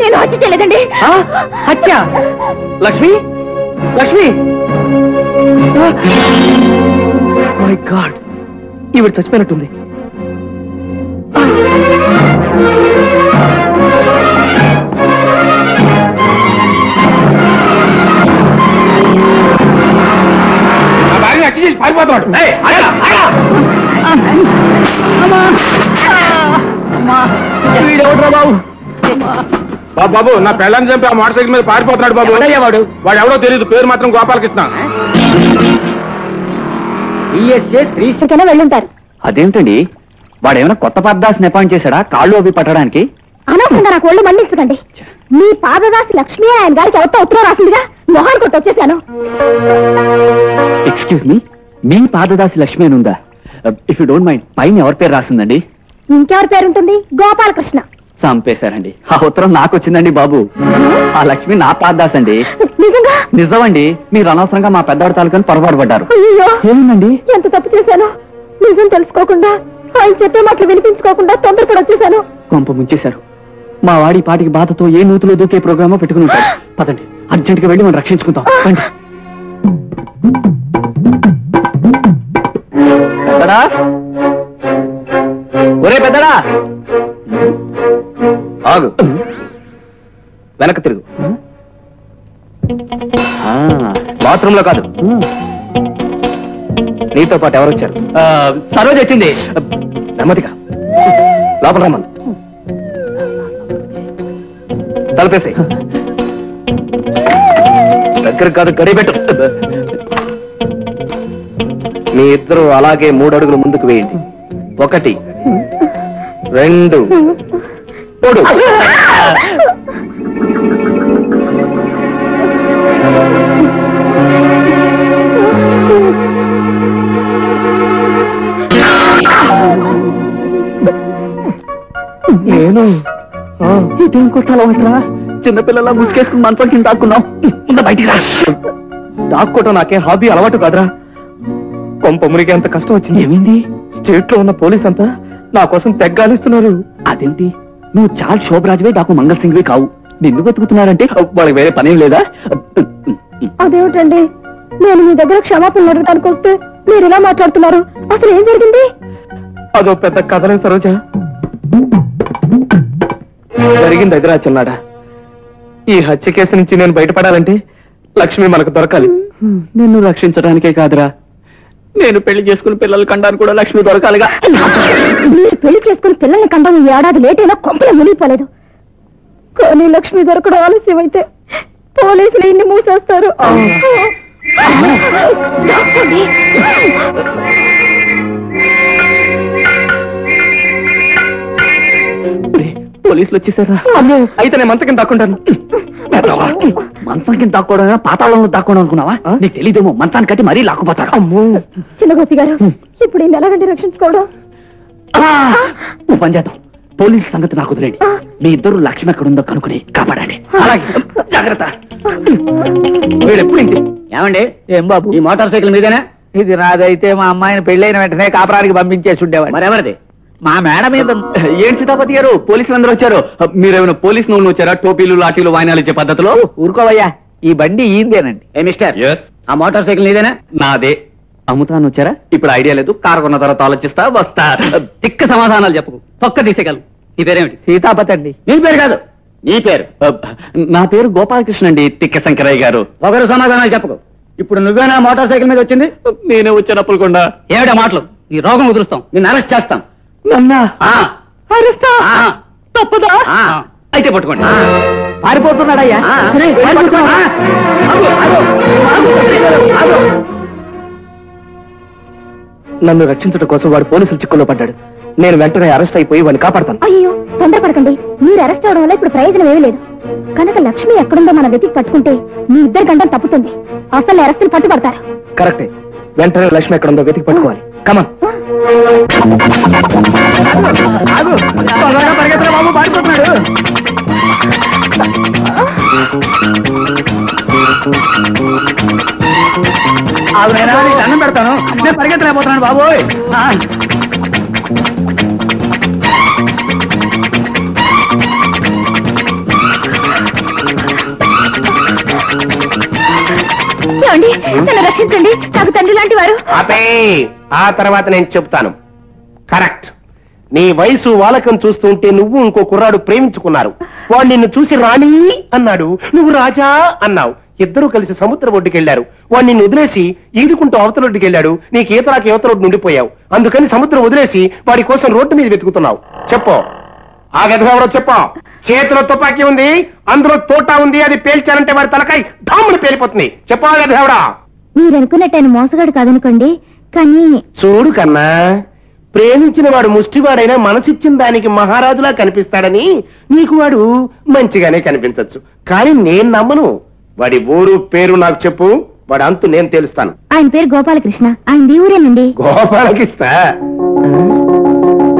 నేను హత్య చేయలేదండి. హత్య? లక్ష్మి, లక్ష్మి! మై గాడ్, ఈవిడ చచ్చిపోయినట్టుంది. పారిపోతాడు. బాబు, నా పెళ్ళాన్ని చంపి ఆ మోటార్ సైకిల్ మీద పారిపోతున్నాడు బాబు. వాడు ఎవడో తెలియదు, పేరు మాత్రం గోపాలకృష్ణ. వెళ్ళుంటారు. అదేంటండి, వాడేమైనా కొత్త పద్దాసిని అపాయింట్ చేశాడా కాళ్ళు అవి పట్టడానికి? అనవసరంగా నాకు ఒళ్ళు మండించకండి. మీ పాదదాసి లక్ష్మి ఆయన గారికి ఎవరితో ఉత్తరం రాసిందిగా మొహాన్ కొట్టి వచ్చేసాను. ఎక్స్క్యూజ్ మీ, మీ పాదదాసి లక్ష్మి అని ఉందా? ఇఫ్ యూ డోంట్ మైండ్, పైన ఎవరి పేరు రాసిందండి? ఇంకెవరి పేరుంటుంది? గోపాలకృష్ణ. చంపేశారండి. ఆ ఉత్తరం నాకు వచ్చిందండి బాబు. ఆ లక్ష్మి నా పాదదాస్ అండి. నిజంగా? నిజమండి. మీరు అనవసరంగా మా పెద్దవాడి తాలూకాని పొరపాటు పడ్డారు. ఏమండి, ఎంత తప్పు చేశాను? నిజం తెలుసుకోకుండా, ఆయన చెప్పే మాటలు వినిపించుకోకుండా తొందరపడి వచ్చేసాను. కొంప ముంచేశారు. మా వాడి పాటికి బాధతో ఏ నూతులో దూకే ప్రోగ్రామో పెట్టుకుని ఉంటారు. పదండి, అర్జెంట్ గా వెళ్ళి మనం రక్షించుకుందాం. పెద్దడా, ఒరే పెద్దడా, ఆగు, వెనక్కి తిరుగు. బాత్రూమ్ లో కాదు, నీతో పాటు ఎవరు వచ్చారు? సరోజ్ వచ్చింది. నెమ్మదిగా లోపల రమ్మను. తలపేసి దగ్గర కాదు, గడిపెట్టు. మీ ఇద్దరు అలాగే 3 అడుగులు ముందుకు వేయండి. 1 2 3 నేను ఇదేం కొట్టాలో అంటారా? చిన్నపిల్లల ముసుకేసుకుని మంచం కింద దాక్కున్నావు. ముందు బయటికి రా. దాక్కోవటం నాకేం హాబీ అలవాటు కాదురా. కొంప మునిగే అంత కష్టం వచ్చింది. ఏమైంది? స్టేట్ లో ఉన్న పోలీస్ అంతా నా కోసం తెగ్గాలిస్తున్నారు. అదేంటి? నువ్వు చాలా శోభరాజువే, నాకు మంగళ సింగ్వే కావు. నిన్ను బతుకుతున్నారంటే వాళ్ళకి వేరే పనేం లేదా? అదేమిటండి, నేను మీ దగ్గర క్షమాపణ అడగడానికి వస్తే మీరు ఇలా మాట్లాడుతున్నారు. అసలు ఏం జరిగింది? అదో పెద్ద కథలే సరోజ. జరిగింది అదిరా చిన్నాడా. ఈ హత్య కేసు నుంచి నేను బయటపడాలంటే లక్ష్మి మనకు దొరకాలి. నిన్ను రక్షించడానికే కాదురా, నేను పెళ్లి చేసుకుని పిల్లలు కండానికి కూడా లక్ష్మి దొరకాలిగా. మీరు పెళ్లి చేసుకుని పిల్లల్ని కండం ఈ ఏడాది లేట్ అయినా కొంపలు మునిగిపోలేదు. కానీ లక్ష్మి దొరకడం ఆలస్యం అయితే పోలీసులు ఇన్ని మూసేస్తారు. పోలీసులు వచ్చేసారా? అయితే నేను మంచం కింద దాక్కుంటాను. మంచం కింద దాక్కోవడం, పాతాళంలో దాక్కోవడం అనుకున్నావా? నీకు తెలీదేమో, మంచాన్ని కట్టి మరీ లాక్కుపోతాడు. చిన్నగోపి గారు, ఇప్పుడు ఈయన ఎలాగంటే రక్షించుకోవడం? ఓ పని చేద్దాం, పోలీసు సంగతి నాకు వదిలేండి. మీ ఇద్దరు లక్ష్మి ఎక్కడుందో కనుక్కుని కాపాడండి. అలాగే, జాగ్రత్త. వీడెప్పుడు ఇంటి ఏమండి? ఏం బాబు, ఈ మోటార్ సైకిల్ మీదేనా? ఇది నాదైతే మా అమ్మాయిని పెళ్ళైన వెంటనే కాపురానికి పంపించేసి ఉండేవాడు. మరెవరిది? మా మేడ మీద. ఏం సీతాపతి గారు, పోలీసులు అందరూ వచ్చారు. మీరేమైనా పోలీసు నూనె వచ్చారా? టోపీలు లాఠీలు వాయినాలు ఇచ్చే పద్ధతిలో? ఊరుకోవయ్యా, ఈ బండి ఈందేనండి. ఏ మిస్టర్, ఆ మోటార్ సైకిల్ నీదేనా? నాదే. అమ్ముతాను వచ్చారా? ఇప్పుడు ఐడియా లేదు, కారు కొన్న తర్వాత ఆలోచిస్తా వస్తా. తిక్క సమాధానాలు చెప్పకు, తొక్క తీసేయగలవు. నీ పేరేమిటి? సీతాపతి అండి. నీ పేరు కాదు, నీ పేరు. నా పేరు గోపాలకృష్ణ అండి. తిక్క శంకరయ్య గారు. ఒకరు సమాధానాలు చెప్పకు. ఇప్పుడు నువ్వేనా మోటార్ సైకిల్ మీద వచ్చింది? నేనే వచ్చానప్పుడు కొండా. ఏమిటా మాటలు? నీ రోగం కుదురుస్తాం, నిన్ను అరెస్ట్ చేస్తాం. నన్నా అరెస్టా? తప్పదా? అయితే పట్టుకోండి. పారిపోతున్నాడయ్యా. నన్ను రక్షించడం కోసం వాడు పోలీసులు చిక్కుల్లో పడ్డాడు. నేను వెంటనే అరెస్ట్ అయిపోయి వాడిని కాపాడతాను. అయ్యో, తొందరపడకండి. మీరు అరెస్ట్ అవడం వల్ల ఇప్పుడు ప్రయోజనం ఏమీ లేదు. కనుక లక్ష్మి ఎక్కడుందో మనం వెతికి పట్టుకుంటే మీ ఇద్దరి గంటం తప్పుతుంది. అసలు అరెస్టులు పట్టుబడతారు. కరెక్టే, వెంటనే లక్ష్మి ఎక్కడుందో వెతికి పట్టుకోవాలి. కమన్. బాబు పారిపోతున్నాడు. అవునైనా నీకు దండం పెడతాను, నేను పరిగెత్తలేకపోతున్నాను బాబోయ్. నన్ను రక్షించండి, నాకు తండ్రి లాంటి వారు. ఆ తర్వాత నేను చెప్తాను. కరెక్ట్, నీ వయసు వాలకం చూస్తుంటే నువ్వు ఇంకో కుర్రాడు ప్రేమించుకున్నారు. వాడు నిన్ను చూసి రాణి అన్నాడు, నువ్వు రాజా అన్నావు. ఇద్దరూ కలిసి సముద్రం ఒడ్డుకెళ్లారు. వాడు నిన్ను వదిలేసి ఈదుకుంటూ అవతల ఒడ్డుకెళ్లాడు. నీకు ఈతరాకి యువతల ఒడ్డు ఉండిపోయావు. అందుకని సముద్రం వదిలేసి వాడి కోసం రోడ్డు మీద వెతుకుతున్నావు. చెప్పు, ఆ గదవెవరో చెప్పు. చేతిలో తుపాకీ ఉంది, అందులో తోటా ఉంది. అది పేల్చాలంటే వాడి తలకాయ ఢాములు పేలిపోతుంది. చెప్పు ఆ గదవెవరా. మీరు అనుకున్నట్టు ఆయన మోసగాడు కాదనుకోండి, కానీ చూడు కన్నా, ప్రేమించిన వాడు ముష్టివాడైనా మనసిచ్చిన దానికి మహారాజులా కనిపిస్తాడని నీకు వాడు మంచిగానే కనిపించచ్చు. కానీ నేను నమ్మను. వాడి ఊరు పేరు నాకు చెప్పు, వాడు అంతు నేను తెలుస్తాను. ఆయన పేరు గోపాలకృష్ణ. ఆయన ఊరేనండి. గోపాలకృష్ణ?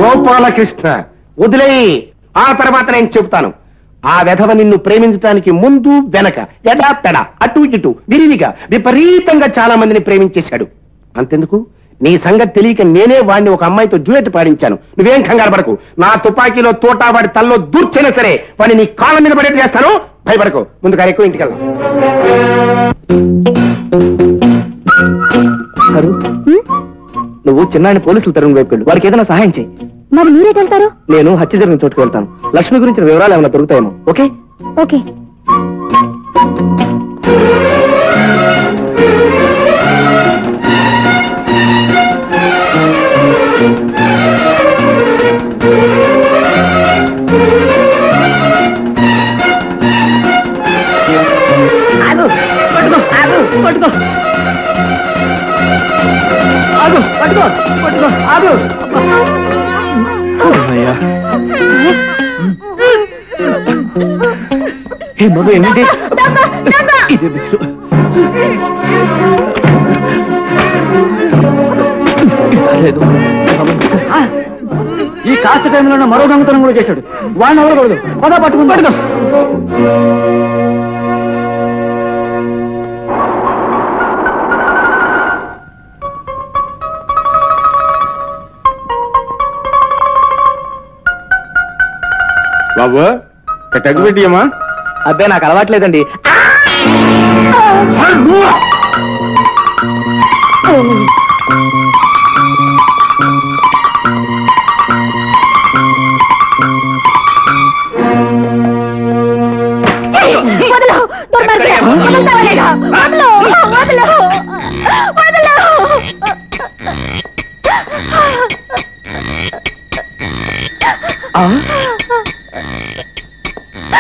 గోపాలకృష్ణ వదిలేయి, ఆ తర్వాత నేను చెబుతాను. ఆ వెధవ నిన్ను ప్రేమించడానికి ముందు వెనక ఎడా పెడ అటు ఇటు విరివిగా విపరీతంగా చాలా మందిని ప్రేమించేశాడు. అంతెందుకు, నీ సంగతి తెలియక నేనే వాడిని ఒక అమ్మాయితో డ్యూయెట్ పాడించాను. నువ్వేం కంగారు పడకు. నా తుపాకీలో తోటా వాడి తల్లో దూర్చైనా సరే వాడిని నీ కాళ్ళ మీద పడేట్టు చేస్తాను. భయపడకు. ముందు ఎక్కువ ఇంటికి వెళ్దాం. నువ్వు చిన్నాయన పోలీసులు తరుణ్ వైపు వెళ్ళు. వారికి ఏదైనా సహాయం చేయి. మరి మీరేట్ వెళ్తారు? నేను హత్య జరిగిన చోటుకు వెళ్తాను. లక్ష్మి గురించిన వివరాలు ఏమైనా దొరుకుతాయేమో. Okay okay. పట్టుకో, పట్టుకో. ఆగు, పట్టుకో పట్టుకో, ఆగు. అమ్మయ్యా. ఏ మగ ఏంటి ఇదే బిస్సు. లేదు, ఈ కాస్త టైంలో మరో దొంగతనం కూడా చేశాడు. వాడిని ఎవరకూడదు. పదా పట్టుకుని పట్టుకో. బాబు టగ్గు పెట్టియమ్మా. అబ్బే నాకు అలవాట్లేదండి.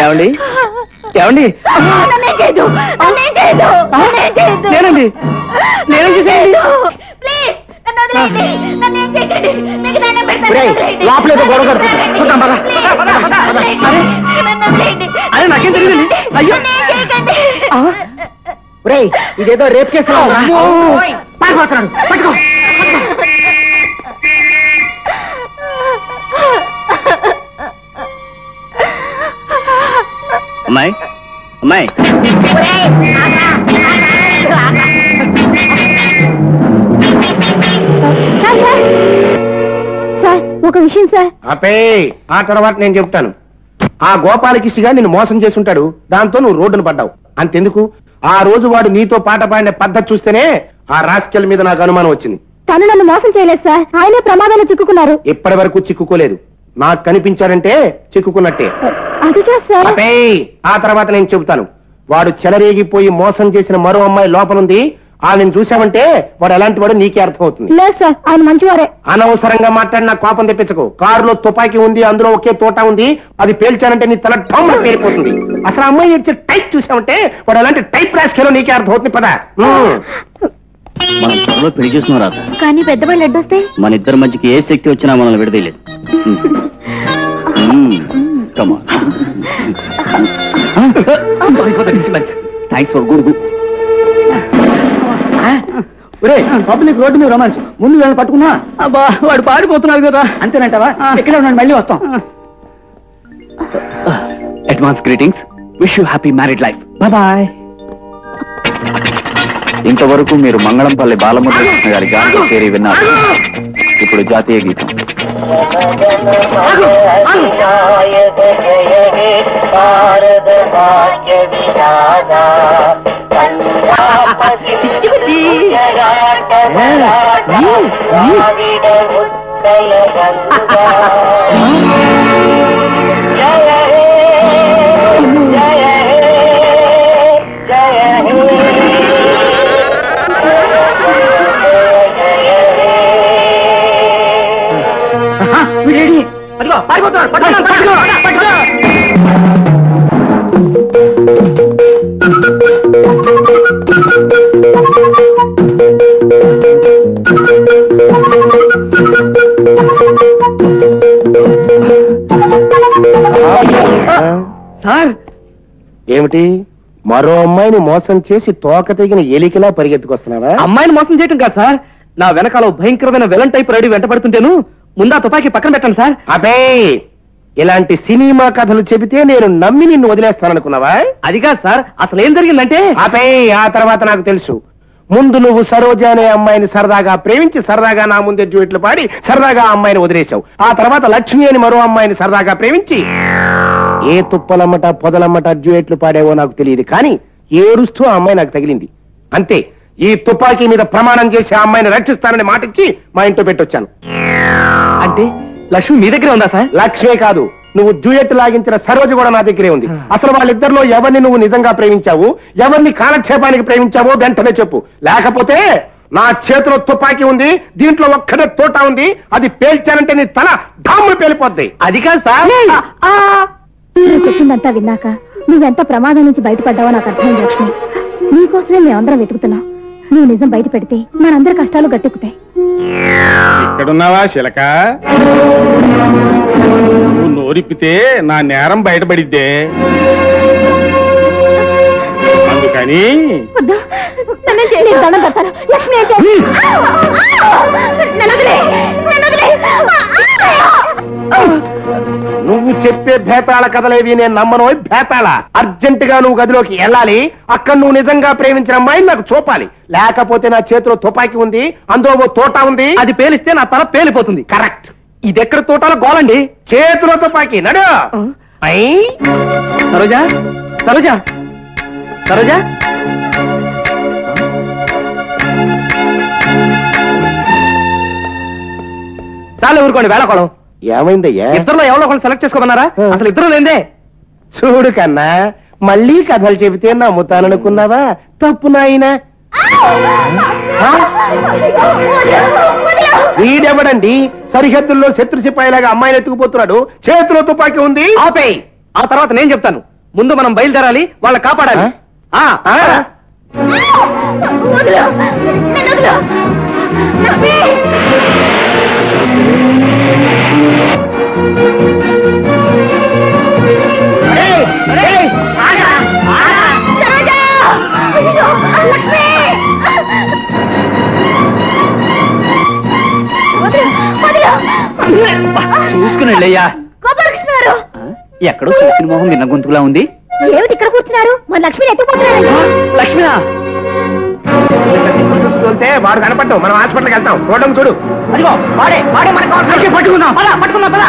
ఏమండి ఏమండి నేనండి నేనేం చేసేయండి. లోపలేదో గొడవ కడుతుంది. చూద్దాం పద. అరే నాకేం తెలియదండి. అయ్యో రేయ్, ఇదేదో రేపు చేస్తున్నాడు. పట్టుకో. అమ్మాయి అమ్మాయి, సార్ ఒక విషయం సార్. అపే ఆ తర్వాత నేను చెప్తాను. ఆ గోపాలకృష్ణగా నిన్ను మోసం చేసుంటాడు. దాంతో నువ్వు రోడ్డును పడ్డావు. అంతెందుకు, ఆ రోజు వాడు నీతో పాట పాడిన పద్ధతి చూస్తేనే ఆ రాస్కెల్ మీద నాకు అనుమానం వచ్చింది. తను నన్ను మోసం చేయలేదు సార్, ఆయనే ప్రమాదంలో చిక్కుకున్నారు. ఇప్పటి వరకు చిక్కుకోలేదు. నాకు కనిపించాడంటే చిక్కుకున్నట్టే. అదిగా సార్. అపే ఆ తర్వాత నేను చెబుతాను. వాడు చెలరేగిపోయి మోసం చేసిన మరో అమ్మాయి లోపలుంది. ఆమెను చూసామంటే వాడు ఎలాంటి వాడు నీకే అర్థమవుతుంది. లేదు సార్, ఆయన మంచివారే. అనవసరంగా మాట్లాడి నాకు కోపం తెప్పించకు. కారులో తుపాకీ ఉంది, అందులో ఒకే తోట ఉంది. అది పేల్చానంటే నీ తల ఠోమ్మ పేలిపోతుంది. అసలు అమ్మాయి ఏడ్చే టైప్ చూసామంటే వాడు ఎలాంటి టైప్ రాసుకెలో నీకే అర్థమవుతుంది. పదా మనం త్వరలో పెళ్లి చేస్తున్నాం రాదా. కానీ పెద్దవాళ్ళు అడ్డొస్తే మన ఇద్దరి మధ్యకి ఏ శక్తి వచ్చినా మనల్ని విడదీయలేదు. Thanks for good. Public road మీద రొమాన్స్. ముందు వెళ్ళి పట్టుకున్నా. అబ్బా వాడు పారిపోతున్నాడు కదా. అంతేనంటావా? ఎక్కడ ఉన్నాడు, మళ్ళీ వస్తాం. Advance greetings. Wish you happy married life. Bye. ఇంతవరకు మీరు మంగళంపల్లి బాలమురళీకృష్ణ గారి గానం చేరి విన్నారు. ఇప్పుడు జాతీయ గీతం. సార్ ఏమిటి, మరో అమ్మాయిని మోసం చేసి తోక తెగిన ఎలికిలా పరిగెత్తుకొస్తున్నావా? అమ్మాయిని మోసం చేయటం కాదు సార్, నా వెనకాల భయంకరమైన విలన్ టైప్ రెడీ వెంటబడుతుంటేను ముందా తుపాకీ పక్కన పెట్టండి సార్. అబే ఇలాంటి సినిమా కథలు చెబితే నేను నమ్మి నిన్ను వదిలేస్తాననుకున్నావా? అది కాదు సార్, అసలు ఏం జరిగిందంటే. అబే ఆ తర్వాత నాకు తెలుసు. ముందు నువ్వు సరోజ అనే అమ్మాయిని సరదాగా ప్రేమించి సరదాగా నా ముందే డ్యూయెట్లు పాడి సరదాగా ఆ అమ్మాయిని వదిలేశావు. ఆ తర్వాత లక్ష్మి అని మరో అమ్మాయిని సరదాగా ప్రేమించి ఏ తుప్పలమ్మట పొదలమ్మట డ్యూయెట్లు పాడేవో నాకు తెలియదు, కానీ ఏడుస్తూ ఆ అమ్మాయి నాకు తగిలింది. అంతే, ఈ తుపాకీ మీద ప్రమాణం చేసి ఆ అమ్మాయిని రక్షిస్తానని మాటిచ్చి మా ఇంట్లో పెట్టొచ్చాను. అంటే లక్ష్మి మీ దగ్గరే ఉందా సార్? లక్ష్మే కాదు, నువ్వు డ్యూయెట్ లాగించిన సరోజ కూడా నా దగ్గరే ఉంది. అసలు వాళ్ళిద్దరిలో ఎవరిని నువ్వు నిజంగా ప్రేమించావు, ఎవరిని కాలక్షేపానికి ప్రేమించావో వెంటనే చెప్పు. లేకపోతే నా చేతిలో తుపాకీ ఉంది, దీంట్లో ఒక్కడే తోట ఉంది, అది పేల్చానంటే నీ తల ఢామ్ము పేలిపోద్ది. అది కాదు సార్. నువ్వు చెప్పిందంతా విన్నాక నువ్వెంత ప్రమాదం నుంచి బయటపడ్డావో నాకు అర్థమైంది లక్ష్మి. నీకోసమే మేమందరం వెతుకుతున్నాం. నువ్వు నిజం బయట పెడితే మనందరి కష్టాలు గట్టెక్కుతాయి. ఇక్కడున్నావా శిలక? నువ్వు నోరిప్పితే నా నేరం బయటపడిద్దే. అందుకని నువ్వు చెప్పే భేతాళ కథలేవి నేను నమ్మను. భేతాళ, అర్జెంట్ గా నువ్వు గదిలోకి వెళ్ళాలి. అక్కడ నువ్వు నిజంగా ప్రేమించిన అమ్మాయిని నాకు చూపాలి. లేకపోతే నా చేతిలో తుపాకీ ఉంది, అందులో ఓ తోట ఉంది, అది పేలిస్తే నా తల పేలిపోతుంది. కరెక్ట్. ఇది ఎక్కడ తోటాలో గోలండి. చేతిలో తుపాకీ, నడు. సరోజా, సరోజా, సరోజా. చాలా ఊరుకోండి, వేళకోళం. ఏమైందయ్యా? ఇద్దరులో ఎవరో ఒకళ్ళు సెలెక్ట్ చేసుకోమన్నారా? అసలు ఇద్దరు లేదే. చూడు కన్నా, మళ్ళీ కథలు చెబితే నమ్ముతాననుకున్నావా? తప్పు నాయనా. వీడెవడండి సరిహద్దుల్లో శత్రు సిపాయిలాగా అమ్మాయిని ఎత్తుకుపోతున్నాడు? చేతిలో తుపాకీ ఉంది. ఆపేయ్. ఆ తర్వాత నేను చెప్తాను. ముందు మనం బయలుదేరాలి, వాళ్ళని కాపాడాలి. చూసుకుని వెళ్ళయ్యా. ఎక్కడో చూసిన మొహం నిన్న గొంతుకులా ఉంది. ఏమిటి ఇక్కడ కూర్చున్నారు? మన లక్ష్మిని ఎత్తుకుపోతున్నారు. లక్ష్మినా? చూస్తే వాడు కనపడ్డావు. మనం హాస్పిటల్కి వెళ్తాం. చూడడం చూడు. అదిగో వాడే, వాడే మనకు పట్టుకుందాం. పట్టుకుందాం, పద.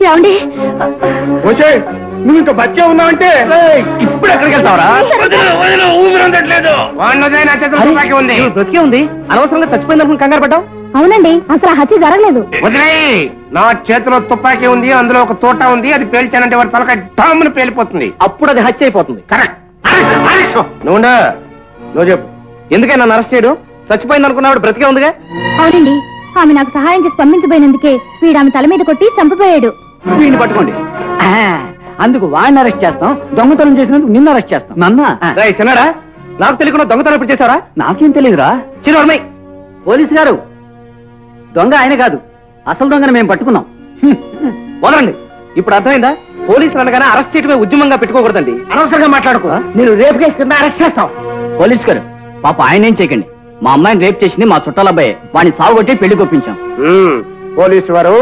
ఏమండి? వచ్చే, నువ్వు ఇంకా బచ్చే ఉన్నావంటే ఇప్పుడు ఎక్కడికి వెళ్తావరా? ఊపిరందట్లేదు. ఉంది, బ్రతికే ఉంది. అనవసరంగా చచ్చిపోయిందనుకుని కంగారు పడ్డావు. అవునండి, అసలు హత్య జరగలేదు. వదిలేయ్. నా చేతిలో తుపాకీ ఉంది, అందులో ఒక తోట ఉంది. అది పేల్చానంటే వాడి తలకాయ డామ్ను పేలిపోతుంది. అప్పుడు అది హత్య అయిపోతుంది. కరెక్ట్. నువ్వు చెప్పు. ఎందుకని నన్ను అరెస్ట్ చేయడం? చచ్చిపోయింది అనుకున్నాడు, బ్రతికే ఉందిగా. అవునండి, ఆమె నాకు సహాయం చేసి పంపించబోయినందుకే వీడు ఆమె తల మీద కొట్టి చంపిపోయాడు. వీడిని పట్టుకోండి. అందుకు వాడిని అరెస్ట్ చేస్తాం, దొంగతనం చేసినందుకు నిన్ను అరెస్ట్ చేస్తాం. నన్నా చిన్నాడా, నాకు తెలియకుండా దొంగతనం ఎప్పుడు చేశారా? నాకేం తెలియదురా. చిన్నమ్మాయి, పోలీసు గారు, దొంగ ఆయన కాదు, అసలు దొంగను మేము పట్టుకున్నాం. వదలండి. ఇప్పుడు అర్థమైందా? పోలీసులు అనగానే అరెస్ట్ చేయడమే ఉద్యమంగా పెట్టుకోకూడదండి. అనవసరంగా మాట్లాడుకో. నేను రేపు కేసు కింద అరెస్ట్ చేస్తాం. పోలీసు గారు, పాప ఆయన ఏం చేయకండి. మా అమ్మాయిని రేపు చేసింది మా చుట్టాల అబ్బాయి. వాడిని సాగు కొట్టి పెళ్లి కొప్పించాం. పోలీసు వారు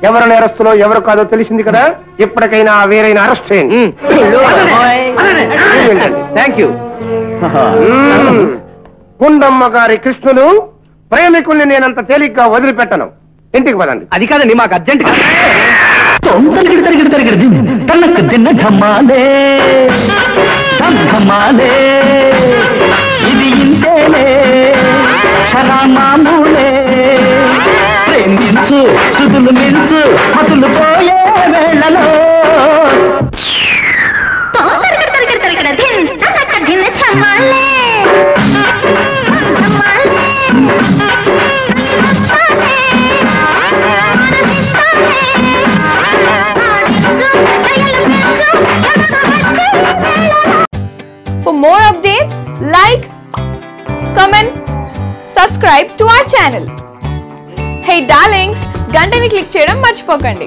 ఎవరు నేరస్తులో ఎవరు కాదో తెలిసింది కదా. ఇప్పటికైనా వేరైనా అరెస్ట్ చేయండి. Thank you. గుండమ్మ గారి కృష్ణులు ప్రేమికుల్ని నేనంత తేలిగ్గా వదిలిపెట్టను. ఇంటికి పదండి. అది కాదండి, మాకు అర్జెంట్ గా. ఇది ఇంతేలే, మామూలే. ప్రేమించు, సుదులు మించు, మతులు పోయే వేళలో. For more updates, like, comment, subscribe to our channel. Hey darlings, గంటని click చేయడం మర్చిపోకండి.